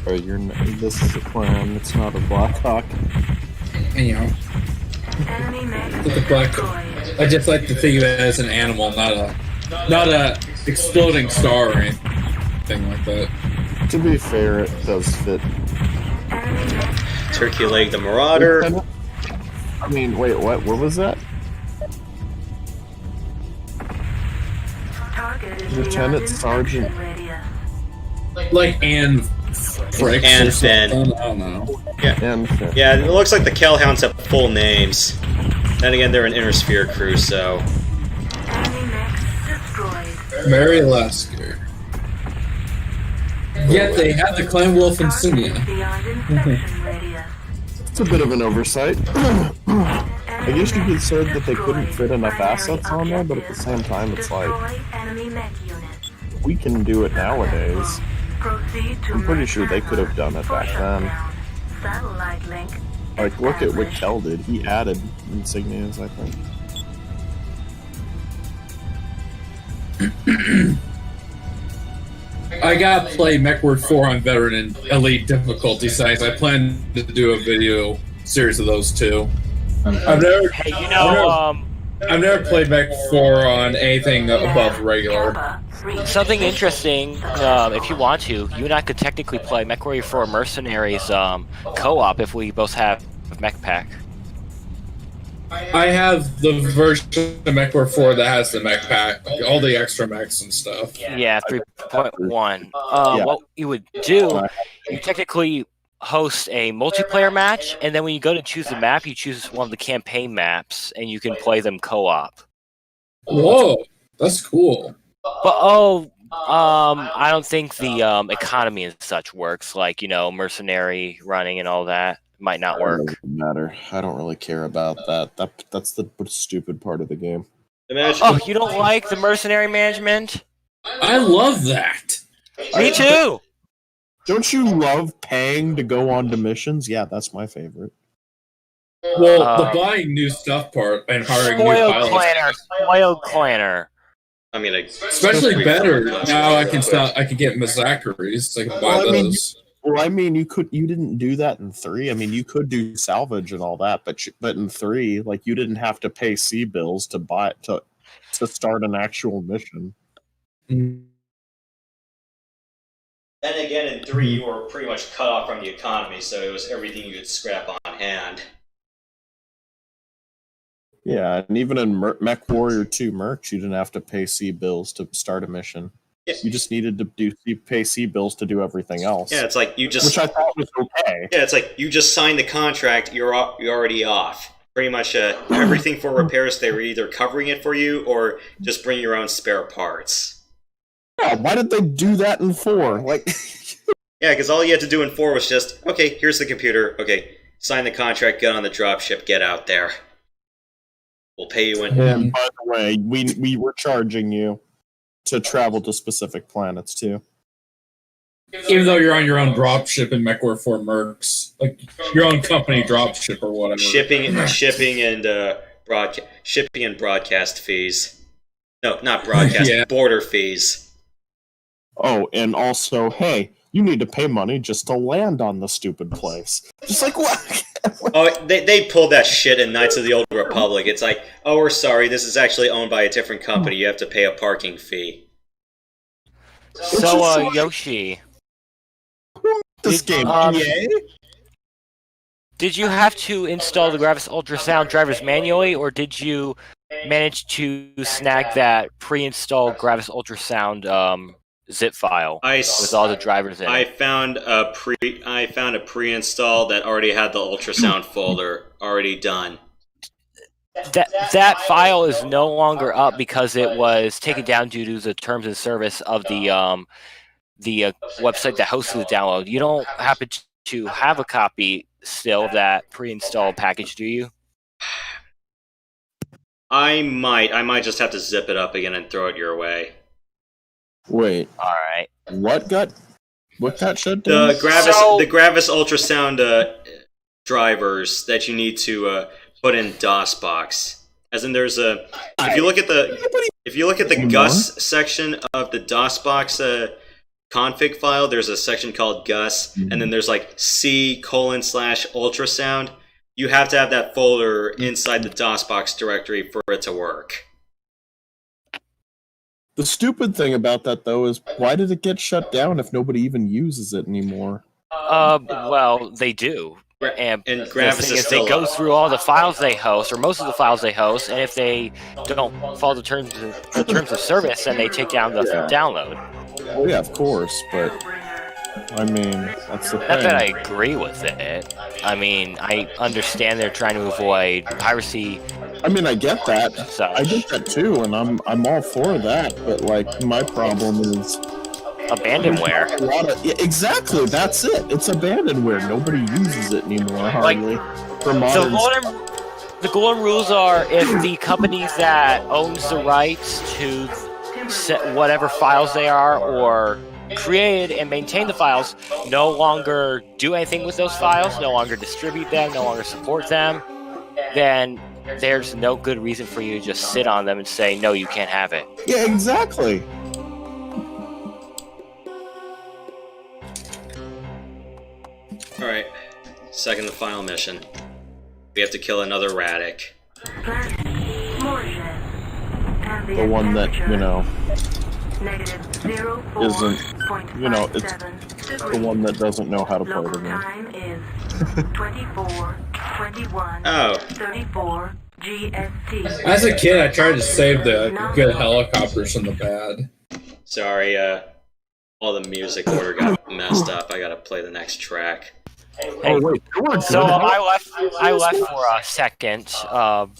Oh, this is a clan. It's not a Blackhawk. You know, Enemy mech look at Black. destroyed. I just like to think of it as an animal, not a exploding star or anything like that. To be fair, it does fit. Enemy mech Turkey Leg the Marauder. I mean, wait, what? What was that? target is Lieutenant beyond Sergeant. inspection radius. Like Anne Fricks Anne or Finn. something. I don't know. And Yeah, it looks like the Kellhounds have full names. Then again, they're an Inner Sphere crew, so... Enemy mech destroyed. Mary Lasker. Yet they have the Clan Wolf Target insignia. is beyond inspection radius. it's a bit of an oversight. I guess you could say that they couldn't fit enough assets on there, but at the same time, it's like, Destroy enemy mech unit. we can do it nowadays. Proceed to I'm pretty merge sure they could have done it for back then. shutdown. Satellite link. Like, look at what established. Kel did. He added insignias, I think. I gotta play MechWarrior 4 on Veteran and Elite difficulty settings. I plan to do a video series of those two. I've never, Hey, you know, I've never played Mech 4 on anything above regular. Kappa reached something interesting, if you want to, you and I could technically play MechWarrior 4 Mercenaries co-op if we both have Mech Pack. I have the version of MechWarrior 4 that has the mech pack, all the extra mechs and stuff. Yeah, 3.1. Yeah. What you would do, you technically host a multiplayer match, and then when you go to choose the map, you choose one of the campaign maps, and you can play them co-op. Whoa, that's cool. But I don't think the economy and such works. Like, you know, mercenary running and all that might not work. It doesn't matter. I don't really care about that. That's the stupid part of the game. Imagine... Oh, you don't like the mercenary management? I love that. Me too. Don't you love paying to go on to missions? Yeah, that's my favorite. Well, the buying new stuff part and hiring new Spoiled pilots, clanner. Spoiled clanner. I mean, especially better now. I can get Mazzacaries. I can buy Well, I mean, those. Well, I mean, you didn't do that in 3. I mean, you could do salvage and all that, but in 3, like, you didn't have to pay C bills to buy to start an actual mission. Then again, in 3, you were pretty much cut off from the economy, so it was everything you could scrap on hand. Yeah, and even in MechWarrior 2 merch, you didn't have to pay C bills to start a mission. Yeah. You just needed to pay C bills to do everything else. Yeah, it's like you just... Which I thought was okay. Yeah, it's like you just signed the contract, you're already off. Pretty much everything for repairs, they were either covering it for you or just bring your own spare parts. Yeah, why did they do that in 4? Like, Yeah, because all you had to do in 4 was just, okay, here's the computer, okay, sign the contract, get on the dropship, get out there. We'll pay you in... and by the way, we were charging you to travel to specific planets, too. Even though you're on your own dropship in MechWarrior 4 Mercs, like your own company dropship or whatever. Shipping and broadcast fees. No, not broadcast. Yeah. Border fees. Oh, and also, hey, you need to pay money just to land on the stupid place. Just like what? Oh, they pulled that shit in Knights of the Old Republic. It's like, oh, we're sorry, this is actually owned by a different company. You have to pay a parking fee. So, Yoshi, This game, EA? did you have to install the Gravis Ultrasound drivers manually, or did you manage to snag that pre-installed Gravis Ultrasound zip file with all the drivers in it? I found a pre-install that already had the ultrasound folder already done. That file is no longer up because it was taken down due to the terms and service of the website that hosted the download. You don't happen to have a copy still of that pre-installed package, do you? I might just have to zip it up again and throw it your way. Wait, All right. what got shut down? The Gravis ultrasound drivers that you need to put in DOSBox. As in, there's a if you look at the Gus section of the DOSBox config file, there's a section called Gus, and then there's like C:/ultrasound. You have to have that folder inside the DOSBox directory for it to work. The stupid thing about that, though, is why did it get shut down if nobody even uses it anymore? Well, they do. And the Gravis thing is is, they still go up. through all the files they host, or most of the files they host, and if they don't follow the terms of service, then they take down the download. Oh yeah, of course, but I mean, that's the thing. Not that I agree with it. I mean, I understand they're trying to avoid piracy. I mean, I get that. Such. I get that too, and I'm all for that. But like, my problem is Abandonware. Exactly, that's it. It's abandonware. Nobody uses it anymore, hardly. For modern. The golden rules are if the companies that owns the rights to set whatever files they are or create and maintain the files no longer do anything with those files, no longer distribute them, no longer support them, then there's no good reason for you to just sit on them and say, no, you can't have it. Yeah, exactly. Alright, second to final mission. We have to kill another Radic. The one that, you know, isn't, you know, it's the one that doesn't know how to play the game. Oh. As a kid, I tried to save the good helicopters from the bad. Sorry, all the music order got messed up. I gotta play the next track. Hey, so I left for a second. Sorry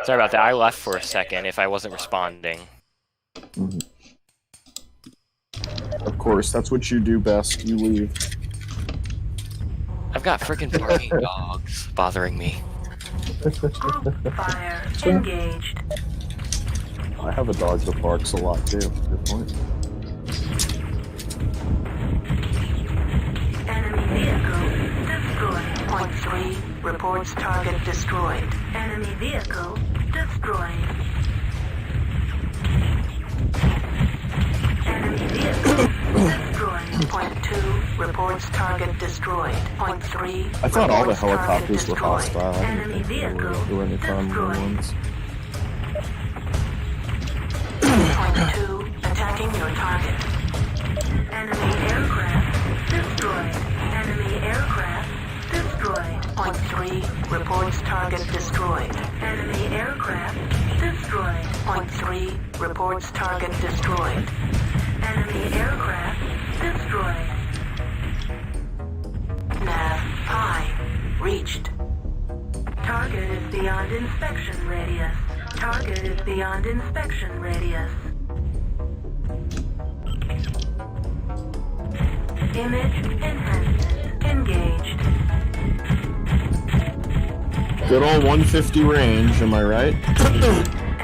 about that. I left for a second if I wasn't responding. Of course, that's what you do best. You leave. I've got freaking barking dogs bothering me. Fire engaged. I have a dog that barks a lot too. Good point. Enemy vehicle destroyed. Point 3 reports target destroyed. Enemy vehicle destroyed. Enemy vehicle destroyed. Point 2 reports target destroyed. Point 3 I thought all the reports target helicopters were destroyed. hostile. I didn't Enemy think there vehicle were any common ones. Point 2 attacking your target. Enemy aircraft destroyed. Enemy aircraft destroyed. Point 3 reports target destroyed. Enemy aircraft destroyed. Point 3 reports target destroyed. Enemy aircraft destroyed. Nav high reached. Target is beyond inspection radius. Target is beyond inspection radius. Image enhancement engaged. Good old 150 range, am I right?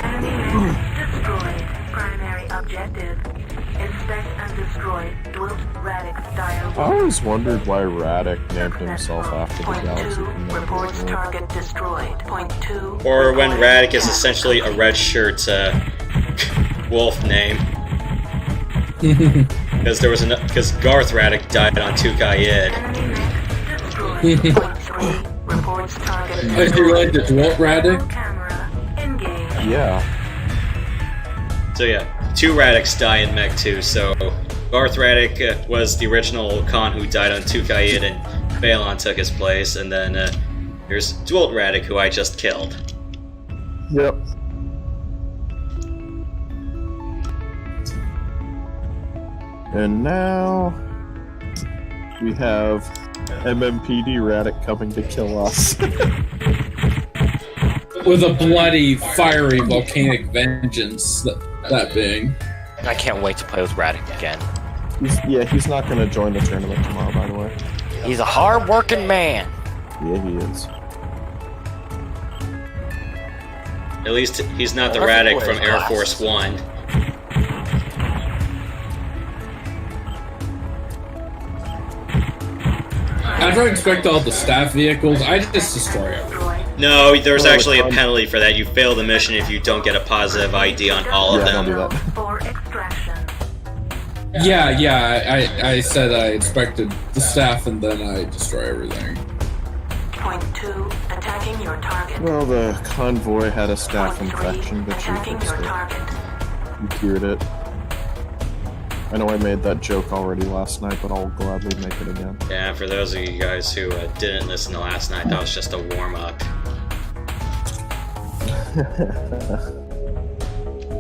Enemy unit destroyed. Primary objective. Inspect and destroy Dwilt Radic I dial. always wondered why Radic named himself after the Point galaxy. 2 reports target destroyed. Point 2. Or when Radic is essentially a red shirt wolf name. Because because Garth Raddick died on Tukayid. I feel like the Dwelt Raddick. Yeah. So yeah, 2 Raddicks die in Mech 2, so Garth Raddick was the original Khan who died on Tukayid, and Balon took his place, and then here's Dwelt Raddick, who I just killed. Yep. And now we have MMPD Raddick coming to kill us. With a bloody, fiery, volcanic vengeance, that being. I can't wait to play with Raddick again. He's not going to join the tournament tomorrow, by the way. He's a hard-working man. Yeah, he is. At least he's not the Raddick from Air Force One. After I inspect all the staff vehicles, I just destroy everything. No, there's actually a penalty for that. You fail the mission if you don't get a positive ID on all of them. Don't do that. Yeah, I said I inspected the staff and then I destroy everything. Point 2, attacking your target. Well, the convoy had a staff infection, but you fixed it. You cured it. I know I made that joke already last night, but I'll gladly make it again. Yeah, for those of you guys who didn't listen to last night, that was just a warm-up.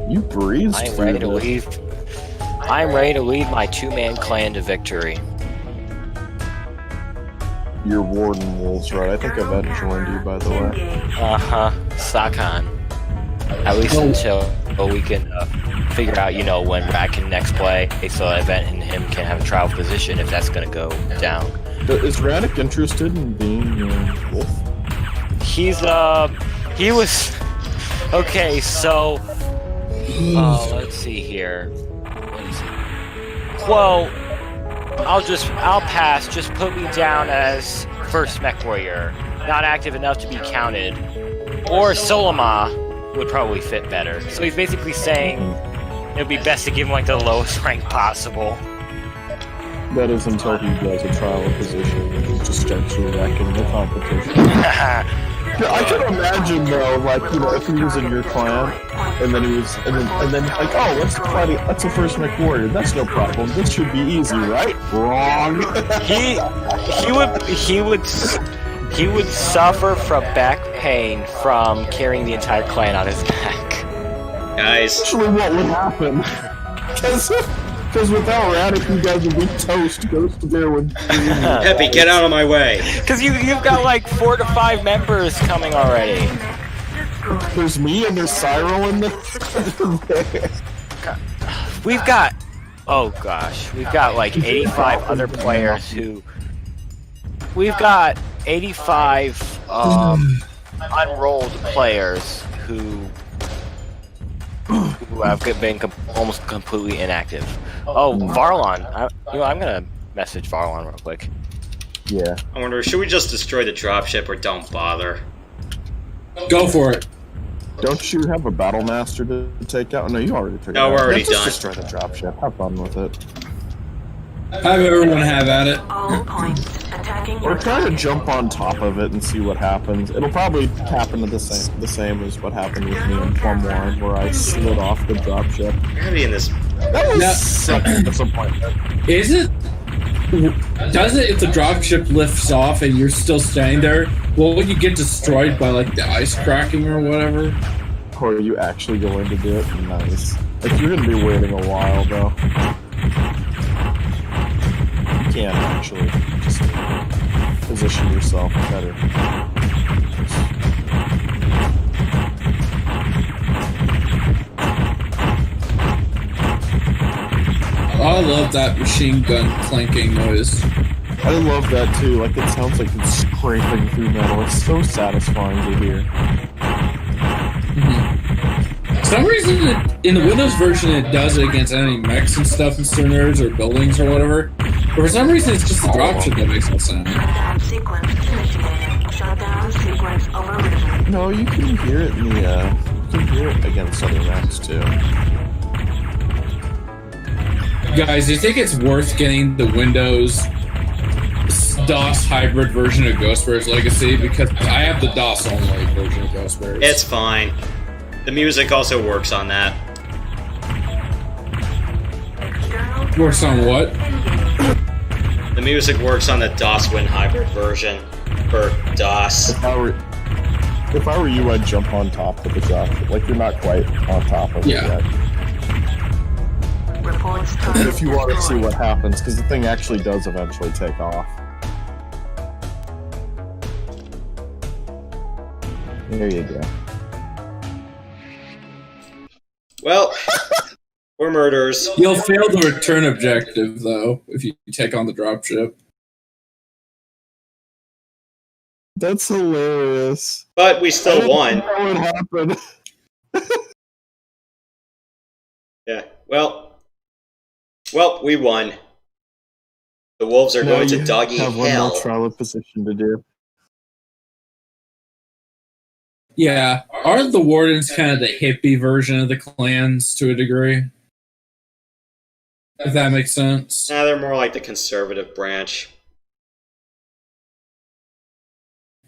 You breezed I'm through ready to this. lead. I'm ready to lead my 2-man clan to victory. Your Warden Wolves, right? I think I've joined you, by the way. Sakan. At least until we can figure out, when Rat can next play, so Event and him can have a trial position if that's gonna go down. Is Raddick interested in being your wolf? He was... Okay, so... let's see here. What is it? Well, I'll pass. Just put me down as first MechWarrior. Not active enough to be counted. Or Soloma would probably fit better. So he's basically saying it would be best to give him the lowest rank possible. That is until he does a trial position and he just starts wrecking the competition. I can imagine though, if he was in your clan, and then he was, and then oh, that's the first MechWarrior. That's no problem. This should be easy, right? Wrong. He would suffer from back pain from carrying the entire clan on his back. Guys. Actually, what would happen? Because without Raddick, you guys would be toast. Ghost there would. Peppy, get out of my way. Because you've got 4 to 5 members coming already. There's me and there's Cyril in there. We've got 85 other players who. We've got 85 unrolled players who have been almost completely inactive. Oh, Varlon. I'm gonna message Varlon real quick. Yeah. I wonder, should we just destroy the dropship or don't bother? Go for it. Don't you have a battle master to take out? No, you already took it out. No, we're already Let's just done. destroy the dropship. Have fun with it. Have everyone have at it. All points attacking Or your try to target. jump on top of it and see what happens. It'll probably happen the same as what happened with me in Plum Warren, where I slid off the dropship. You're gonna be in this. That was such a disappointment. Is it? Does it if the dropship lifts off and you're still standing there? Will you get destroyed by the ice cracking or whatever? Or are you actually going to do it? Nice. You're gonna be waiting a while though. You can't actually just position yourself better. I love that machine gun clanking noise. I love that too. It sounds like it's scraping through metal. It's so satisfying to hear. For some reason, in the Windows version, it does it against any mechs and stuff in cerners or buildings or whatever. But for some reason, it's just the dropship that makes no sound. Shutdown sequence initiated. Shutdown sequence overridden. No, you can hear it in the. You can hear it against other maps too. Guys, do you think it's worth getting the Windows DOS hybrid version of Ghostware's Legacy? Because I have the DOS only version of Ghostware's. It's fine. The music also works on that. Works on what? The music works on the DOS Win hybrid version for DOS. If I were you, I'd jump on top of the drop. Like, you're not quite on top of it yet. If you want to see what happens, because the thing actually does eventually take off. There you go. Well, we're murderers. You'll fail the return objective, though, if you take on the dropship. That's hilarious. But we still won. What happened? Yeah, well, we won. The wolves are going to doggy have one hell. more trial of position to do. Yeah, aren't the wardens kind of the hippie version of the clans to a degree? If that makes sense. Nah, they're more like the conservative branch.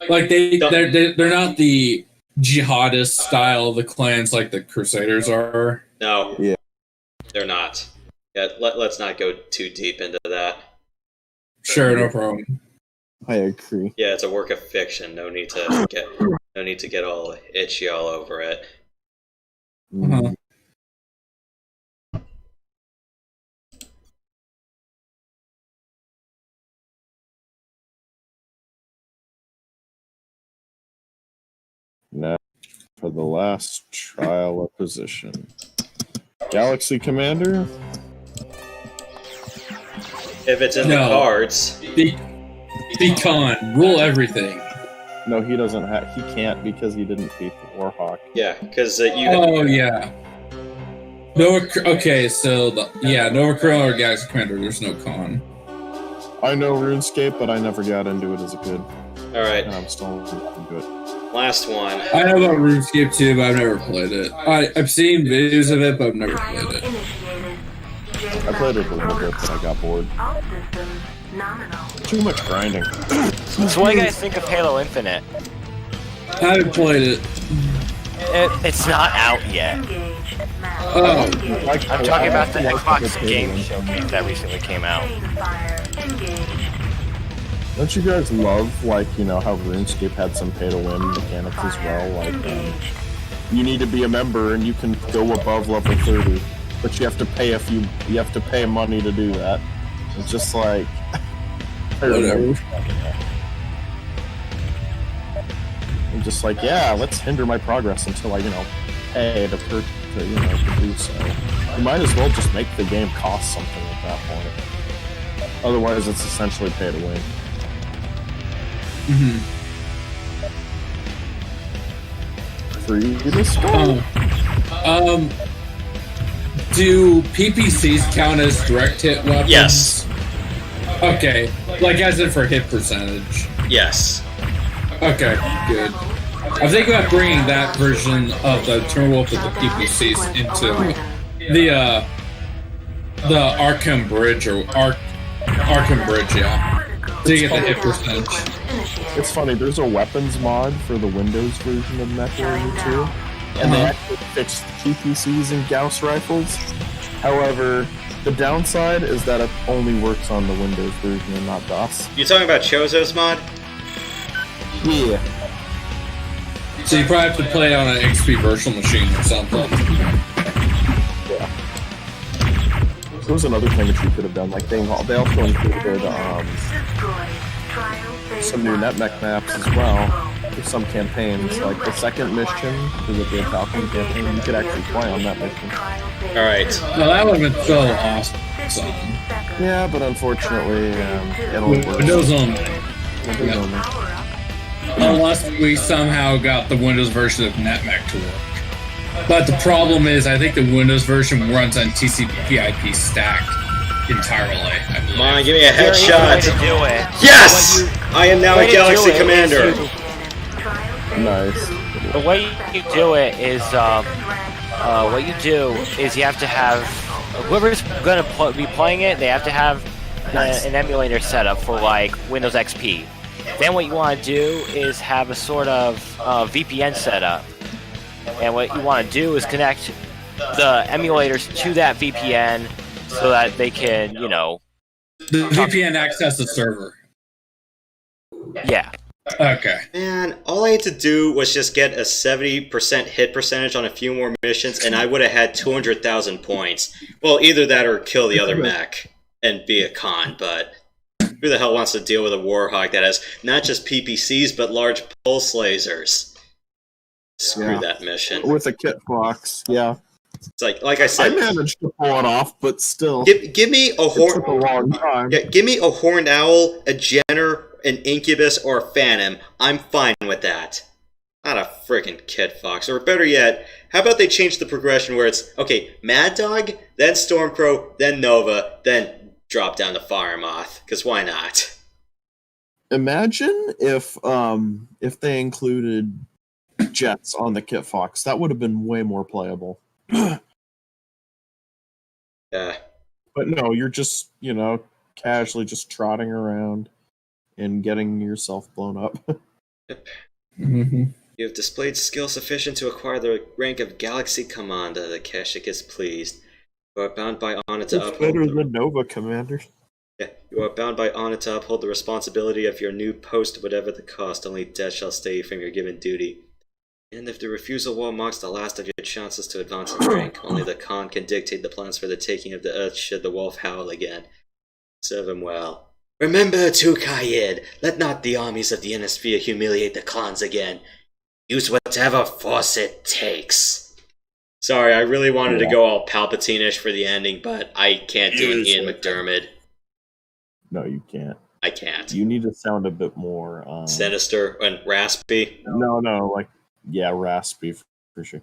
Like they're not the jihadist style of the clans like the Crusaders are. No. Yeah. They're not. Yeah, let's not go too deep into that. Sure, no problem. I agree. Yeah, it's a work of fiction. No need to get all itchy all over it. Uh-huh. Now, for the last trial of position. Galaxy Commander? If it's in the cards. Pecan, rule everything. No, he doesn't have. He can't because he didn't beat the Warhawk. Yeah, because you. Oh yeah. Okay, so Nova Corona or Galaxy Commander, there's no con. I know RuneScape, but I never got into it as a kid. All right. And I'm still into it. Last one. I know about RuneScape too, but I've never played it. I've seen videos of it, but I've never played it. I played it a little bit, but I got bored. Too much grinding. So what do you guys think of Halo Infinite? I haven't played it. It's not out yet. Oh. I'm talking about the Xbox Game Showcase that recently came out. Don't you guys love, like, you know, how RuneScape had some pay-to-win mechanics as well? Like, you need to be a member and you can go above level 30, but you have to pay money to do that. It's just like, I'm just like, yeah, let's hinder my progress until I, pay to do so. You might as well just make the game cost something at that point. Otherwise, it's essentially pay to win. Mm-hmm. Free to score. Do PPCs count as direct hit weapons? Yes. Okay, like as in for hit percentage. Yes. Okay, good. I'm thinking about bringing that version of the Timberwolf with the PPCs into the Arkham Bridge or Arkham Bridge, yeah. To get the hit percentage. It's funny, there's a weapons mod for the Windows version of MechWarrior 2, and they actually fixed PPCs and Gauss rifles. However, the downside is that it only works on the Windows version and not DOS. You talking about Chozo's mod? Yeah. So you probably have to play on an XP virtual machine or something. Yeah. There was another thing that you could have done, like they also included some new NetMech maps as well for some campaigns. Like the second mission for the Jade Falcon campaign, you could actually play on that mission. Alright. Well, that would have been so awesome. Yeah, but unfortunately, it only works. Windows only. Windows only. Unless we somehow got the Windows version of NetMech to work. But the problem is, I think the Windows version runs on TCP/IP stack entirely, I believe. Come on, give me a headshot. Do it. Yes! I am now a Galaxy Commander. Nice. The way you do it is, you have to have whoever's gonna be playing it, they have to have an emulator set up for like Windows XP. Then what you want to do is have a sort of VPN setup, and what you want to do is connect the emulators to that VPN so that they can, you know, The VPN access the server. yeah. Okay. Man, all I had to do was just get a 70% hit percentage on a few more missions, and I would have had 200,000 points. Well, either that or kill the other mech and be a con, but who the hell wants to deal with a Warhawk that has not just PPCs, but large pulse lasers? Screw that mission. With a kit box, yeah. It's like I said, I managed to pull it off, but still. give me a It took a long time. Yeah, give me a horned owl, a Jenner, an Incubus, or a Phantom. I'm fine with that. Not a freaking Kit Fox. Or better yet, how about they change the progression where it's, okay, Mad Dog, then Stormcrow, then Nova, then drop down to Fire Moth. Because why not? Imagine if they included jets on the Kit Fox. That would have been way more playable. Yeah. But no, you're just, you know, casually just trotting around and getting yourself blown up. Yep. Mm-hmm. You have displayed skill sufficient to acquire the rank of Galaxy Commander. The Keshik is pleased. You are bound by honor to It's uphold. better than Nova, Commander. Yeah, you are bound by honor to uphold the responsibility of your new post, whatever the cost. Only death shall stay you from your given duty. And if the refusal wall marks the last of your chances to advance in rank, only the Khan can dictate the plans for the taking of the Earth should the wolf howl again. Serve him well. Remember, Tukayid, let not the armies of the Inner Sphere humiliate the clans again. Use whatever force it takes. Sorry, I really wanted to go all Palpatine-ish for the ending, but I can't do an Ian McDermott. No, you can't. I can't. You need to sound a bit more Sinister and raspy. No, like raspy for sure.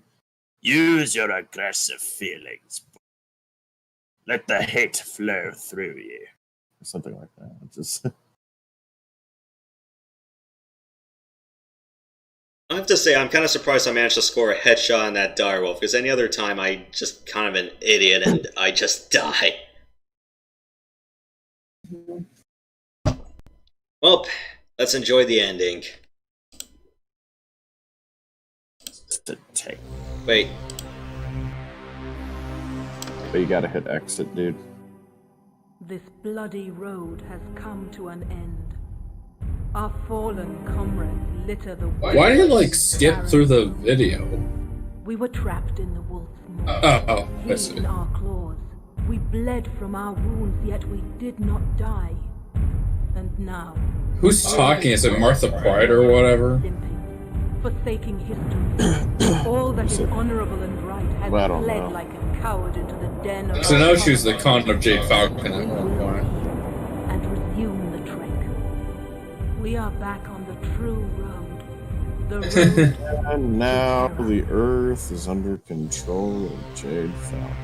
Use your aggressive feelings. Let the hate flow through you. Or something like that. Just I have to say, I'm kind of surprised I managed to score a headshot on that direwolf, because any other time I just kind of an idiot and I just die. Well, let's enjoy the ending. Wait. But you gotta hit exit, dude. This bloody road has come to an end. Our fallen comrades litter the Why do you like skip through the video? We were trapped in the wolf's maw. Oh, I Hid see. in our claws. We bled from our wounds, yet we did not die. And now, Who's talking? Is it Martha Pride or whatever? limping, forsaking history, all that is honorable and right has Well, I don't fled know. like a coward into the den of Because I know she was the con of Jade Falcon at one point. and resume the trek. We are back on the true road. The road And now the Earth is under control of Jade Falcon.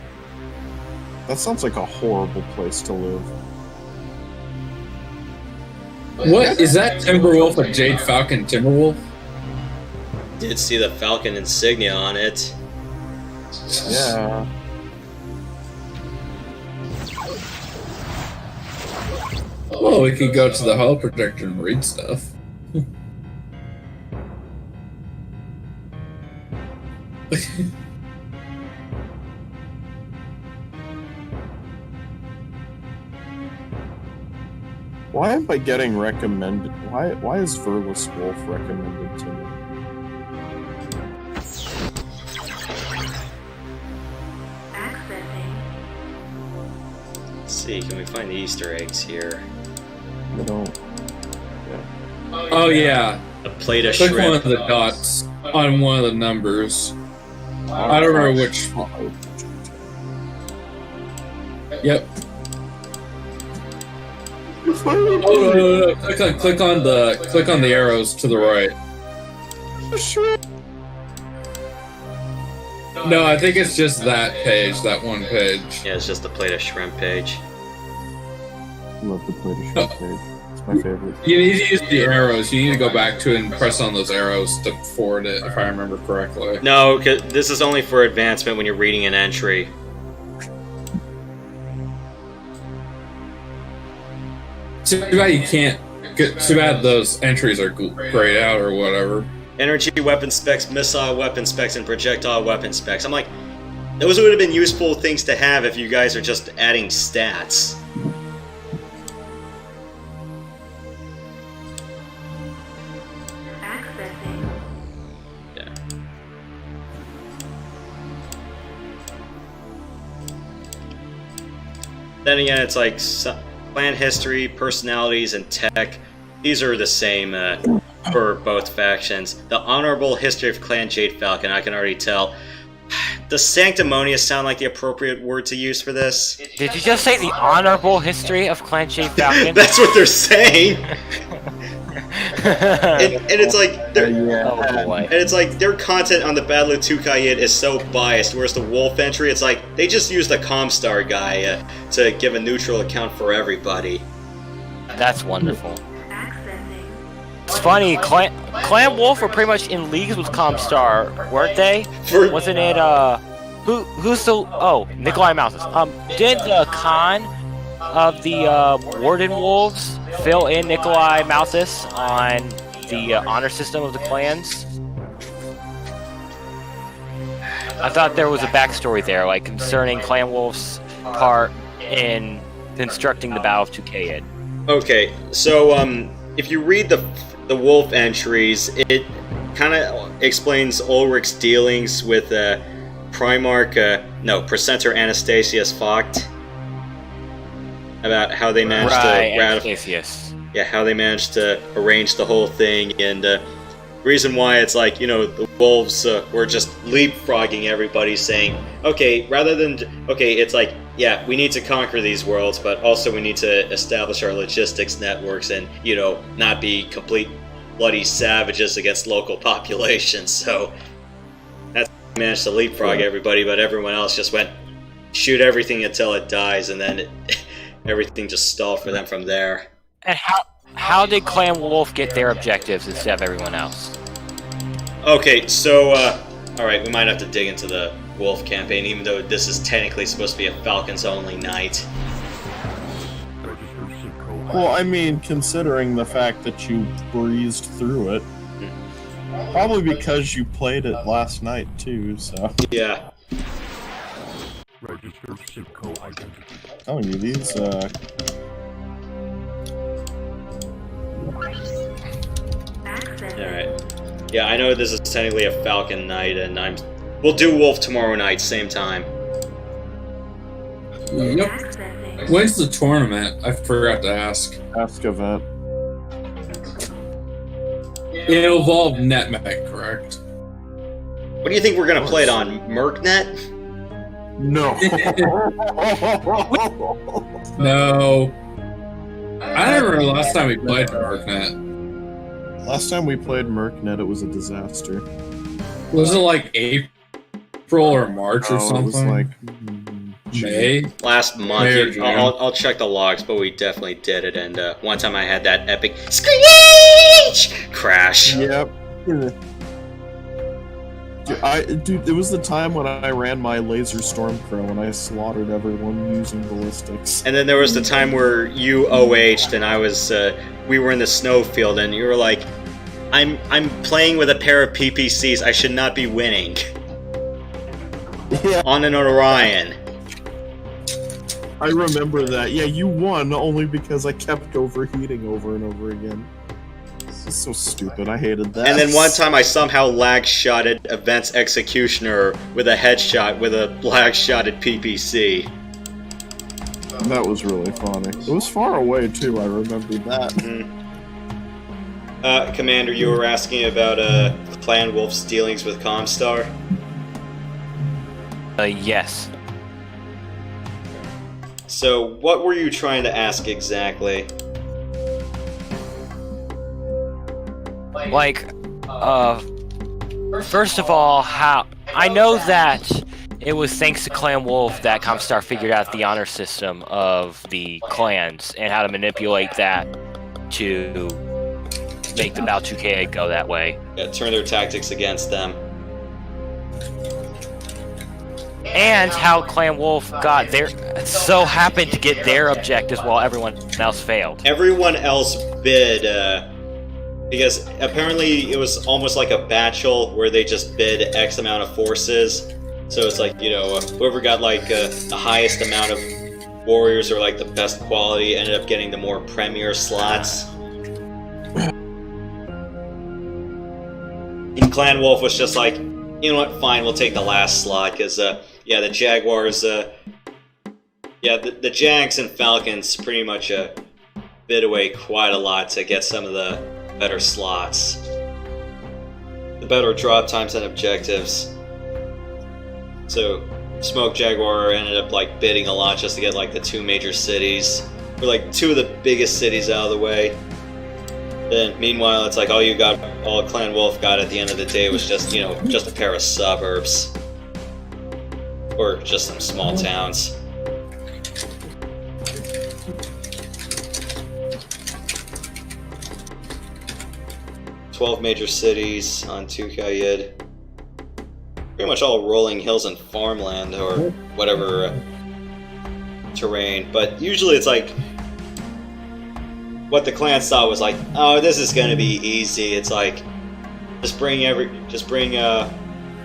That sounds like a horrible place to live. What is that Timberwolf of Jade Falcon Timberwolf? Did see the Falcon insignia on it. Yeah. Well, we could go to the Hull Protector and read stuff. Why am I getting recommended? Why is Verless Wolf recommended to me? Let's see, can we find the Easter eggs here? I don't. Oh yeah, A plate of click one shrimp. of the dots on one of the numbers. I don't remember which. Yep. Oh no. Click on the arrows to the right. No, I think it's just that page, that one page. Yeah, it's just a plate of shrimp page. I love the plate of shrimp page. It's my favorite. You need to use the arrows. You need to go back to it and press on those arrows to forward it, if I remember correctly. No, 'cause this is only for advancement when you're reading an entry. Too bad you can't. Too bad those entries are grayed out or whatever. Energy weapon specs, missile weapon specs, and projectile weapon specs. I'm like, those would have been useful things to have if you guys are just adding stats. Accessing. Yeah. Then again, it's like clan history, personalities, and tech. These are the same for both factions. The honorable history of Clan Jade Falcon, I can already tell. Does sanctimonious sound like the appropriate word to use for this? Did you just say the honorable history of Clan Jade Falcon? That's what they're saying. and it's like, Oh boy. and it's like their content on the Battle of Tukayid is so biased. Whereas the Wolf entry, it's like they just used the Comstar guy to give a neutral account for everybody. That's wonderful. Accessing. It's funny, Clan Wolf were pretty much in leagues with Comstar, weren't they? Wasn't it, who's the, oh, Nikolai Mouses. Did the Khan of the, Warden Wolves fill in Nikolai Mouses on the, honor system of the clans? I thought there was a backstory there, like, concerning Clan Wolf's part in constructing the Battle of Tukayid. Okay, so, if you read the Wolf entries, it kind of explains Ulrich's dealings with Primarch, Precentor Anastasius Vogt, about how they managed to Anastasius. Yeah, how they managed to arrange the whole thing, and reason why it's like, you know, the Wolves were just leapfrogging everybody, saying, okay, rather than, okay, it's like, yeah, we need to conquer these worlds, but also we need to establish our logistics networks and, you know, not be complete bloody savages against local populations. So that's how they managed to leapfrog everybody, but everyone else just went, shoot everything until it dies, and then everything just stalled for them from there. And how did Clan Wolf get their objectives instead of everyone else? Okay, so, alright, we might have to dig into the Wolf campaign, even though this is technically supposed to be a Falcons-only night. Well, I mean, considering the fact that you breezed through it, probably because you played it last night, too, so... Yeah. Telling you, these, Alright. Yeah, I know this is technically a Falcon night, and we'll do Wolf tomorrow night, same time. Yep. When's the tournament? I forgot to ask. Ask event. It'll involve NetMech, correct? What do you think we're gonna play it on? MERCnet? No. No. I don't remember the last time we played MERCnet. Last time we played MERCnet, it was a disaster. Was it like April or March or something? It was like May? Last month. I'll check the logs, but we definitely did it, and one time I had that epic screech crash. Yep. Dude, it was the time when I ran my laser Stormcrow and I slaughtered everyone using ballistics. And then there was the time where you OH'd and I was, we were in the snowfield and you were like, I'm playing with a pair of PPCs, I should not be winning. Yeah. On an Orion. I remember that. Yeah, you won only because I kept overheating over and over again. This is so stupid. I hated that. And then one time I somehow lag-shotted Events Executioner with a headshot with a lag-shotted PPC. That was really funny. It was far away, too. I remember that. Commander, you were asking about Clan Wolf's dealings with Comstar? Yes. So, what were you trying to ask exactly? Like, first of all, how... I know that it was thanks to Clan Wolf that Comstar figured out the honor system of the clans and how to manipulate that to make the Battle 2K go that way. Yeah, turn their tactics against them. And how Clan Wolf got their, so happened to get their objectives while everyone else failed. Everyone else bid, because apparently it was almost like a battle where they just bid X amount of forces. So it's like, you know, whoever got like the highest amount of warriors or like the best quality ended up getting the more premier slots. And Clan Wolf was just like, you know what, fine, we'll take the last slot, because, yeah, the Jaguars, yeah, the Jags and Falcons pretty much bid away quite a lot to get some of the better slots. The better drop times and objectives. So, Smoke Jaguar ended up, like, bidding a lot just to get, like, the 2 major cities. Or, like, 2 of the biggest cities out of the way. Then, meanwhile, it's like all Clan Wolf got at the end of the day was just, you know, just a pair of suburbs. Or just some small towns. "12 major cities on Tukayid. Pretty much all rolling hills and farmland, or whatever terrain. But usually it's like, what the clans thought was like, oh, this is gonna be easy. It's like, just bring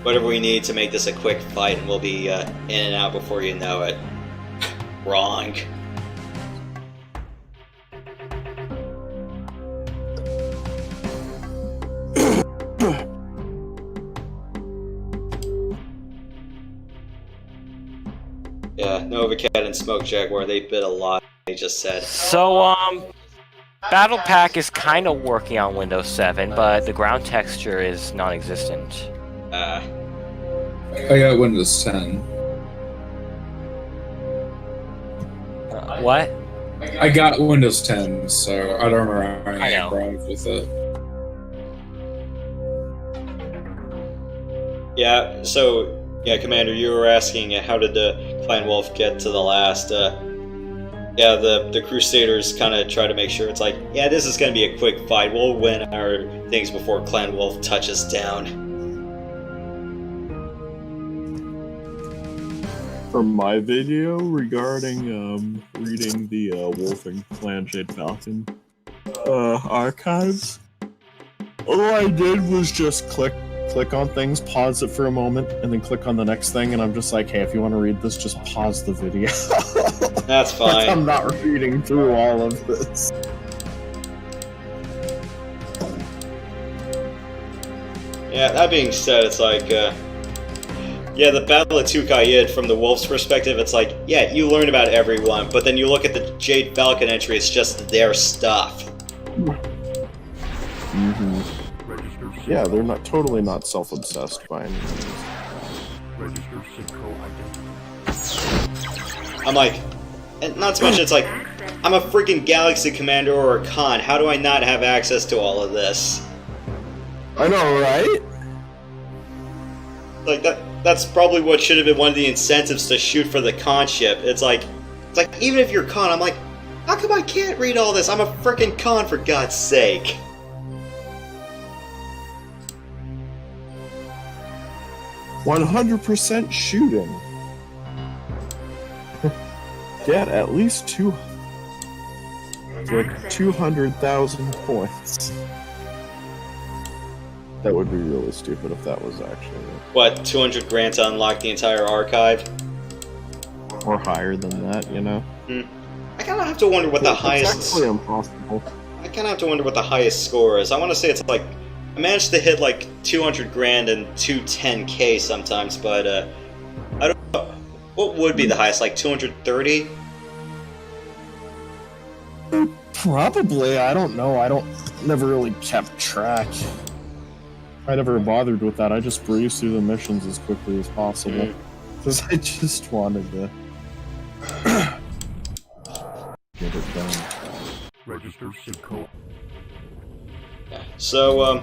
whatever we need to make this a quick fight, and we'll be in and out before you know it. Wrong. Yeah, Novacat and Smoke Jaguar, they bid a lot, they just said. So, Battle Pack is kind of working on Windows 7, but the ground texture is non-existent. I got Windows 10. What? I got Windows 10, so I don't remember I any know. problems with it. Yeah, so, yeah, Commander, you were asking how did the Clan Wolf get to the last, yeah, the Crusaders kind of try to make sure it's like, yeah, this is going to be a quick fight. We'll win our things before Clan Wolf touches down. From my video regarding reading the Wolf and Clan Jade Falcon archives, all I did was just click on things, pause it for a moment, and then click on the next thing, and I'm just like, hey, if you want to read this, just pause the video. That's fine. I'm not reading through all of this. Yeah, that being said, it's like, yeah, the Battle of Tukayid, from the Wolf's perspective, it's like, yeah, you learn about everyone, but then you look at the Jade Falcon entry, it's just their stuff. Mm-hmm. Yeah, they're not totally not self-obsessed by any means. I'm like, and not to mention, it's like, I'm a freaking Galaxy Commander or a Khan, how do I not have access to all of this? I know, right? Like, that's probably what should have been one of the incentives to shoot for the Khanship. It's like, even if you're Khan, I'm like, how come I can't read all this? I'm a freaking Khan, for God's sake. 100% shooting. Get at least 200,000 points. That would be really stupid if that was actually What, 200 grand to unlock the entire archive? or higher than that, you know? I kind of have to wonder what the highest... It's actually impossible. I kind of have to wonder what the highest score is. I want to say it's like... I managed to hit like 200 grand and 210k sometimes, but I don't know. What would be the highest? Like 230? Probably, I don't know. Never really kept track. I never bothered with that. I just breezed through the missions as quickly as possible. Because I just wanted to get it done. Register SID code. So,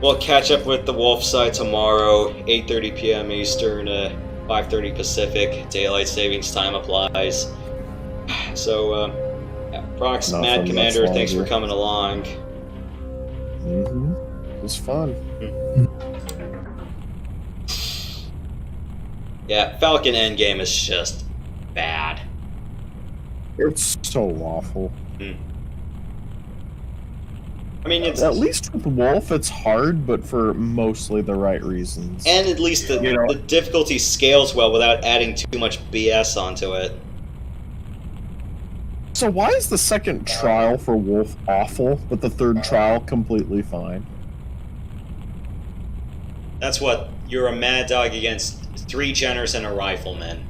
we'll catch up with the Wolf side tomorrow, 8:30 p.m. Eastern, 5:30 Pacific. Daylight savings time applies. So, Prox, Mad Commander, thanks for coming along. It was fun. Yeah, Falcon endgame is just bad. It's so awful. I mean, it's At least with Wolf, it's hard, but for mostly the right reasons. and at least the difficulty scales well without adding too much BS onto it. So why is the second trial for Wolf awful, but the third trial completely fine? That's what you're a mad dog against 3 Jenners and a rifleman.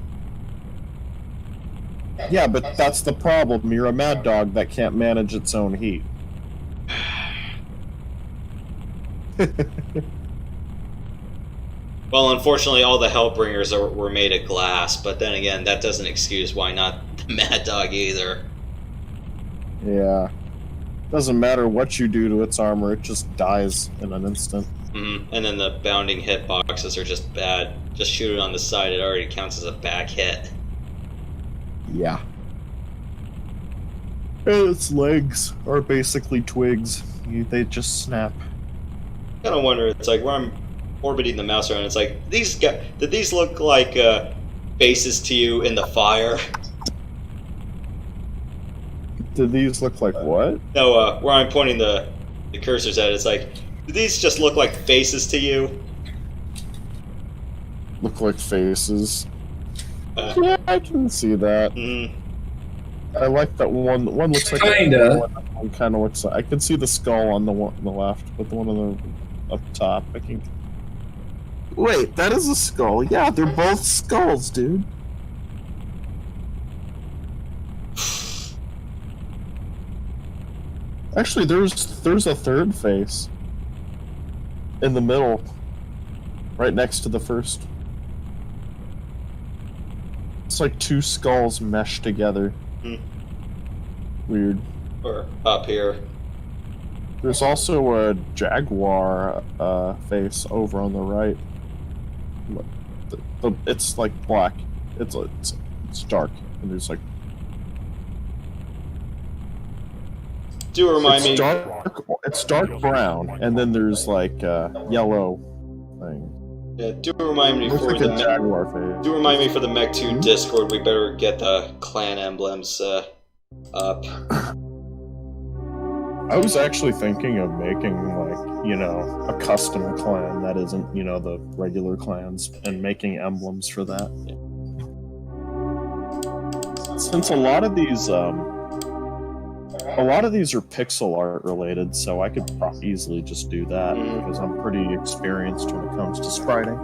Yeah, but that's the problem. You're a mad dog that can't manage its own heat. Well, unfortunately, all the Hellbringers were made of glass, but then again, that doesn't excuse why not the Mad Dog either. Yeah. Doesn't matter what you do to its armor, it just dies in an instant. And then the bounding hitboxes are just bad. Just shoot it on the side, it already counts as a back hit. Yeah. And its legs are basically twigs. They just snap. I kind of wonder, it's like, where I'm orbiting the mouse around, it's like, did these look like faces to you in the fire? Did these look like what? No, where I'm pointing the cursors at, it's like, did these just look like faces to you? Look like faces. Yeah, I can see that. I like that one. One looks like Kinda. One kind of looks like. I can see the skull on the one on the left, but the one on the up top, I can. Wait, that is a skull. Yeah, they're both skulls, dude. Actually, there's a third face in the middle, right next to the first. It's like 2 skulls meshed together. Weird. Or up here. There's also a jaguar face over on the right. It's like black. It's dark, and there's like. Do remind me. It's dark brown, and then there's like yellow thing. Yeah, do remind me Looks for like the a jaguar face. Do remind me for the Mech 2 Discord, we better get the clan emblems up. I was actually thinking of making, like, you know, a custom clan that isn't, you know, the regular clans, and making emblems for that. Since a lot of these are pixel art related, so I could easily just do that, because I'm pretty experienced when it comes to spriting.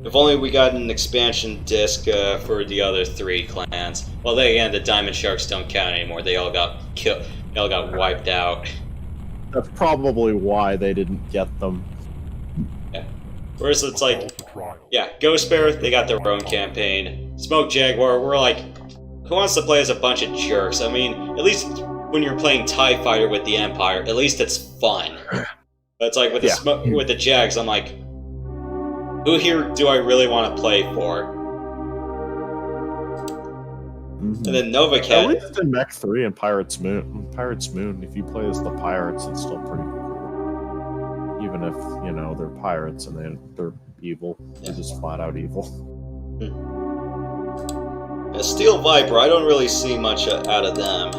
If only we got an expansion disc for the other 3 clans. Well, then again, the Diamond Sharks don't count anymore. They all got killed. They all got wiped out. That's probably why they didn't get them. Yeah. Whereas it's like, yeah, Ghost Bear, they got their own campaign. Smoke Jaguar, we're like, who wants to play as a bunch of jerks? I mean, at least when you're playing TIE Fighter with the Empire, at least it's fun. But it's like with the with the Jags, I'm like, who here do I really want to play for? And then Nova Cat. At least in Mech 3 and Pirates Moon, if you play as the pirates, it's still pretty cool. Even if, you know, they're pirates and they're evil. They're just flat out evil. Steel Viper, I don't really see much out of them.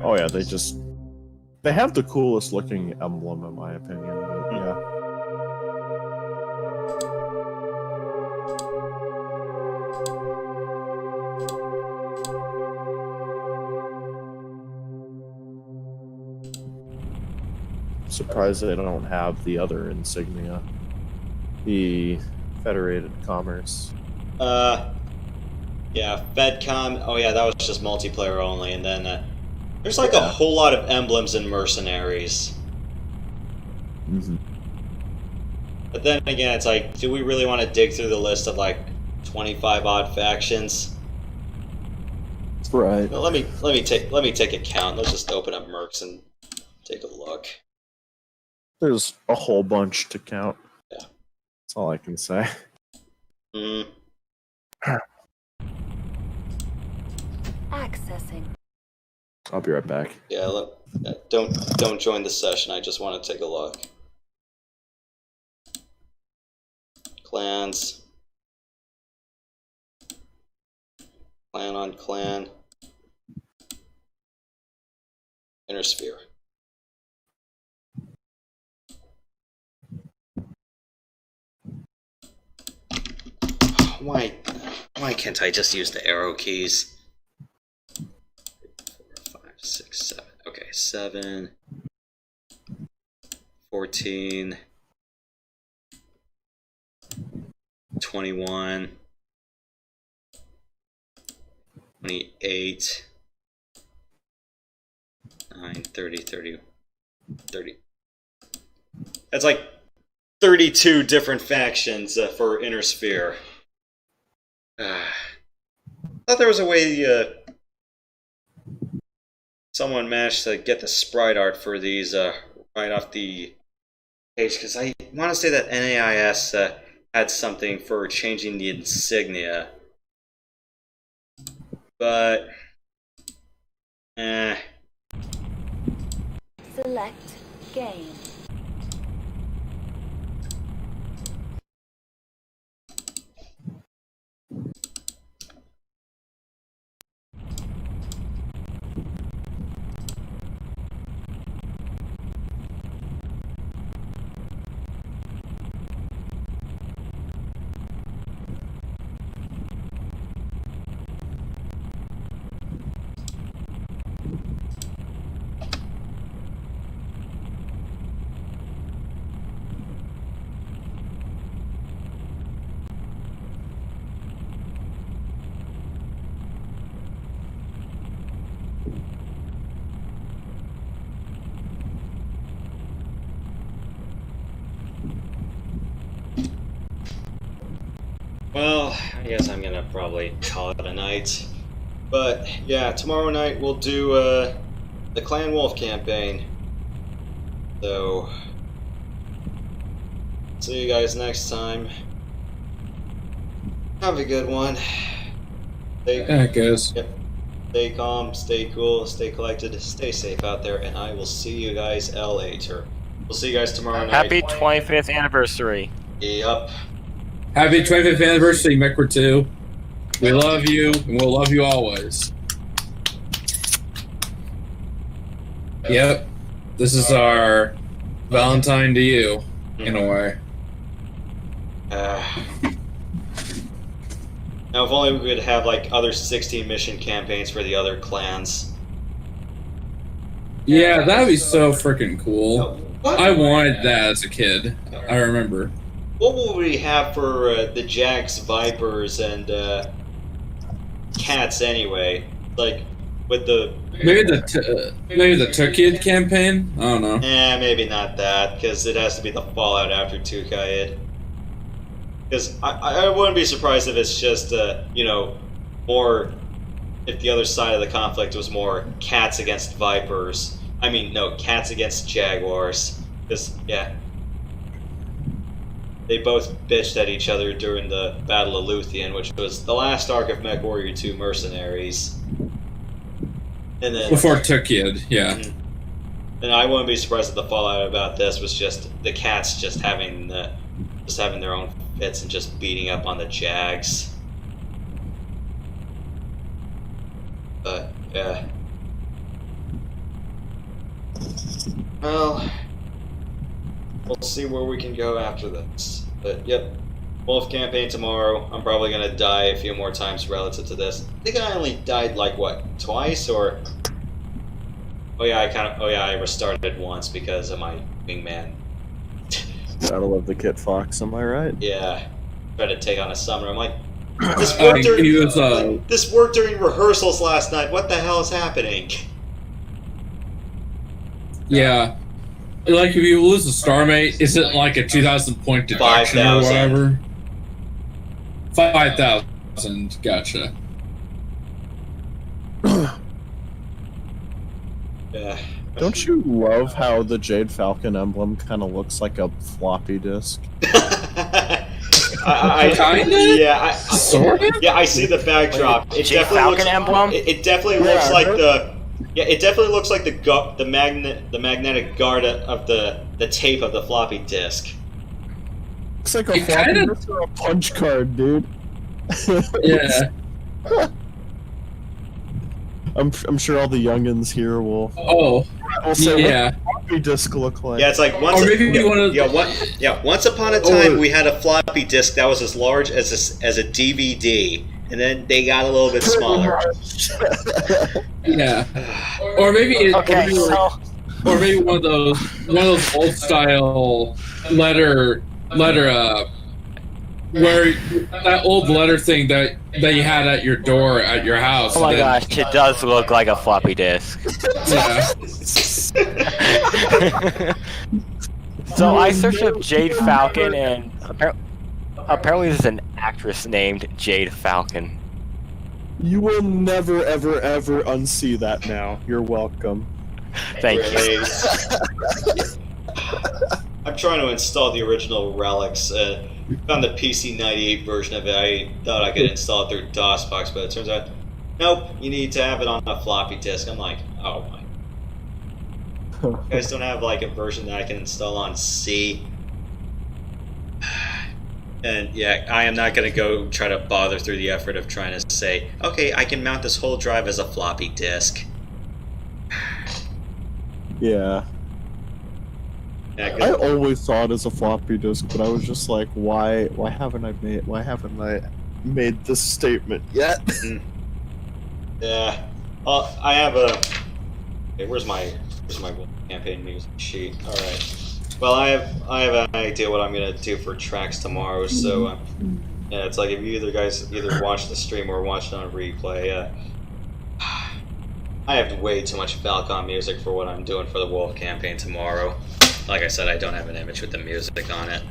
Oh yeah, they have the coolest looking emblem in my opinion, but yeah. Surprised they don't have the other insignia. The Federated Commerce. Yeah, FedCom. Oh yeah, that was just multiplayer only, and then there's like a whole lot of emblems in Mercenaries. But then again, it's like, do we really want to dig through the list of like 25 odd factions? Right. Well, let me take a count. Let's just open up Mercs and take a look. There's a whole bunch to count. Yeah. That's all I can say. Accessing. I'll be right back. Yeah, don't join the session. I just want to take a look. Clans. Clan on clan. Inner sphere. Why can't I just use the arrow keys? 4, 5, 6, 7. Okay, 7, 14, 21, 28, 9, 30, 30, 30. That's like 32 different factions for Inner Sphere. I thought there was a way someone managed to get the sprite art for these right off the page, because I want to say that NAIS had something for changing the insignia, but Select game. well, I guess I'm gonna probably call it a night. But yeah, tomorrow night we'll do the Clan Wolf campaign. So see you guys next time. Have a good one. Yeah, guys. Yep. Stay calm, stay cool, stay collected, stay safe out there, and I will see you guys later. We'll see you guys tomorrow night. Happy 25th anniversary. Yep. Happy 25th anniversary, MechWarrior 2. We love you, and we'll love you always. Yep. This is our Valentine to you, in a way. Now, if only we could have like other 16 mission campaigns for the other clans. Yeah, that'd be so freaking cool. I wanted that as a kid. I remember. What will we have for the Jags, Vipers, and Cats anyway? Like with the maybe the Tukid campaign. I don't know. maybe not that, because it has to be the fallout after Tukayid. Because I wouldn't be surprised if it's just you know, more if the other side of the conflict was more Cats against Vipers. I mean, no, Cats against Jaguars. Because yeah. They both bitched at each other during the Battle of Luthien, which was the last arc of MechWarrior 2 Mercenaries. And then Before Tukid, yeah. And I wouldn't be surprised if the fallout about this was just the Cats just having their own fits and just beating up on the Jags. But yeah. Well, we'll see where we can go after this. But yep, Wolf campaign tomorrow. I'm probably gonna die a few more times relative to this. I think I only died like what, twice or? Oh yeah, I restarted once because of my wingman. Gotta love the Kit Fox, am I right? Yeah, tried to take on a summoner. I'm like, this worked during rehearsals last night. What the hell is happening? Yeah. Like, if you lose a Starmate, is it like a 2,000 point deduction 5,000. or whatever? 5,000, gotcha. Yeah. Don't you love how the Jade Falcon emblem kind of looks like a floppy disk? Sort of? Yeah, I see the backdrop. It Jade definitely Falcon looks, emblem? It definitely looks like the Yeah, it definitely looks like the magnetic guard of the tape of the floppy disk. Looks like a floppy disk or a punch card, dude. Yeah. I'm sure all the youngins here will. Oh. Say, yeah. What floppy disk look like? Yeah, it's like once. Once upon a time, we had a floppy disk that was as large as a DVD, and then they got a little bit smaller. Yeah. Or maybe or maybe one of those old style letter where that old letter thing that you had at your door at your house. Oh my gosh, it does look like a floppy disk. Yeah. So I searched up Jade Falcon, and apparently there's an actress named Jade Falcon. You will never, ever, ever unsee that now. You're welcome. Thank you. I'm trying to install the original Relics. Found the PC98 version of it. I thought I could install it through DOSBox, but it turns out, nope, you need to have it on a floppy disk. I'm like, oh my. You guys don't have like a version that I can install on C? And yeah, I am not going to go try to bother through the effort of trying to say, okay, I can mount this whole drive as a floppy disk. Yeah. I always saw it as a floppy disk, but I was just like, why haven't I made this statement yet? Yeah. Well, I have a. Okay, where's my campaign music sheet? All right. Well, I have an idea what I'm gonna do for tracks tomorrow. So yeah, it's like if you guys either watch the stream or watch it on replay. I have way too much Falcon music for what I'm doing for the Wolf campaign tomorrow. Like I said, I don't have an image with the music on it.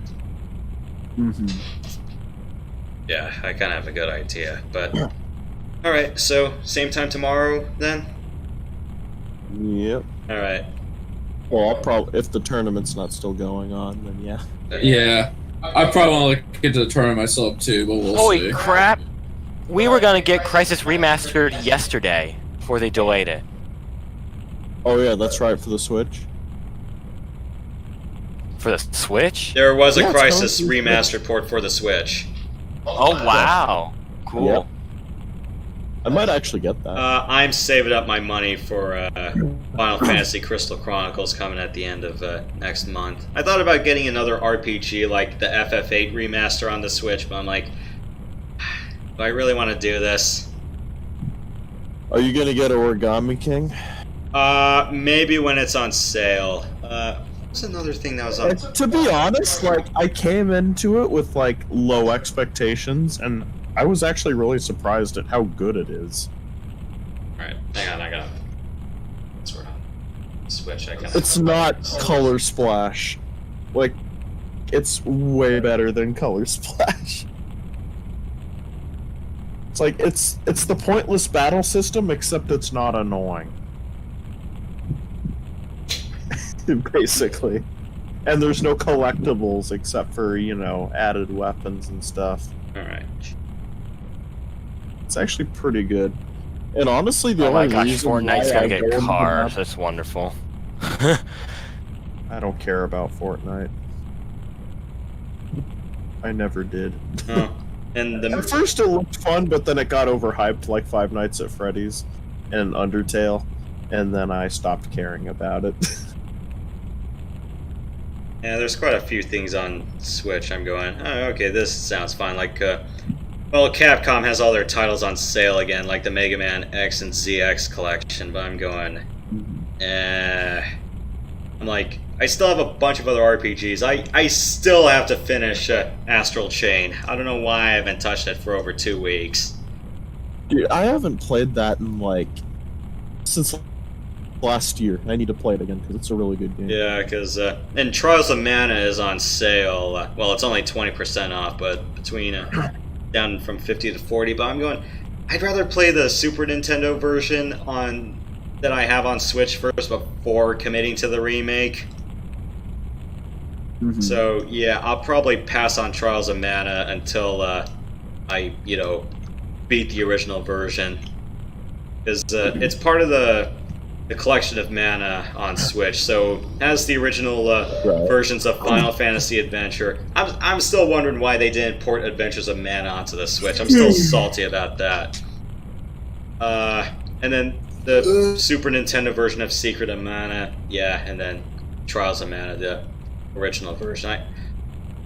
Yeah, I kind of have a good idea, but all right. So same time tomorrow then. Yep. All right. Well, I'll probably, if the tournament's not still going on, then yeah. Yeah, I probably want to look into the tournament myself too, but we'll see. Holy crap! We were gonna get Crisis Remastered yesterday before they delayed it. Oh yeah, that's right, for the Switch. For the Switch? There was a Crisis Remastered port for the Switch. Oh wow! Cool. Yep. I might actually get that. I'm saving up my money for Final Fantasy Crystal Chronicles coming at the end of next month. I thought about getting another RPG like the FF8 remaster on the Switch, but I'm like, do I really want to do this? Are you gonna get Origami King? Maybe when it's on sale. What's another thing that was on? To be honest, like I came into it with like low expectations, and I was actually really surprised at how good it is. Alright, hang on, I gotta sort of switch. It's not Color Splash. Like, it's way better than Color Splash. It's like, it's the pointless battle system, except it's not annoying. Basically. And there's no collectibles except for, you know, added weapons and stuff. Alright. It's actually pretty good. And honestly, the oh my only gosh, reason Fortnite's gonna I get go cars. into That's wonderful. I don't care about Fortnite. I never did. Oh. And At first it looked fun, but then it got overhyped like Five Nights at Freddy's and Undertale, and then I stopped caring about it. Yeah, there's quite a few things on Switch I'm going, oh, okay, this sounds fine. Like, well, Capcom has all their titles on sale again, like the Mega Man X and ZX collection, but I'm going, I'm like, I still have a bunch of other RPGs. I still have to finish Astral Chain. I don't know why I haven't touched it for over 2 weeks. Dude, I haven't played that in, like, since last year. I need to play it again, because it's a really good game. Yeah, because, and Trials of Mana is on sale. Well, it's only 20% off, but between, down from 50 to 40, but I'm going, I'd rather play the Super Nintendo version that I have on Switch first before committing to the remake. So, yeah, I'll probably pass on Trials of Mana until I, you know, beat the original version. Because it's part of the the collection of mana on Switch. So as the original versions of Final Fantasy Adventure, I'm still wondering why they didn't port Adventures of Mana onto the Switch. I'm still salty about that. And then the Super Nintendo version of Secret of Mana, yeah, and then Trials of Mana, the original version.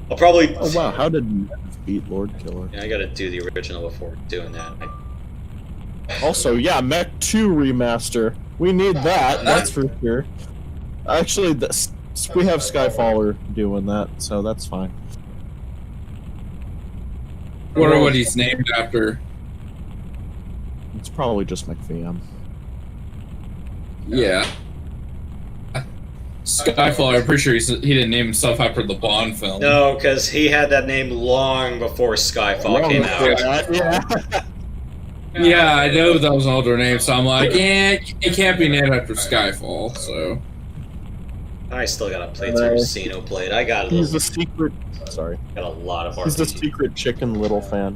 I'll probably. Oh wow! How did you beat Lord Killer? Yeah, I gotta do the original before doing that. Also, yeah, Mech 2 remaster. We need that. That's for sure. Actually, we have Skyfaller doing that, so that's fine. Wonder what he's named after. It's probably just McVM. Yeah. Skyfall, I'm pretty sure he didn't name himself after the Bond film. No, because he had that name long before Skyfall came out. Yeah. Yeah, I know that was an older name, so I'm like, yeah, it can't be named after Skyfall, so. I still gotta play through Xenoblade. I got He's the secret. Sorry. Got a lot of He's the secret Chicken Little fan.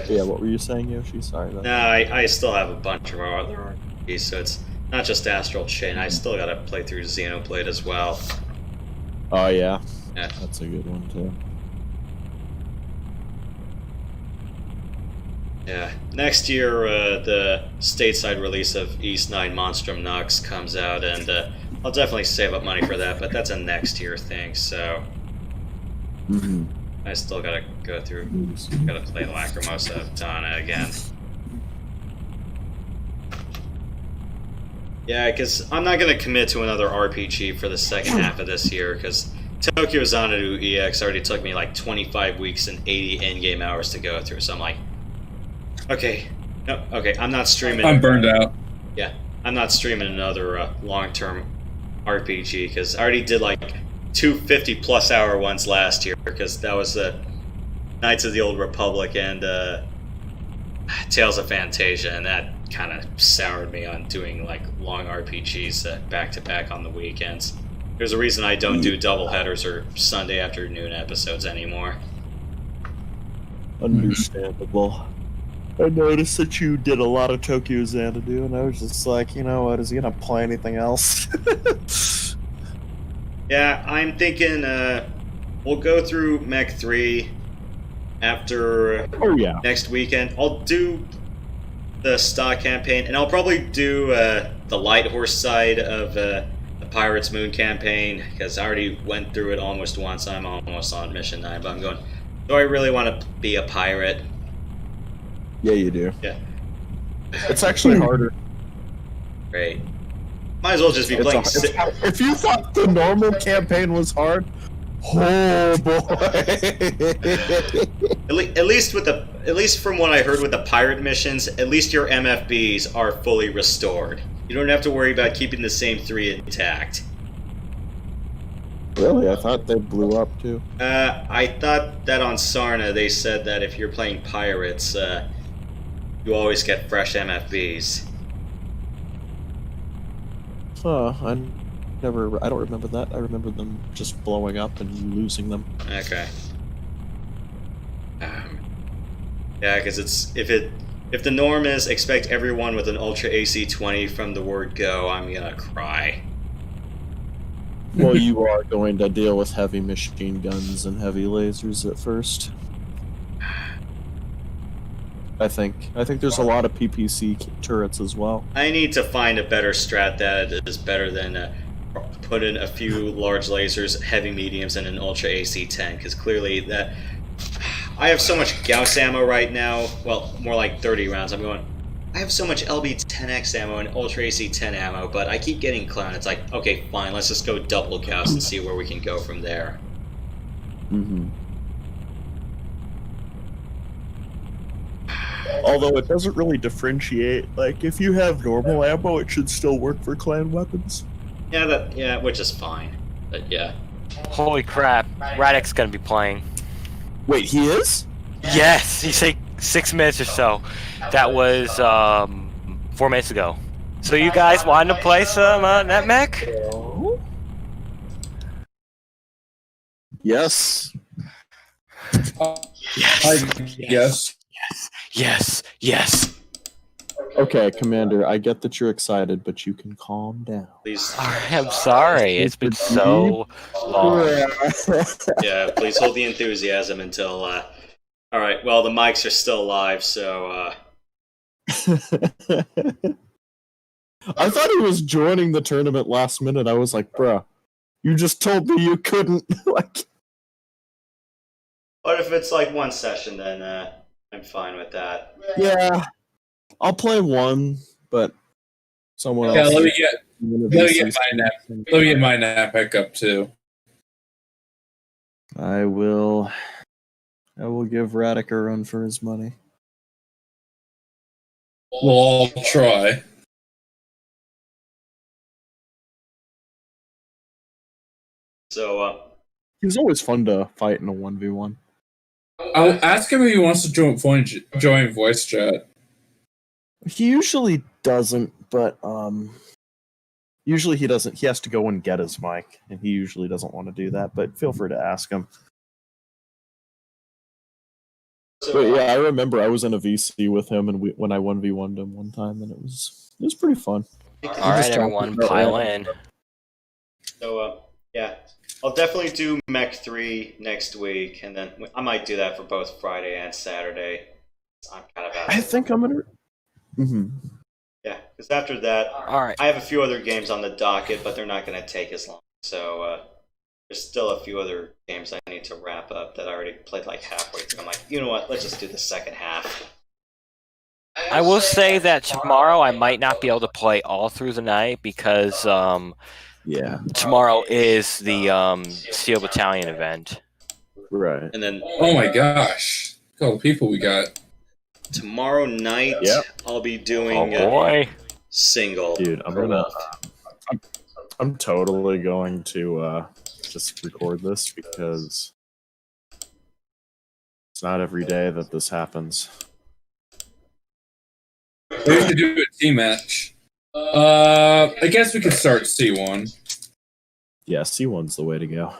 Yeah, what were you saying, Yoshi? Sorry. No, I still have a bunch of other RPGs, so it's not just Astral Chain. I still gotta play through Xenoblade as well. Oh, yeah. Yeah. That's a good one, too. Yeah. Next year, the stateside release of East 9 Monstrum Nox comes out, and I'll definitely save up money for that, but that's a next year thing, so... I still gotta go through, gotta play Lacrimosa of Dana again. Yeah, because I'm not gonna commit to another RPG for the second half of this year, because Tokyo Xanadu EX already took me like 25 weeks and 80 in-game hours to go through, so I'm like, okay, no, okay, I'm not streaming. I'm burned out. Yeah, I'm not streaming another long-term RPG, because I already did like 2 50-plus hour ones last year, because that was Knights of the Old Republic and Tales of Fantasia, and that kind of soured me on doing like long RPGs back-to-back on the weekends. There's a reason I don't do double headers or Sunday afternoon episodes anymore. Understandable. I noticed that you did a lot of Tokyo Xanadu, and I was just like, you know what, is he gonna play anything else? Yeah, I'm thinking we'll go through Mech 3 after next weekend. I'll do the stock campaign, and I'll probably do the Light Horse side of the Pirates Moon campaign, because I already went through it almost once. I'm almost on Mission 9, but I'm going, do I really want to be a pirate? Yeah, you do. Yeah. It's actually harder. Great. Might as well just be playing... If you thought the normal campaign was hard, oh boy! At least from what I heard with the pirate missions, at least your MFBs are fully restored. You don't have to worry about keeping the same 3 intact. Really? I thought they blew up too. I thought that on Sarna they said that if you're playing pirates, you always get fresh MFBs. I don't remember that. I remember them just blowing up and losing them. Okay. Yeah, because if the norm is expect everyone with an Ultra AC-20 from the word go, I'm gonna cry. Well, you are going to deal with heavy machine guns and heavy lasers at first. I think there's a lot of PPC turrets as well. I need to find a better strat that is better than put in a few large lasers, heavy mediums, and an Ultra AC-10, because clearly that... I have so much Gauss ammo right now, well, more like 30 rounds. I'm going, I have so much LB-10X ammo and Ultra AC-10 ammo, but I keep getting clowned. It's like, okay, fine, let's just go double Gauss and see where we can go from there. Although it doesn't really differentiate. Like, if you have normal ammo, it should still work for clan weapons. Yeah, which is fine. But yeah. Holy crap, Radek's gonna be playing. Wait, he is? Yes, he said 6 minutes or so. That was 4 minutes ago. So you guys wanted to play some NetMech? Yes. Yes. Yes. Okay, Commander, I get that you're excited, but you can calm down. Please. I'm sorry. It's been so long. Yeah, please hold the enthusiasm until. All right. Well, the mics are still live, so. I thought he was joining the tournament last minute. I was like, bruh, you just told me you couldn't. Like, But if it's like one session, then I'm fine with that. yeah, I'll play one, but someone else. Yeah, let me get my NetMech up too. I will give Radic a run for his money. We'll all try. So, It was always fun to fight in a 1v1. I'll ask him if he wants to join voice chat. He usually doesn't, but usually he doesn't. He has to go and get his mic, and he usually doesn't want to do that. But feel free to ask him. But yeah, I remember I was in a VC with him, and when I 1v1'd him one time, and it was pretty fun. All right, everyone, pile in. So, yeah. I'll definitely do Mech 3 next week, and then I might do that for both Friday and Saturday. I'm kind of out. I think I'm gonna. Mm-hmm. Yeah, because after that, All right. I have a few other games on the docket, but they're not going to take as long. So there's still a few other games I need to wrap up that I already played like halfway through. I'm like, you know what? Let's just do the second half. I will say that tomorrow I might not be able to play all through the night because Yeah. tomorrow is the Steel Battalion event. Right. And then, Oh my gosh. Look at all the people we got. tomorrow night, Yep. I'll be doing Oh boy. single. Dude, I'm totally going to just record this because it's not every day that this happens. We have to do a team match. I guess we could start C1. Yeah, C1's the way to go.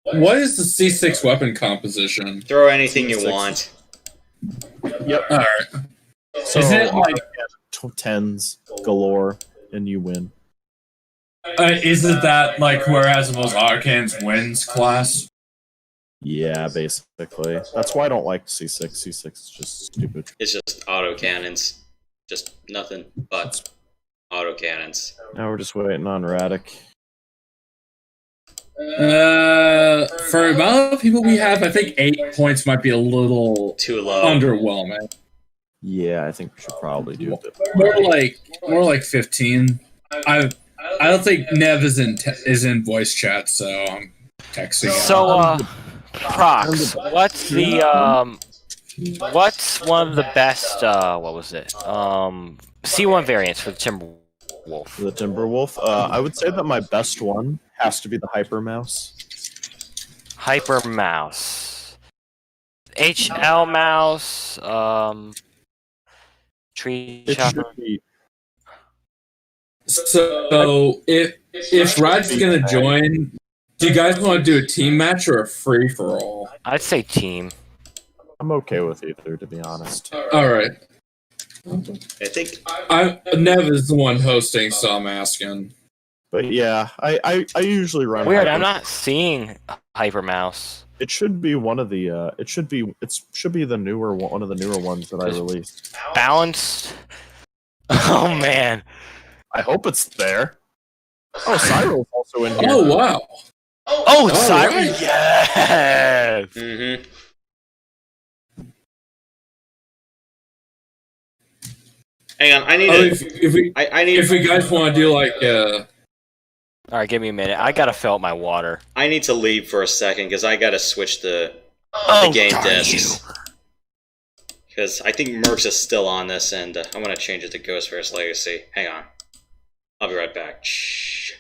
What is the C6 weapon composition? Throw anything you C6. want. Yep. All right. So, Is it like 10s galore, and you win. is it that like whereas most Arcans wins class? Yeah, basically. That's why I don't like C6. C6 is just stupid. It's just autocannons. Just nothing but autocannons. Now we're just waiting on Radic. For the amount of people we have, I think 8 points might be a little Too low. underwhelming. Yeah, I think we should probably do it. More like 15. I don't think Nev is in voice chat, so I'm texting him. So, Prox, what's one of the best, what was it? C1 variants for the Timberwolf. For the Timberwolf, I would say that my best one has to be the Hyper Mouse. Hyper Mouse. HL Mouse, Tree It Chopper. should be. So if Rod's gonna join, do you guys want to do a team match or a free for all? I'd say team. I'm okay with either, to be honest. All right. I think Nev is the one hosting, so I'm asking. But yeah, I usually run. Weird, Hyper. I'm not seeing Hyper Mouse. It should be one of the. It should be the newer one of the newer ones that I released. Balanced. Oh man. I hope it's there. Oh, Cyril's also in here. Oh wow. Oh, Cyrus! Right. Yes! Mm-hmm. Hang on, I need if we guys want to do like Alright, give me a minute. I gotta fill up my water. I need to leave for a second because I gotta switch the game darn discs. Because I think Mercs is still on this, and I'm gonna change it to Ghostface Legacy. Hang on, I'll be right back. Shh.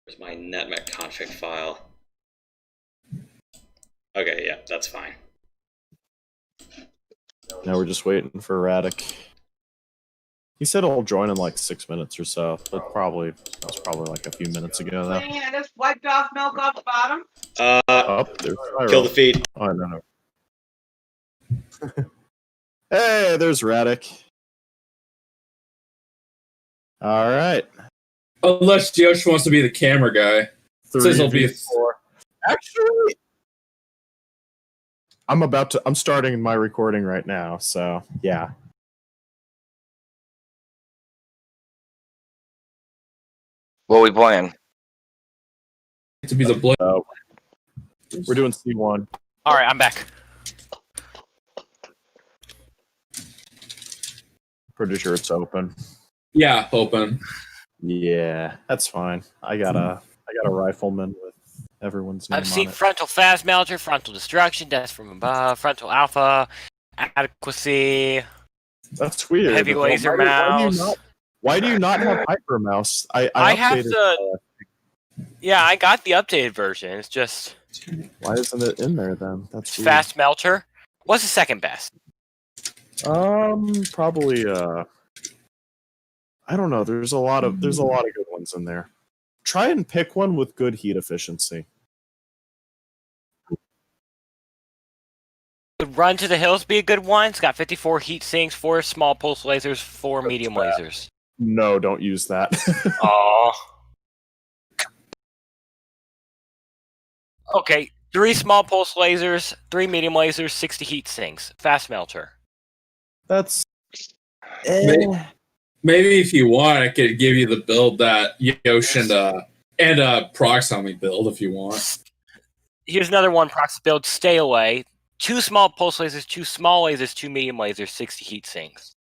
Where's my NetMech config file? Okay, yeah, that's fine. Now we're just waiting for Radic. He said he'll join in like 6 minutes or so. That was probably like a few minutes ago though. I just wiped off milk off the bottom. There's Cyril. Kill the feed. Oh no. Hey, there's Radic. All right. Unless Yosh wants to be the camera guy. Says he'll be 4. Actually, I'm starting my recording right now, so yeah. What are we playing? To be the blade. We're doing C1. All right, I'm back. Pretty sure it's open. Yeah, open. Yeah, that's fine. I got a rifleman with everyone's name I've seen on it. frontal fast melter, frontal destruction, death from above, frontal alpha, adequacy. That's weird. Heavy laser mouse. Why do you not have hyper mouse? I have the. Yeah, I got the updated version. It's just. Why isn't it in there then? That's weird. Fast melter. What's the second best? Probably. I don't know. There's a lot of good ones in there. Try and pick one with good heat efficiency. Would Run to the Hills be a good one? It's got 54 heat sinks, 4 small pulse lasers, 4 medium lasers. No, don't use that. Aww. Okay, 3 small pulse lasers, 3 medium lasers, 60 heat sinks. Fast melter. That's. Maybe if you want, I could give you the build that Yosh and Prox help me build if you want. Here's another one, Prox build, Stay Away. 2 small pulse lasers, 2 small lasers, 2 medium lasers, 60 heat sinks.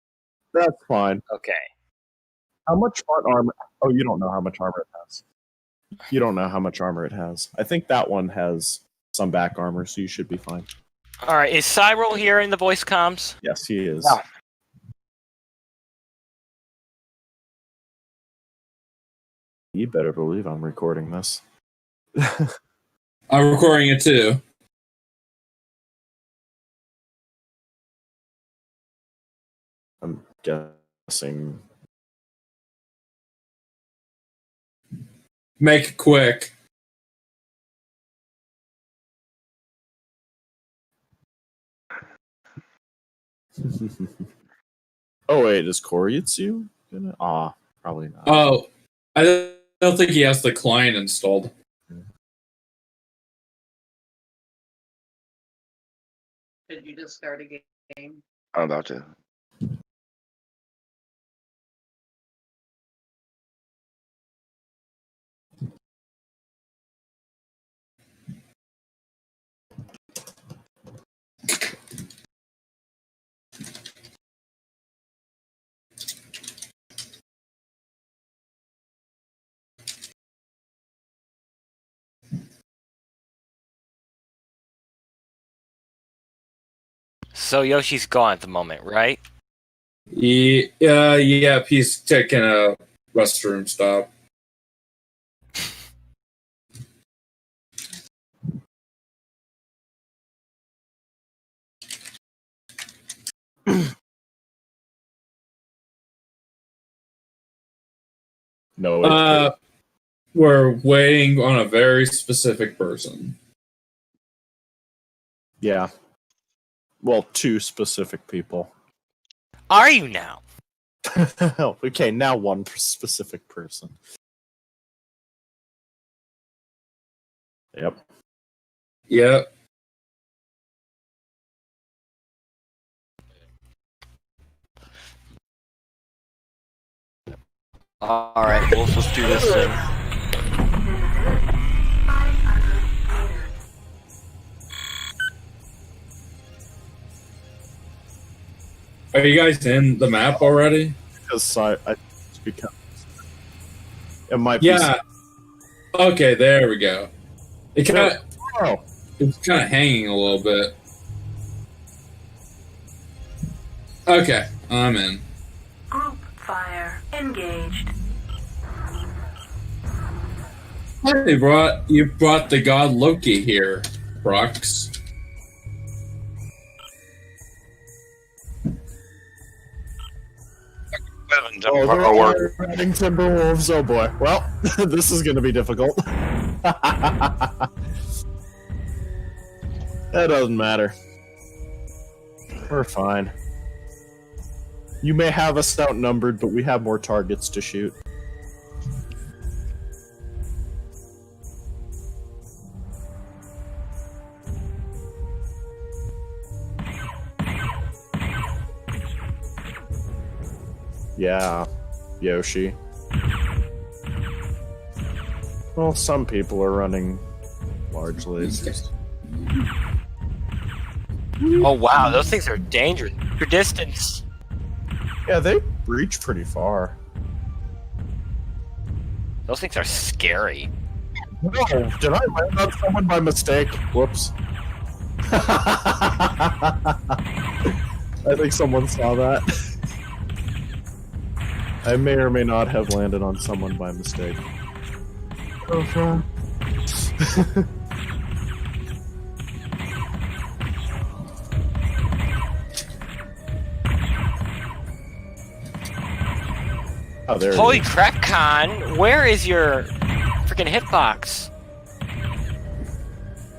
That's fine. Okay. How much front armor? Oh, you don't know how much armor it has. You don't know how much armor it has. I think that one has some back armor, so you should be fine. Alright, is Cyril here in the voice comms? Yes, he is. No. You better believe I'm recording this. I'm recording it too. I'm guessing. Make it quick. Oh wait, is Koryutsu gonna? Probably not. Oh, I don't think he has the client installed. Did you just start a game? I'm about to. So Yoshi's gone at the moment, right? Yeah, he's taking a restroom stop. No. We're waiting on a very specific person. Yeah. Well, 2 specific people. Are you now? Okay, now 1 specific person. Yep. Yep. Alright, we'll just do this thing. Are you guys in the map already? Because it might be. Yeah. Okay, there we go. It's kind of hanging a little bit. Okay, I'm in. Group fire engaged. You brought the god Loki here, Brox. They're riding Timberwolves. Oh boy. Well, this is going to be difficult. That doesn't matter. We're fine. You may have us outnumbered, but we have more targets to shoot. Yeah, Yoshi. Well, some people are running large lasers. Oh wow, those things are dangerous. Your distance. Yeah, they reach pretty far. Those things are scary. No, did I land on someone by mistake? Whoops. I think someone saw that. I may or may not have landed on someone by mistake. Oh, oh, there Holy it is. crap, Con! Where is your freaking hitbox?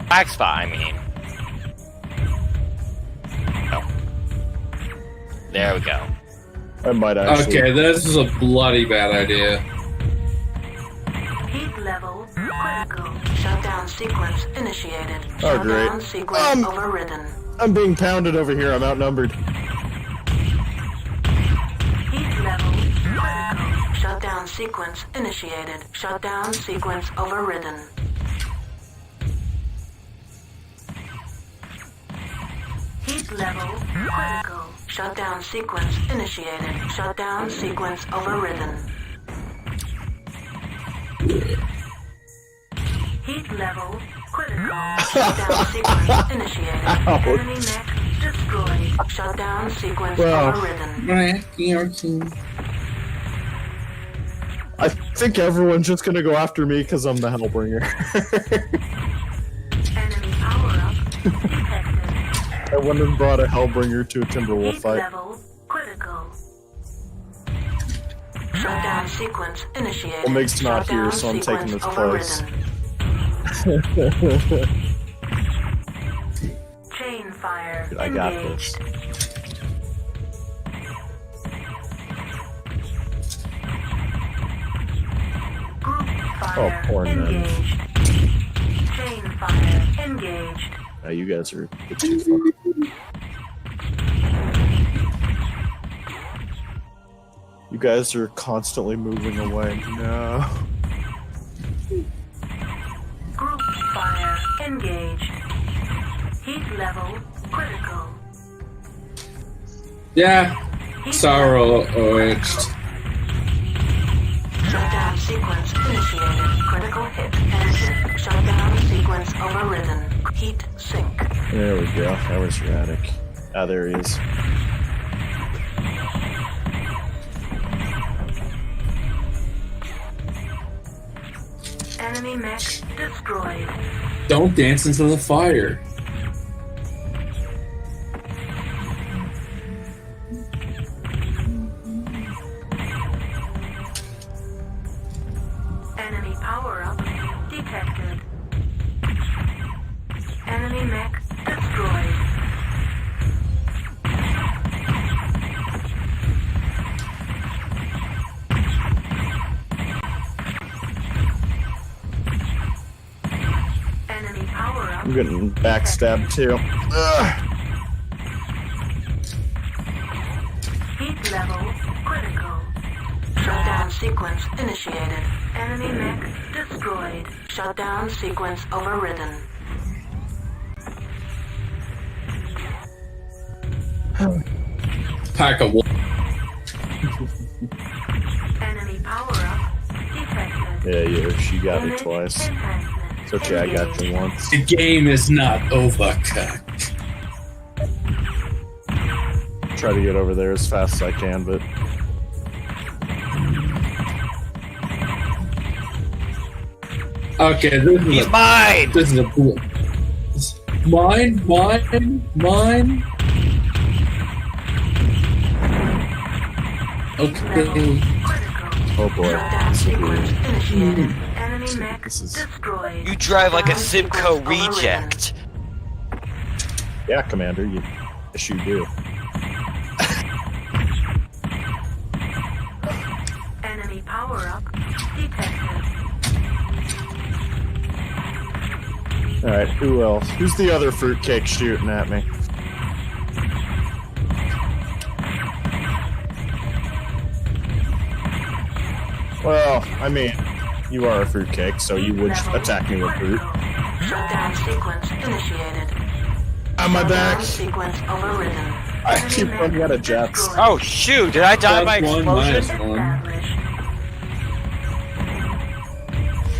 Black spot, I mean. Oh. There we go. I might actually. Okay, this is a bloody bad idea. Heat level critical. Shutdown sequence initiated. Oh, great. Shutdown sequence overridden. I'm being pounded over here. I'm outnumbered. Heat level critical. Shutdown sequence initiated. Shutdown sequence overridden. Heat level critical. Shutdown sequence initiated. Shutdown sequence overridden. Heat level critical. Shutdown sequence initiated. Enemy mech destroyed. Shutdown sequence overridden. I think everyone's just gonna go after me because I'm the Hellbringer. Enemy power up detected. I went and brought a Hellbringer to a Timberwolf Heat fight. level critical. Shutdown sequence initiated. Well, Meg's not here, so I'm taking his place. Chain fire. Dude, I got this. Group fire Oh, poor Ned. engaged. Chain fire engaged. Now you guys are a bit too far. You guys are constantly moving away. No. Group fire engaged. Heat level critical. Yeah, sorrow OH'd. Shutdown sequence initiated. Critical hit ended. Shutdown sequence overridden. Heat sink. There we go. That was erratic. Ah, there he is. Enemy mech destroyed. Don't dance into the fire. Enemy power up detected. Enemy mech destroyed. Enemy power up. I'm getting backstabbed too. Ugh. Heat level critical. Shutdown sequence initiated. Enemy mech destroyed. Shutdown sequence overridden. Pack of wolf. Enemy power up detected. Yeah, she got me twice. It's okay, I got you once. The game is not overcooked. Try to get over there as fast as I can, but Okay, this is He's mine! This is a cool. Mine. Okay. oh boy, Shutdown this will sequence be. initiated. Enemy mech This is- destroyed. You drive like a Shutdown Simcoe sequence overridden. reject. Yeah, Commander, yes you do. Enemy power-up detected. Alright, who else? Who's the other fruitcake shooting at me? Well, I mean, you are a fruitcake, so you would attack me with fruit. Shutdown sequence initiated. On my back! Sequence overridden. I keep running out of jets. Oh shoot! Did I die by explosion?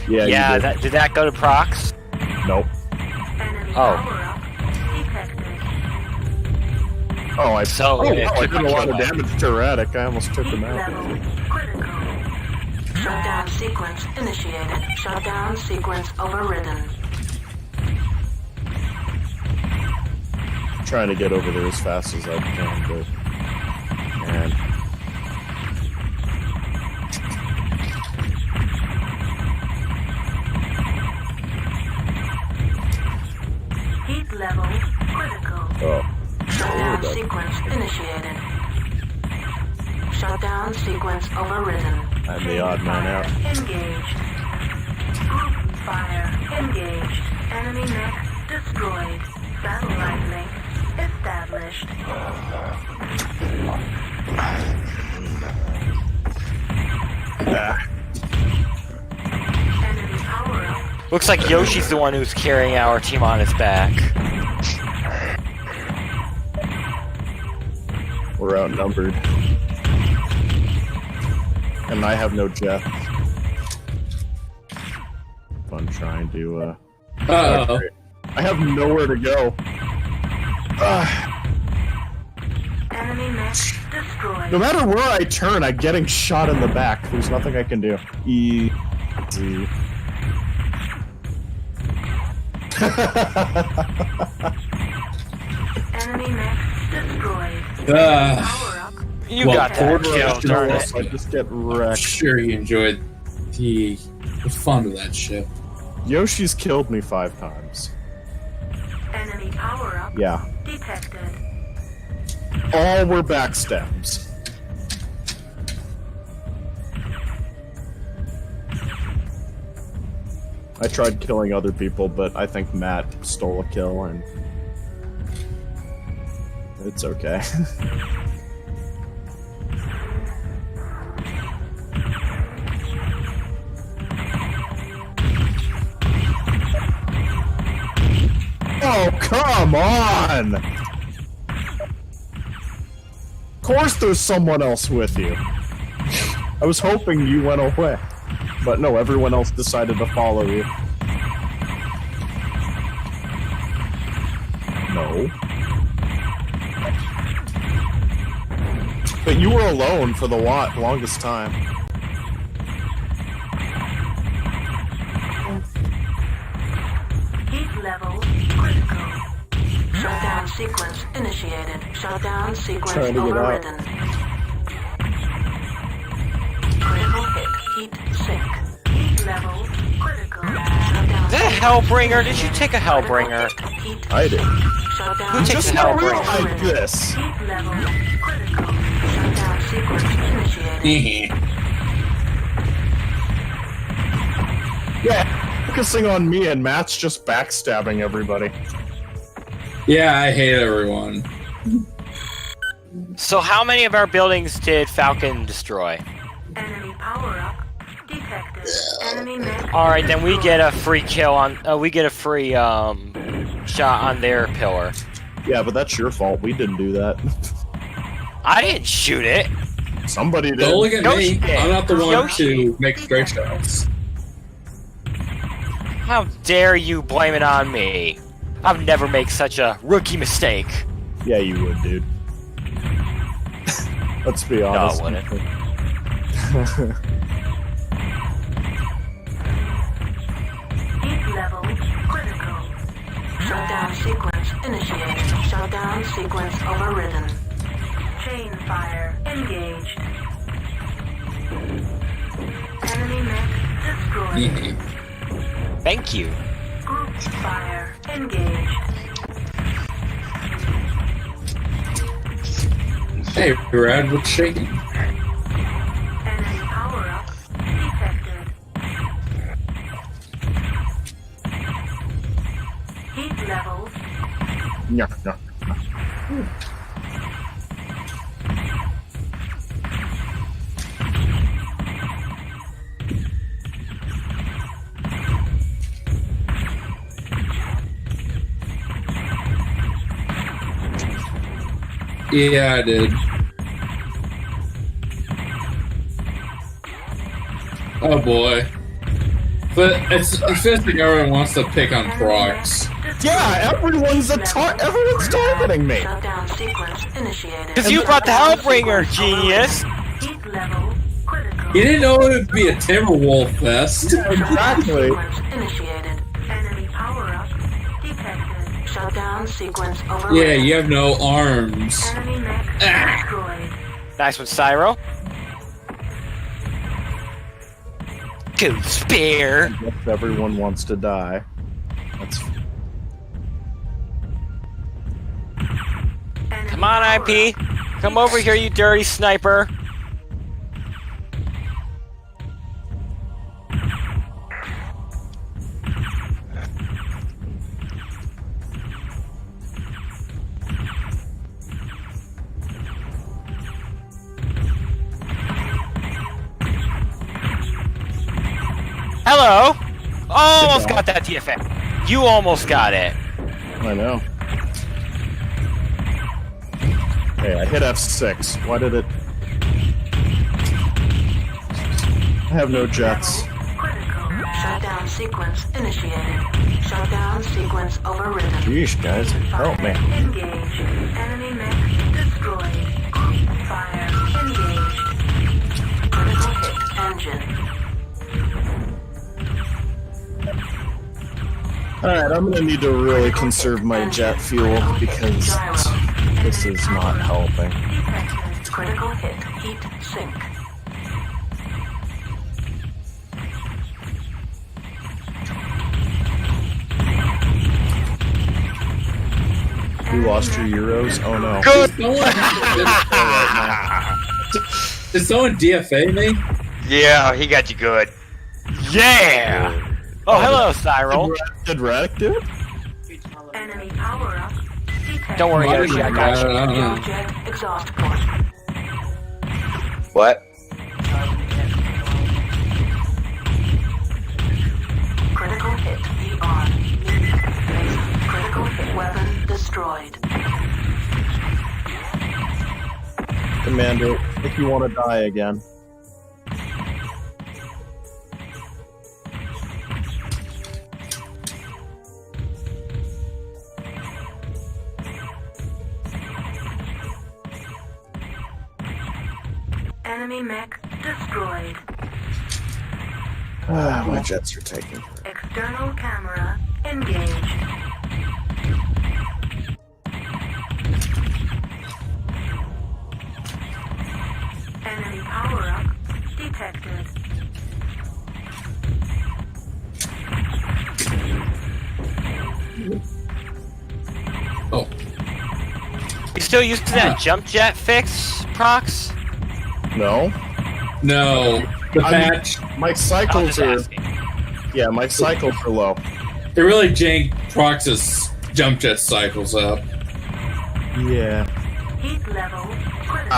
Yeah, Yeah. you did. Did that go to procs? Nope. Oh. Oh, I So, oh, yeah, wow, I keep did a my lot kill of up. damage to Erratic. I almost took him out. Critical. Shutdown sequence initiated. Shutdown sequence overridden. Trying to get over there as fast as I can, but man. Heat level critical. Oh. Shutdown sequence initiated. Shutdown sequence overridden. I'm the odd man out. Engaged. Group fire engaged. Enemy mech destroyed. Satellite link established. Enemy power up. Looks like Yoshi's the one who's carrying our team on his back. We're outnumbered. And I have no jet. I'm trying to, Uh-oh. I have nowhere to go. Enemy mech destroyed. No matter where I turn, I'm getting shot in the back. There's nothing I can do. Easy. Enemy mech destroyed. Ah. Power up. You Well, got that forward kill, direction darn it. was- I just get I'm wrecked. sure you enjoyed the fun of that ship. Yoshi's killed me 5 times. Enemy power up Yeah. detected. All were backstabs. I tried killing other people, but I think Matt stole a kill, and it's okay. Oh, come on! Of course there's someone else with you. I was hoping you went away. But no, everyone else decided to follow you. No. But you were alone for the longest time. Heat level critical. Shutdown sequence initiated. Shutdown sequence Trying to get out. overridden. Critical hit. Heat sink. Heat level critical. Shutdown. Is that a Hellbringer? Did you take a Hellbringer? Heat I did. shutdown. Who takes Just a not Hellbringer? realize this. Heat level critical. Shutdown sequence initiated. Yeah, focusing on me and Matt's just backstabbing everybody. Yeah, I hate everyone. So how many of our buildings did Falcon destroy? Enemy power up detected. Enemy mech. All right, then we get a free kill on. We get a free shot on their pillar. Yeah, but that's your fault. We didn't do that. I didn't shoot it. Somebody did. Don't look at Yoshi me. did. I'm not the one Yoshi. to make straight shots. How dare you blame it on me? I'd never make such a rookie mistake. Yeah, you would, dude. Let's be honest. No, I wouldn't. Heat level critical. Shutdown sequence initiated. Shutdown sequence overridden. Chain fire engaged. Enemy mech destroyed. Thank you. Group fire engaged. Hey, Brad, what's shaking? Enemy power Yeah, yeah. Yeah, I did. Oh boy. But it feels like everyone wants to pick on Prox. Yeah, everyone's targeting me. Shutdown sequence initiated. Because you brought the Hellbringer, genius! Heat level critical. You didn't know it would be a Timberwolf fest. Exactly. Sequence initiated. Enemy power-up detected. Shutdown sequence override. Yeah, you have no arms. Enemy mech destroyed. Nice one, Cyro. Go spare! If everyone wants to die. That's Come on, IP. Come over here, you dirty sniper. Hello! Almost got that TFA. You almost got it. I know. Hey, I hit F6. Why did it... I have no jets. Critical. Shutdown sequence initiated. Shutdown sequence overridden. Jeez, guys, help me. Engage. Enemy mech destroyed. Fire engaged. Critical hit engine. Alright, I'm gonna need to really conserve my jet fuel because this is not helping. Detected. Critical hit. Heat sink. You lost your euros? Oh no. Good! Did someone DFA me? Yeah, he got you good. Yeah! Oh, hello, Cyril. Did Radic do it? Enemy power up. Don't worry, Yoshi, I got you. Jet exhaust port. What? Critical hit. ER. Critical hit. Weapon destroyed. Commander, if you want to die again. Enemy mech destroyed. Ah, my jets are taking. External camera engaged. Enemy power-up detected. Oh. You still used to that jump jet fix, Prox? No. No. The patch. My cycles are... Yeah, my cycles are low. It really janked Prox's jump jet cycles up. Yeah. Heat level critical.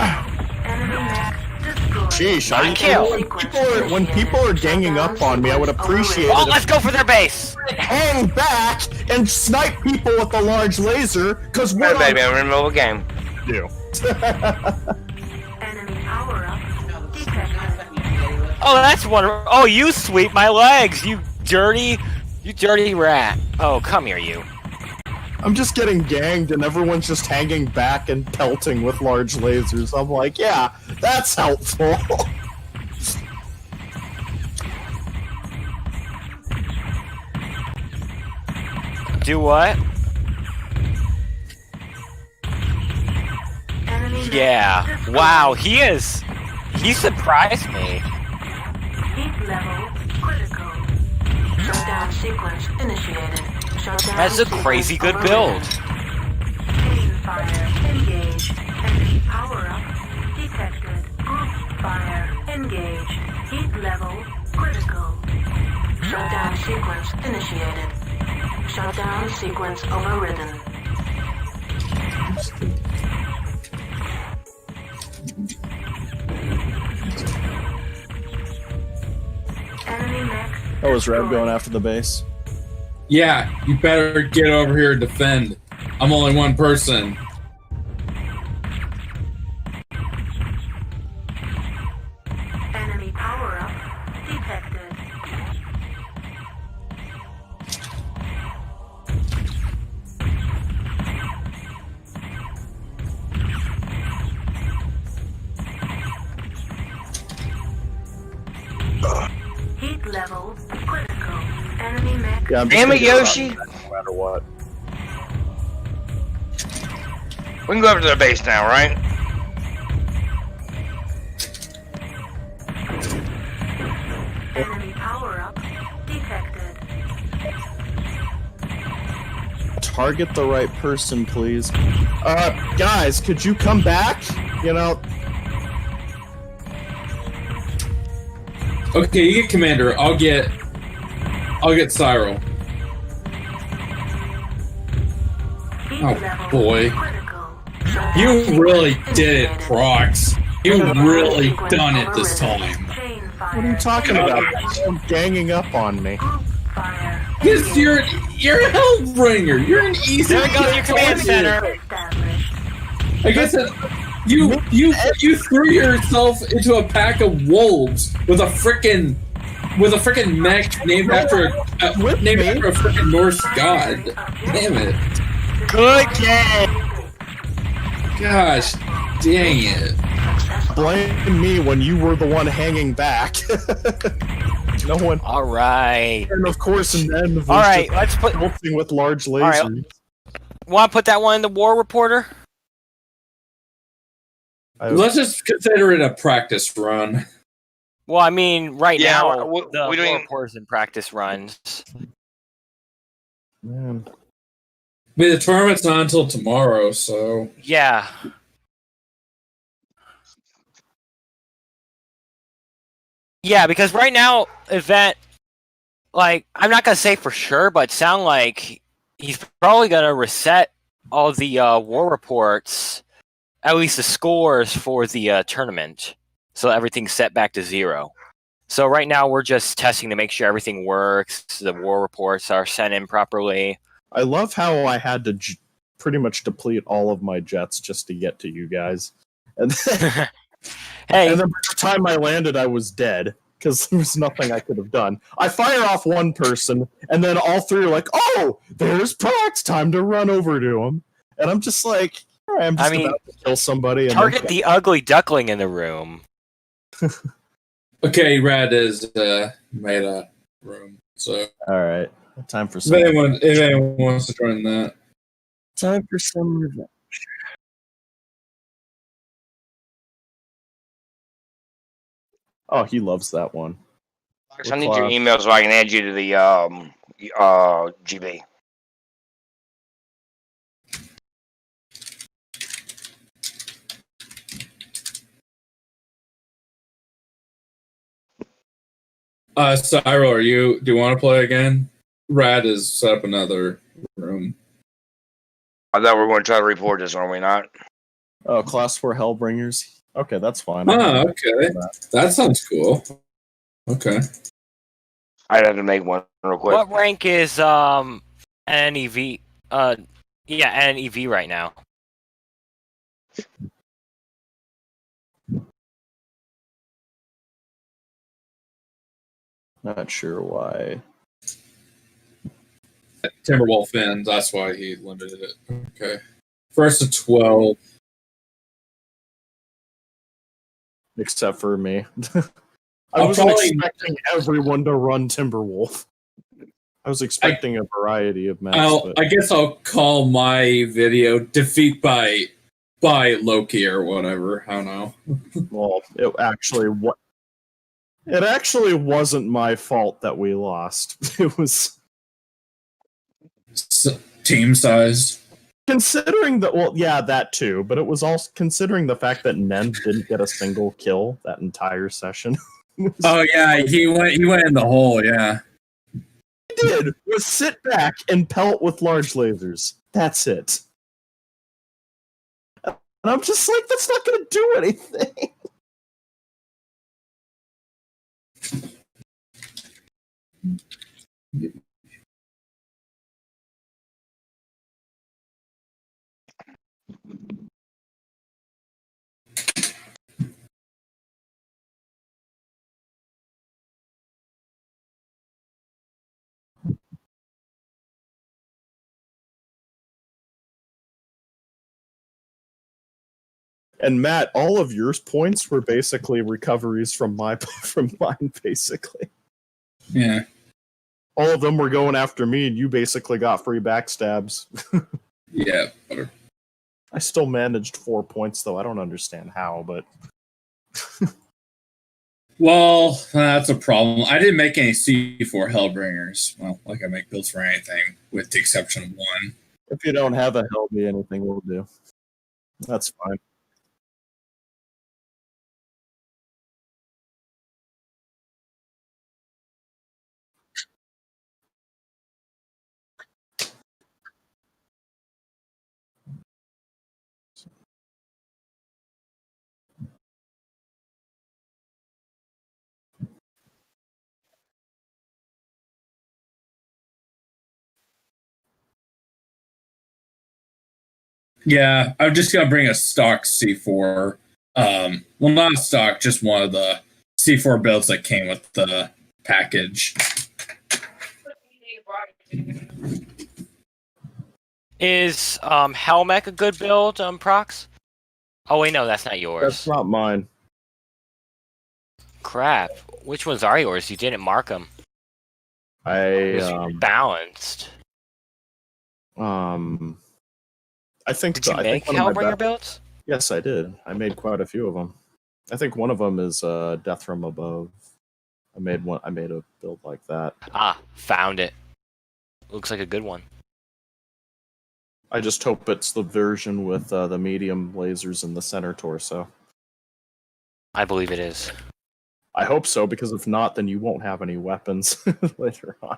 Enemy mech destroyed. Sheesh, when people are ganging up on me, I would appreciate Oh, it let's go for their base! hang back and snipe people with a large laser, because what Hey, baby, I'm in the middle of a game. do. Enemy power-up detected. Oh, that's wonderful. Oh, you sweep my legs, you dirty rat. Oh, come here, you. I'm just getting ganged and everyone's just hanging back and pelting with large lasers. I'm like, yeah, that's helpful. Do what? Enemy Yeah. mech destroyed. Wow, he surprised me. Heat level critical. Shutdown sequence initiated. Shutdown That's a sequence crazy good overridden. build. Chain fire engaged. Enemy power-up detected. Group fire engaged. Heat level critical. Shutdown sequence initiated. Shutdown sequence overridden. Oh, is Red going after the base? Yeah, you better get over here and defend. I'm only one person. Enemy power-up detected. Heat level critical. Enemy mech. Yeah, I'm just Damn gonna it, get Yoshi! around that no matter what. We can go over to the base now, right? Enemy power-up detected. Target the right person, please. Guys, could you come back? You know, Okay, you get Commander. I'll get Cyril. Oh boy. You really did it, Prox. You really done it this time. what are you talking about? You're ganging up on me. Because you're a Hellbringer. You're an easy. There goes your command center. I guess that you threw yourself into a pack of wolves with a frickin' mech named after a frickin' Norse god. Damn it! Good game. Gosh, dang it! Blame me when you were the one hanging back. No one. All right. And of course, and then All right. Let's put. Pulsing with large lasers. Right. Want to put that one in the war reporter? Let's just consider it a practice run. Well, I mean, right Yeah, now we're the doing- war reporters in practice runs. Man. I mean, the tournament's not until tomorrow, so Yeah. Yeah, because right now, event, like, I'm not going to say for sure, but sound like he's probably going to reset all the war reports, at least the scores for the tournament, so everything's set back to 0. So right now, we're just testing to make sure everything works, the war reports are sent in properly. I love how I had to pretty much deplete all of my jets just to get to you guys. And then, Hey, and then by the time I landed, I was dead because there was nothing I could have done. I fire off one person, and then all three are like, "Oh, there's Prox! Time to run over to him." And I'm just like, all right, I'm just about to kill somebody. And target the ugly duckling in the room. okay, Rad is made a room. So all right, time for if some. anyone wants to join that, Time for some revenge. Oh, he loves that one. I need your email so I can add you to the GB. Cyril, do you want to play again? Rad has set up another room. I thought we were going to try to report this, are we not? Oh, Class 4 Hellbringers. Okay, that's fine. Oh, okay. That sounds cool. Okay. I'd have to make one real quick. What rank is NEV? NEV right now. Not sure why. Timberwolf ends, that's why he limited it. Okay. First to 12. Except for me. I wasn't expecting everyone to run Timberwolf. I was expecting a variety of maps. I guess I'll call my video defeat by Loki or whatever. I don't know. Well, it actually wasn't my fault that we lost. It was team size. Considering that, well, yeah, that too, but it was also considering the fact that Nen didn't get a single kill that entire session. Oh yeah, he went in the hole. Yeah, he did. Was sit back and pelt with large lasers. That's it. And I'm just like, that's not going to do anything. And Matt, all of your points were basically recoveries from mine, basically. Yeah. All of them were going after me, and you basically got free backstabs. Yeah. Whatever. I still managed 4 points, though. I don't understand how, but... Well, that's a problem. I didn't make any C4 Hellbringers. Well, like I make builds for anything, with the exception of one. If you don't have a Hellby, anything will do. That's fine. Yeah, I'm just gonna bring a stock C4. Well, not a stock, just one of the C4 builds that came with the package. Is Helmech a good build, Prox? Oh wait, no, that's not yours. That's not mine. Crap. Which ones are yours? You didn't mark them. Balanced. I think. Did you make Hellbringer builds? Yes, I did. I made quite a few of them. I think one of them is Death from Above. I made a build like that. Ah, found it. Looks like a good one. I just hope it's the version with the medium lasers in the center torso. I believe it is. I hope so, because if not, then you won't have any weapons later on.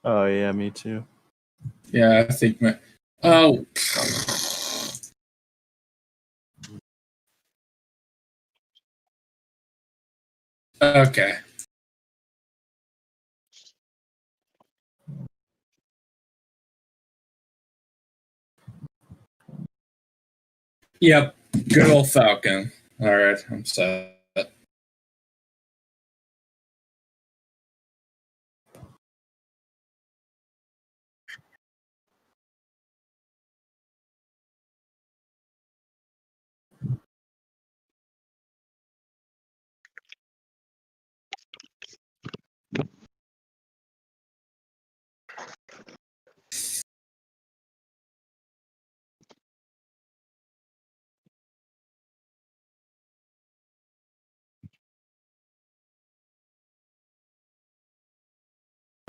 Oh yeah, me too. Yeah, I think. Oh. Okay. Yep. Good old Falcon. All right, I'm set.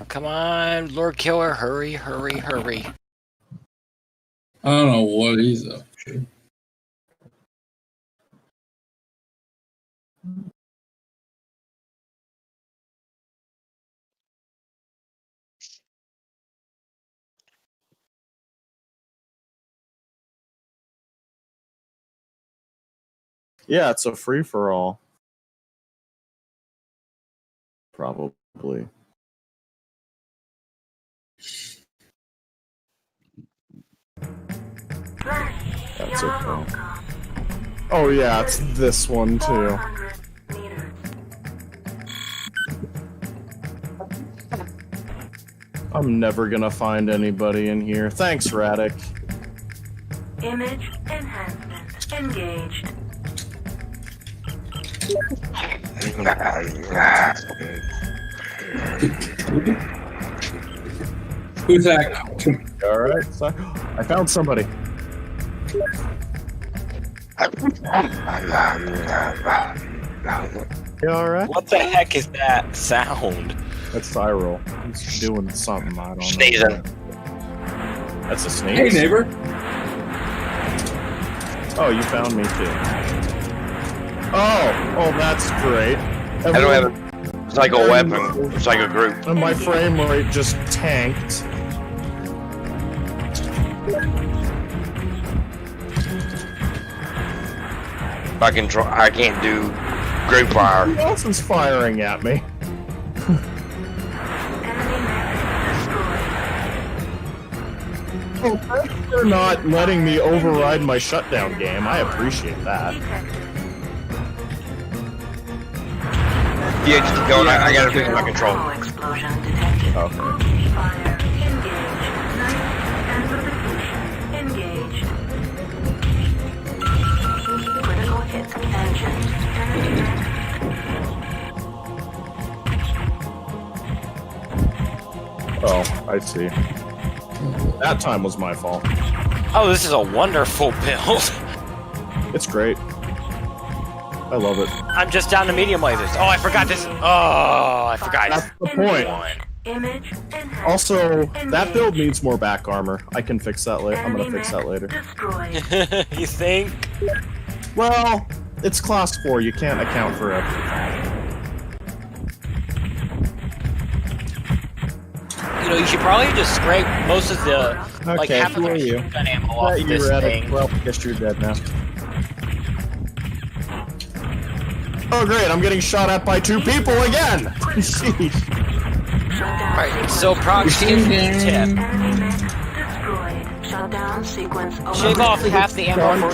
Come on, Lord Killer, hurry, hurry, hurry. I don't know what he's up to. Yeah, it's a free-for-all. Probably. That's okay. Oh yeah, it's this one too. I'm never gonna find anybody in here. Thanks, Radic. Image enhancement engaged. Who's that? Alright, so I found somebody. You alright? What the heck is that sound? That's Cyril. He's doing something, I don't know. Sneezing. That's a sneeze? Hey, neighbor. Oh, you found me too. Oh, that's great. I don't have a psycho weapon, psycho group. And my frame rate just tanked. I can't do group fire. Who else is firing at me? Oh, thanks for not letting me override my shutdown game. I appreciate that. Yeah, just keep going. I gotta fix my control. Okay. Oh, I see. That time was my fault. Oh, this is a wonderful build. It's great. I love it. I'm just down to medium lasers. Oh, I forgot this. Oh, I forgot. That's the point. Also, that build needs more back armor. I can fix that later. I'm gonna fix that later. You think? Well, it's class 4. You can't account for everything. You know, you should probably just scrape most of the, like, half of the machine gun ammo off this thing. Well, I guess you're dead now. Oh great, I'm getting shot at by 2 people again! Sheesh. Alright, so proximity tip. Shave off half the ammo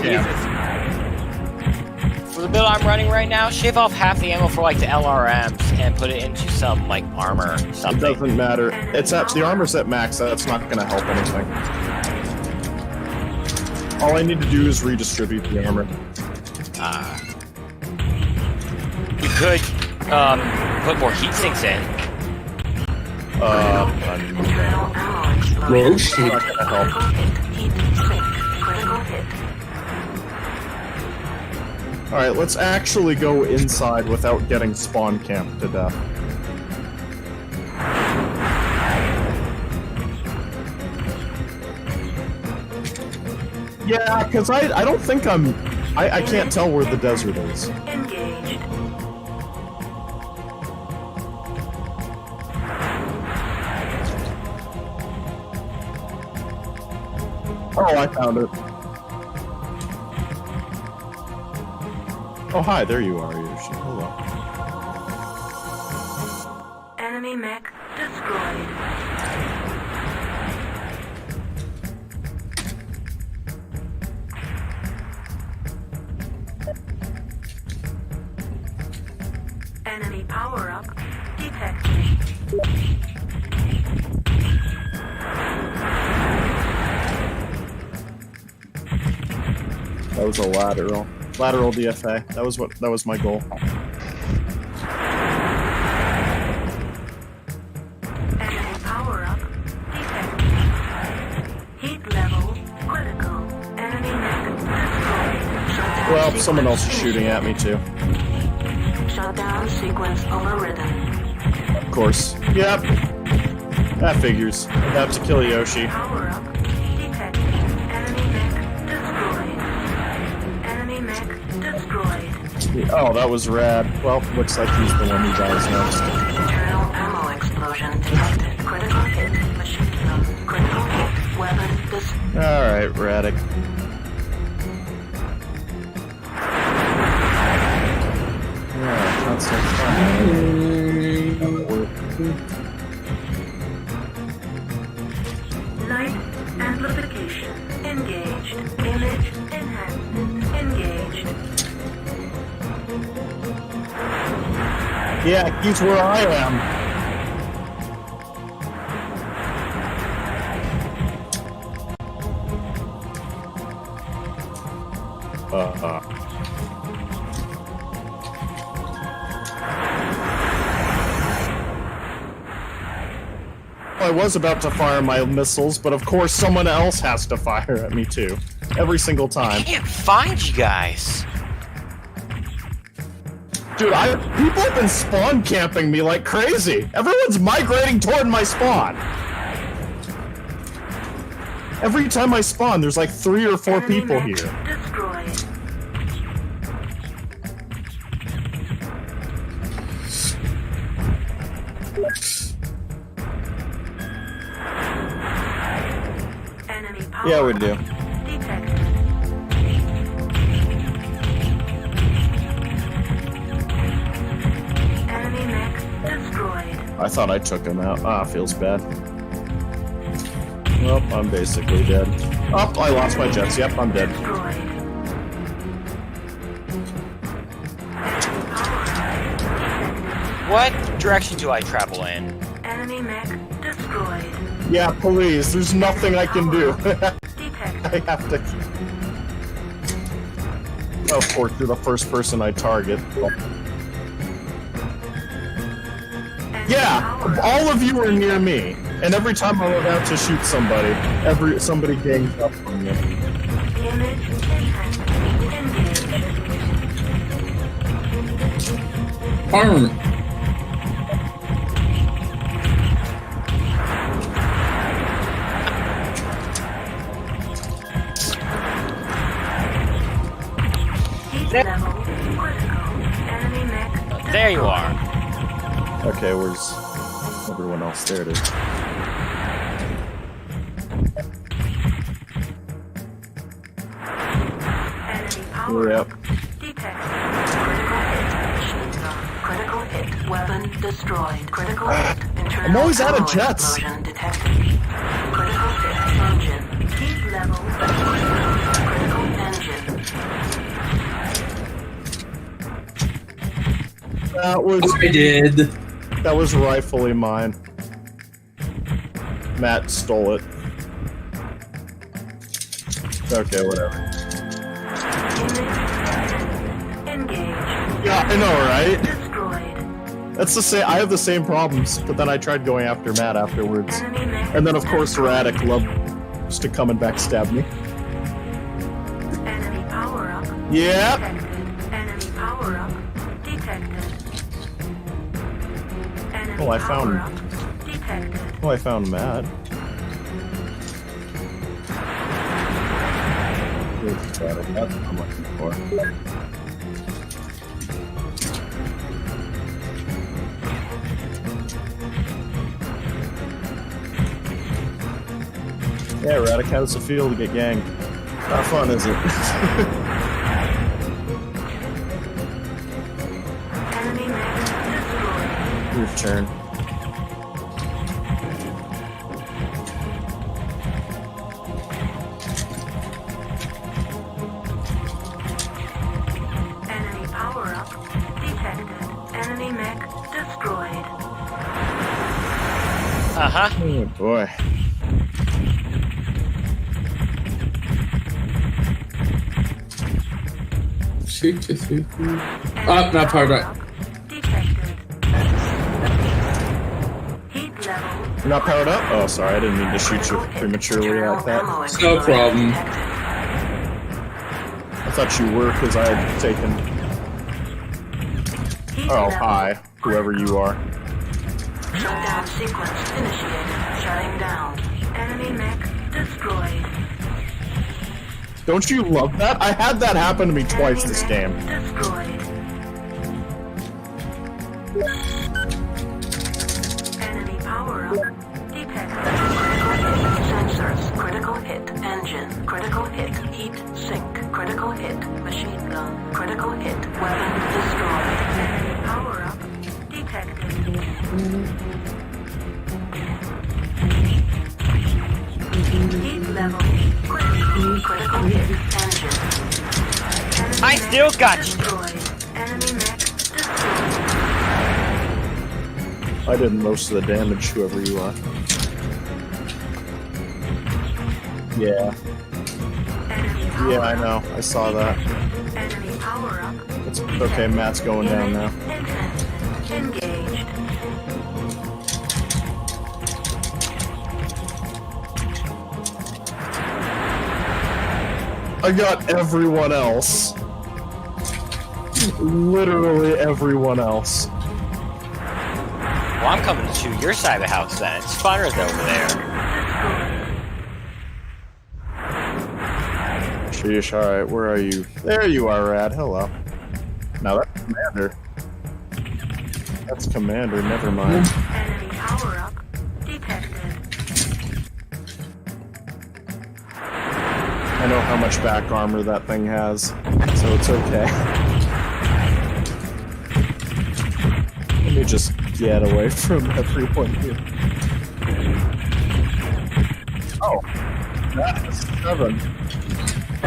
for the build I'm running right now, shave off half the ammo for like the LRMs and put it into some like armor or something. It doesn't matter. It's at the armor's at max, that's not gonna help anything. All I need to do is redistribute the armor. You could put more heat sinks in. Roshi. Not gonna help. Alright, let's actually go inside without getting spawn camped to death. Yeah, because I don't think I can't tell where the desert is. Oh, I found it. Oh, hi, there you are, Yoshi. Hello. Enemy mech destroyed. Enemy power-up detected. That was a lateral DFA. That was my goal. Enemy power-up detected. Heat level critical. Enemy mech destroyed. Well, someone else is shooting at me too. Shutdown sequence overridden. Of course. Yep. That figures. I have to kill Yoshi. Power-up detected. Enemy mech destroyed. Enemy mech destroyed. Oh, that was rad. Well, looks like he's the one who dies next. Internal ammo explosion detected. Critical hit. Machine gun. Critical hit. Weapon dis... Alright, Radic. Yeah, constant fire. Light amplification engaged. Image enhancement engaged. Yeah, he's where I am. I was about to fire my missiles, but of course someone else has to fire at me too. Every single time. I can't find you guys. Dude, people have been spawn camping me like crazy. Everyone's migrating toward my spawn. Every time I spawn, there's like 3 or 4 people here. Destroyed. Enemy power Yeah, we do. detected. I thought I took him out. Ah, feels bad. Well, I'm basically dead. Oh, I lost my jets. Yep, I'm dead. What direction do I travel in? Enemy mech destroyed. Yeah, please. There's nothing I can do. I have to... Of course, you're the first person I target. Yeah, all of you are near me, and every time I'm about to shoot somebody, somebody gangs up on me. Armor. There you are. Okay, where's everyone else? There it is. Yep. Critical hit. Weapon destroyed. Critical hit. I'm always out of jets. Critical hit. Engine. Heat level. Critical engine. That was... I did. That was rightfully mine. Matt stole it. Okay, whatever. Yeah, I know, right? That's the same. I have the same problems, but then I tried going after Matt afterwards, and then of course Radic loves to come and backstab me. Enemy power up. Yeah. Enemy power up detected. Oh, I found. Oh, I found Matt. That's what I'm looking for. Yeah, Radic, how does it feel to get ganged? Not fun, is it? Your turn. Enemy power up detected. Enemy mech destroyed. Uh-huh. Oh boy. Oh, not powered up. You're not powered up? Oh, sorry, I didn't mean to shoot you prematurely like that. No problem. I thought you were, because I had taken... Oh, hi, whoever you are. Shutdown sequence initiated. Shutting down. Enemy mech destroyed. Don't you love that? I had that happen to me twice this game. Destroyed. Enemy power up detected. Sensors. Critical hit. Engine. Critical hit. Heat sink. Critical hit. Machine gun. Critical hit. Weapon destroyed. Enemy power up detected. Heat level. Critical hit. Engine. I still got you. Destroyed. Enemy mech destroyed. I did most of the damage, whoever you are. Yeah. Yeah, I know. I saw that. Enemy power up. It's okay, Matt's going down now. Engaged. I got everyone else. Literally everyone else. Well, I'm coming to your side of the house then. It's funner over there. Sheesh, alright, where are you? There you are, Rad. Hello. Now that's Commander. That's Commander, never mind. Enemy power up detected. I know how much back armor that thing has, so it's okay. Let me just get away from everyone here. Oh, that's 7.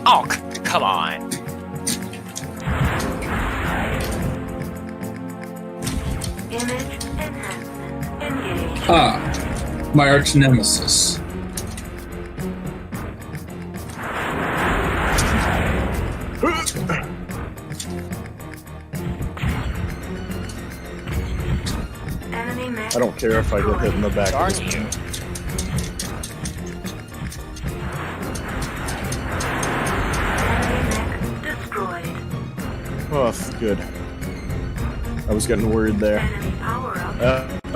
Oh, come on. Image enhancement engaged. Ah, my arch nemesis. Enemy mech I don't care if I get hit in the back. Darn you. destroyed. Oh, good. I was getting worried there. Enemy power up detected.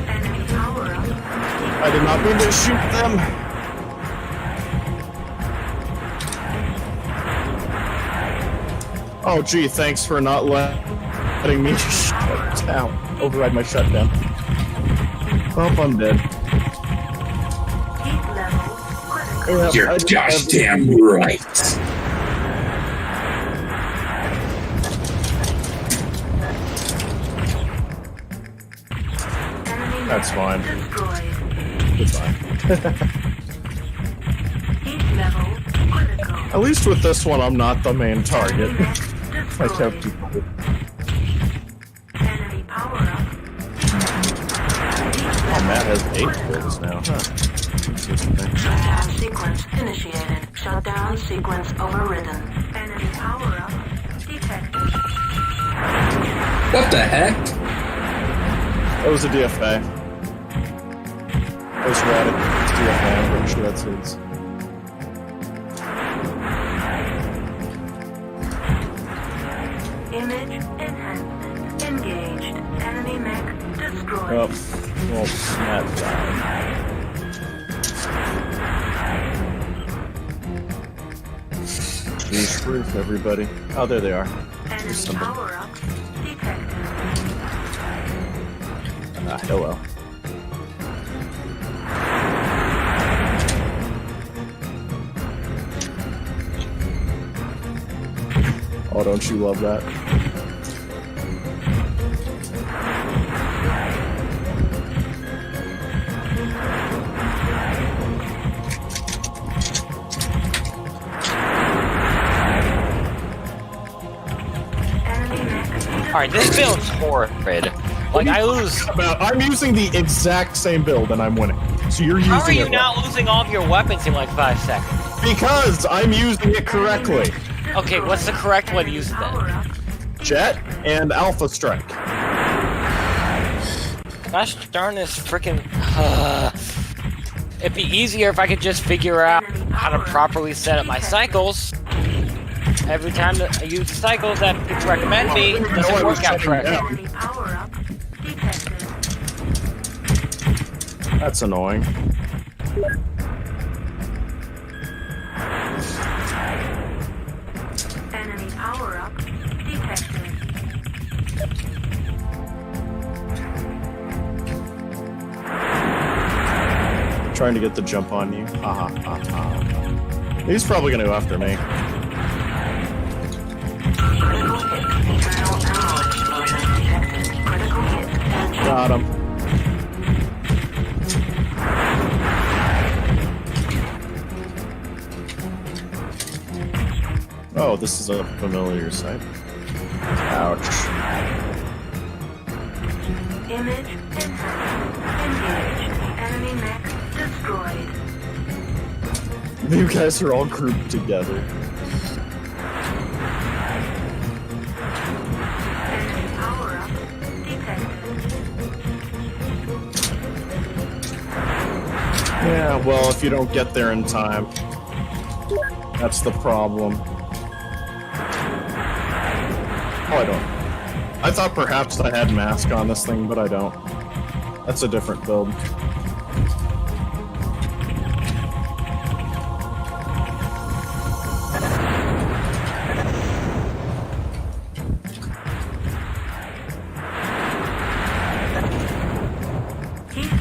Enemy power up. I did not mean to shoot them. Oh, gee, thanks for not letting me shut down. Override my shutdown. Oh, I'm dead. Heat level critical. Yeah, You're I didn't gosh have- damn right. Enemy That's fine. destroyed. It's fine. Heat level critical. At least with this one, I'm not the main target. Enemy I kept destroyed. people. Enemy power up. Oh, Matt has 8 kills now. Huh. Interesting. Shutdown sequence initiated. Shutdown sequence overridden. Enemy power up detected. What the heck? That was a DFA. That was Radic. It's DFA. I'm pretty sure that's his. Image enhancement engaged. Enemy mech destroyed. Oh, well, Matt died. Use proof, everybody. Oh, there they are. Enemy somebody. power up detected. Hello. Oh, don't you love that? Alright, this build's horrid. Like, I lose. I'm using the exact same build and I'm winning. So you're using How are you it not losing all of your weapons in like 5 seconds? because I'm using it correctly. Okay, what's the correct way to use it then? Jet and Alpha Strike. Gosh darn this freaking. It'd be easier if I could just figure out how to properly set up my cycles. Every time that I use the cycles that people recommend me, it doesn't work out correctly. Enemy power up detected. That's annoying. Enemy power up detected. Trying to get the jump on you. He's probably gonna go after me. Critical hit. Internal ammo explosion detected. Critical hit. Engine. Got him. Oh, this is a familiar sight. Ouch. Image enhancement engaged. Enemy mech destroyed. You guys are all grouped together. Enemy power up detected. Yeah, well, if you don't get there in time, that's the problem. Oh, I don't. I thought perhaps I had mask on this thing, but I don't. That's a different build. Heat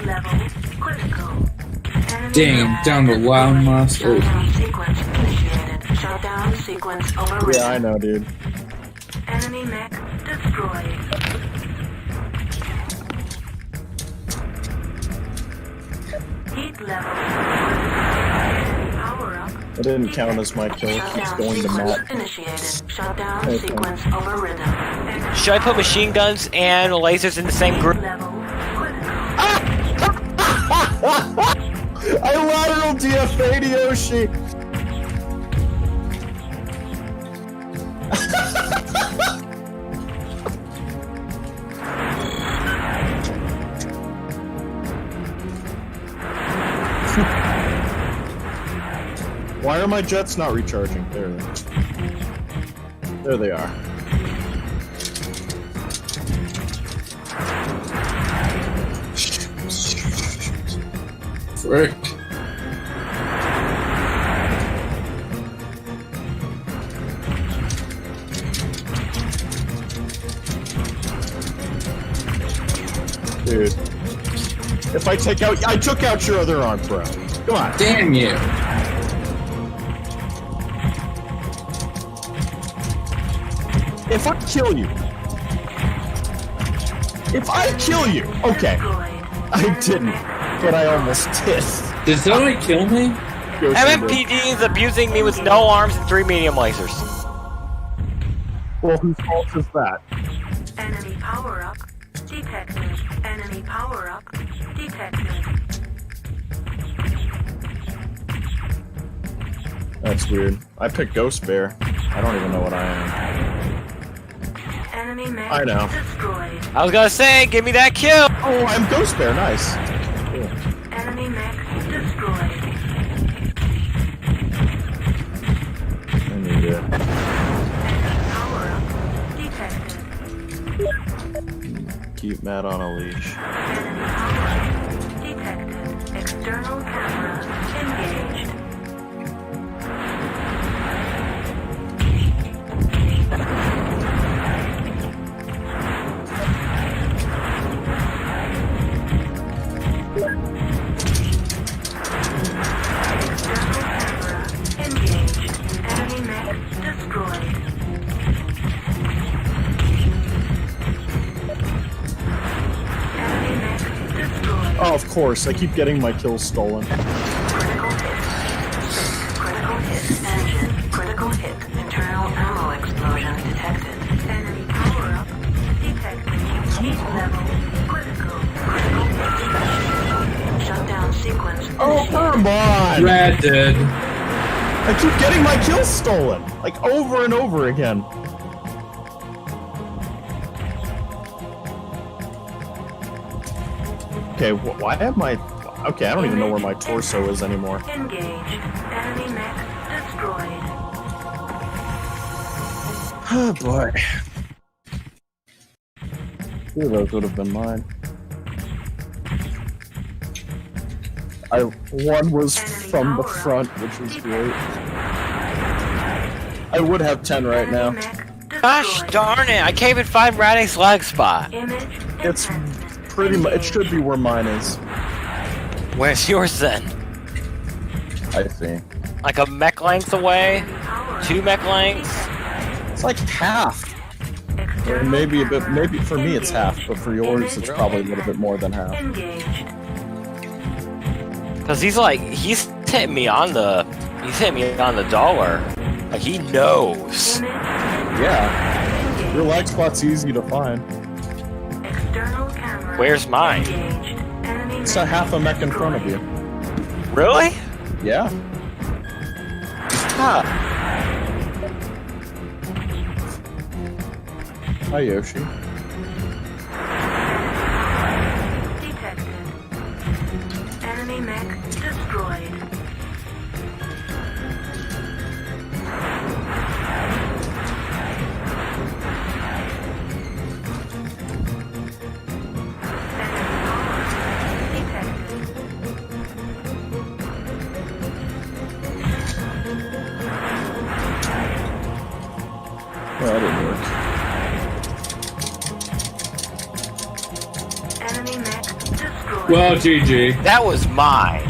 Dang, down to loud monster. Shutdown sequence initiated. Shutdown sequence overridden. Yeah, I know, dude. Enemy mech destroyed. Heat level. Power up. I didn't count as my kill. It keeps Shutdown going to sequence Matt. initiated. Shutdown Okay. sequence overridden. Should I put machine guns and lasers in the same group? Level critical. I lateral DFA'd Yoshi! Why are my jets not recharging? There they are. There they are. Frick. Dude. If I took out your other arm, bro. Come on. Damn you. If I kill you. If I kill you. Okay. I didn't, but I almost did. Did somebody kill me? MMPD is abusing me with no arms and 3 medium lasers. Well, whose fault is that? Enemy power up detected. Enemy power up detected. That's weird. I picked Ghost Bear. I don't even know what I am. Enemy mech I know. destroyed. I was gonna say, give me that kill! Oh, I'm Ghost Bear. Nice. Cool. Enemy mech destroyed. I need it. Enemy power up detected. Keep Matt on a leash. Enemy power up detected. External camera engaged. Oh, of course. I keep getting my kills stolen. Critical hit. Critical hit. Engine. Critical hit. Internal ammo explosion detected. Enemy power up detected. Heat level critical. Critical hit. Shutdown sequence. Oh, come on! Rad dead. I keep getting my kills stolen. Like, over and over again. Okay, why am I... Okay, I don't even know where my torso is anymore. Engaged. Enemy mech destroyed. Oh, boy. Two of those would have been mine. One was from the front, which was great. I would have 10 right now. Gosh darn it, I can't even find Radix lag spot. It's pretty much... It should be where mine is. Where's yours then? I think. Like a mech length away? 2 mech lengths? It's like half. Or maybe a bit... Maybe for me it's half, but for yours it's probably a little bit more than half. Cause he's hitting me on the dollar. Like he knows. Yeah. Your lag spot's easy to find. Where's mine? It's a half a mech in front of you. Really? Yeah. Huh. Hi, Yoshi. Detected. Enemy mech destroyed. Well, that didn't work. Enemy mech destroyed. Well, GG. That was mine.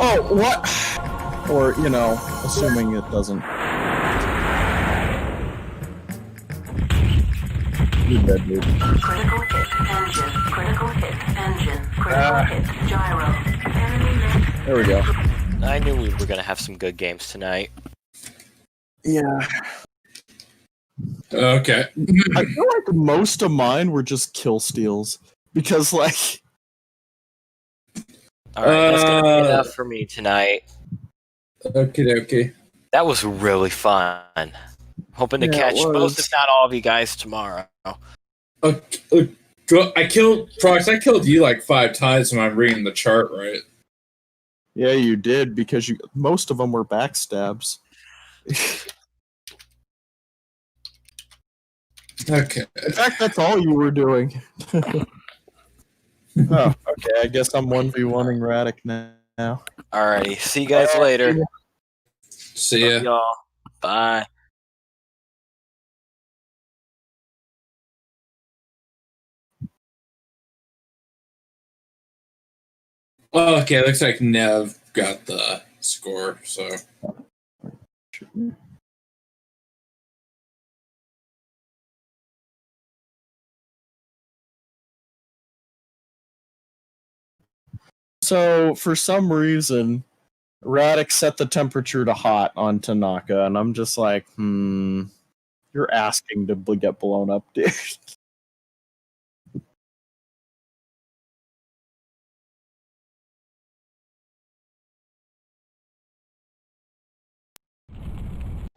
Oh, what? Or, you know, assuming it doesn't. You're dead, dude. Critical hit engine. Critical hit engine. Critical hit gyro. Enemy mech. There we go. I knew we were gonna have some good games tonight. Yeah. Okay. I feel like most of mine were just kill steals. Because, like... Alright, that's gonna be enough for me tonight. Okay. That was really fun. Hoping to catch most, if not all of you guys tomorrow. I killed Prox. I killed you like 5 times when I'm reading the chart, right? Yeah, you did, because most of them were backstabs. Okay. In fact, that's all you were doing. Oh, okay. I guess I'm 1v1ing Radic now. Alrighty, see you guys later. See ya. Love y'all. Bye. Okay, looks like Nev got the score, so. So, for some reason, Radic set the temperature to hot on Tanaka, and I'm just like, you're asking to get blown up, dude.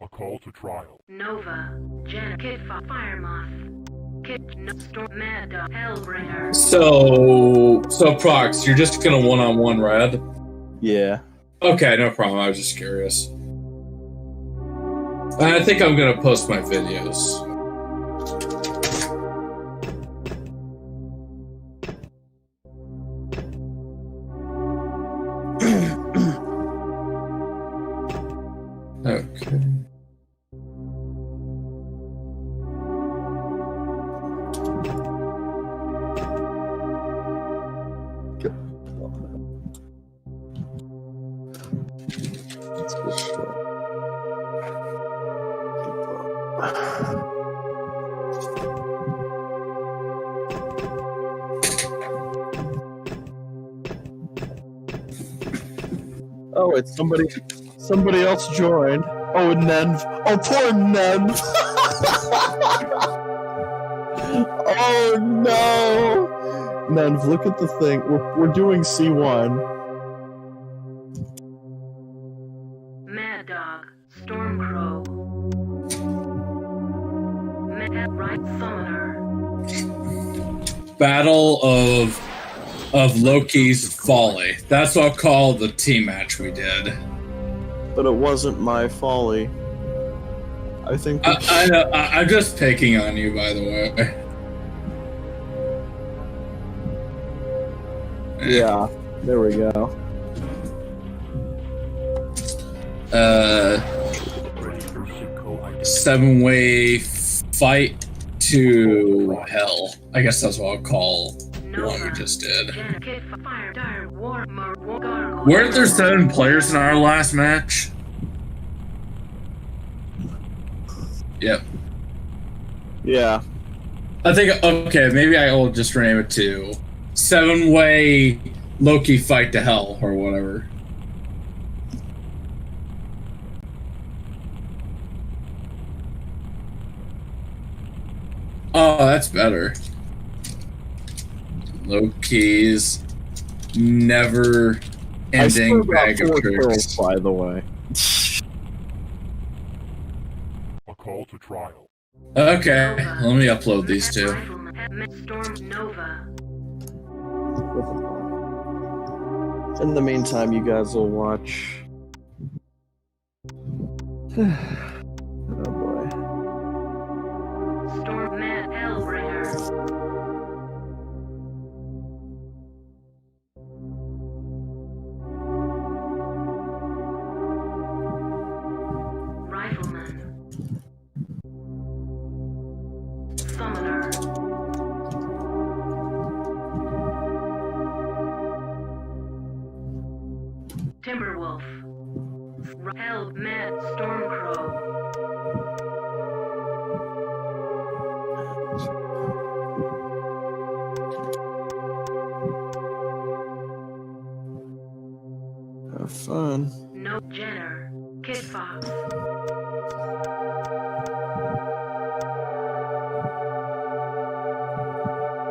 A call to trial. Nova. Jen. Kid. Fire Moth. Kid. No. Storm. Mad Dog. Hellbringer. So Prox, you're just gonna one-on-one Red? Yeah. Okay, no problem. I was just curious. I think I'm gonna post my videos. Okay. Oh, it's somebody else joined. Oh, Nenv. Oh, poor Nenv. Oh no. Nenv, look at the thing. We're doing C1. Mad Dog. Stormcrow. Right Summoner. Battle of Loki's Folly. That's what I'll call the team match we did. But it wasn't my folly. I think. I'm just picking on you, by the way. Yeah, there we go. Seven-way fight to hell. I guess that's what I'll call the one we just did. Weren't there 7 players in our last match? Yep. Yeah. I think, okay, maybe I will just rename it to 7-way Loki fight to hell, or whatever. Oh, that's better. Loki's never-ending bag of tricks. By the way. A call to trial. Okay, let me upload these two. In the meantime, you guys will watch. Oh boy. Storm Mad Hellbringer. Rifleman. Summoner. Timberwolf. Help, Mad Stormcrow. Have fun. No Jenner. Kid Fox.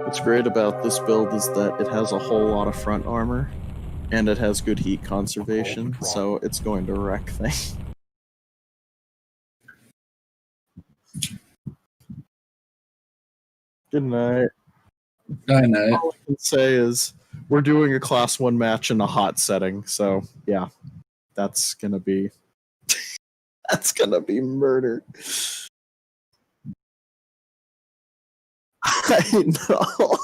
What's great about this build is that it has a whole lot of front armor, and it has good heat conservation, so it's going to wreck things. Good night. Good night. All I can say is we're doing a class 1 match in a hot setting, so yeah, that's gonna be that's gonna be murder. I know.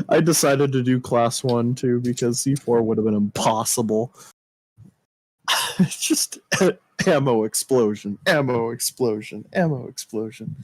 I decided to do class 1 too because C4 would have been impossible. Just ammo explosion, ammo explosion, ammo explosion.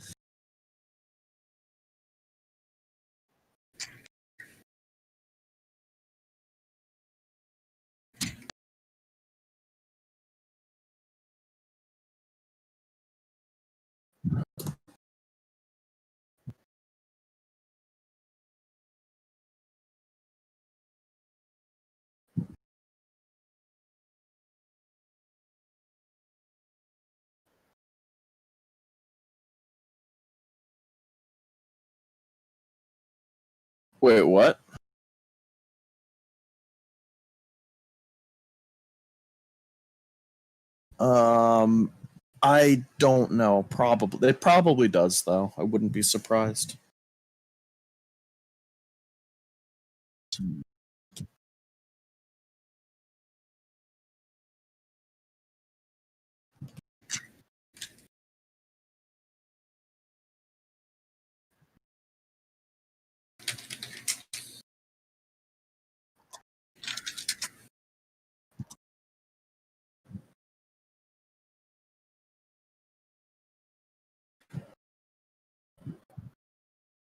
Wait, what? I don't know. Probably. It probably does, though. I wouldn't be surprised.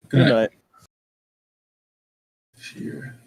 Good night. Here.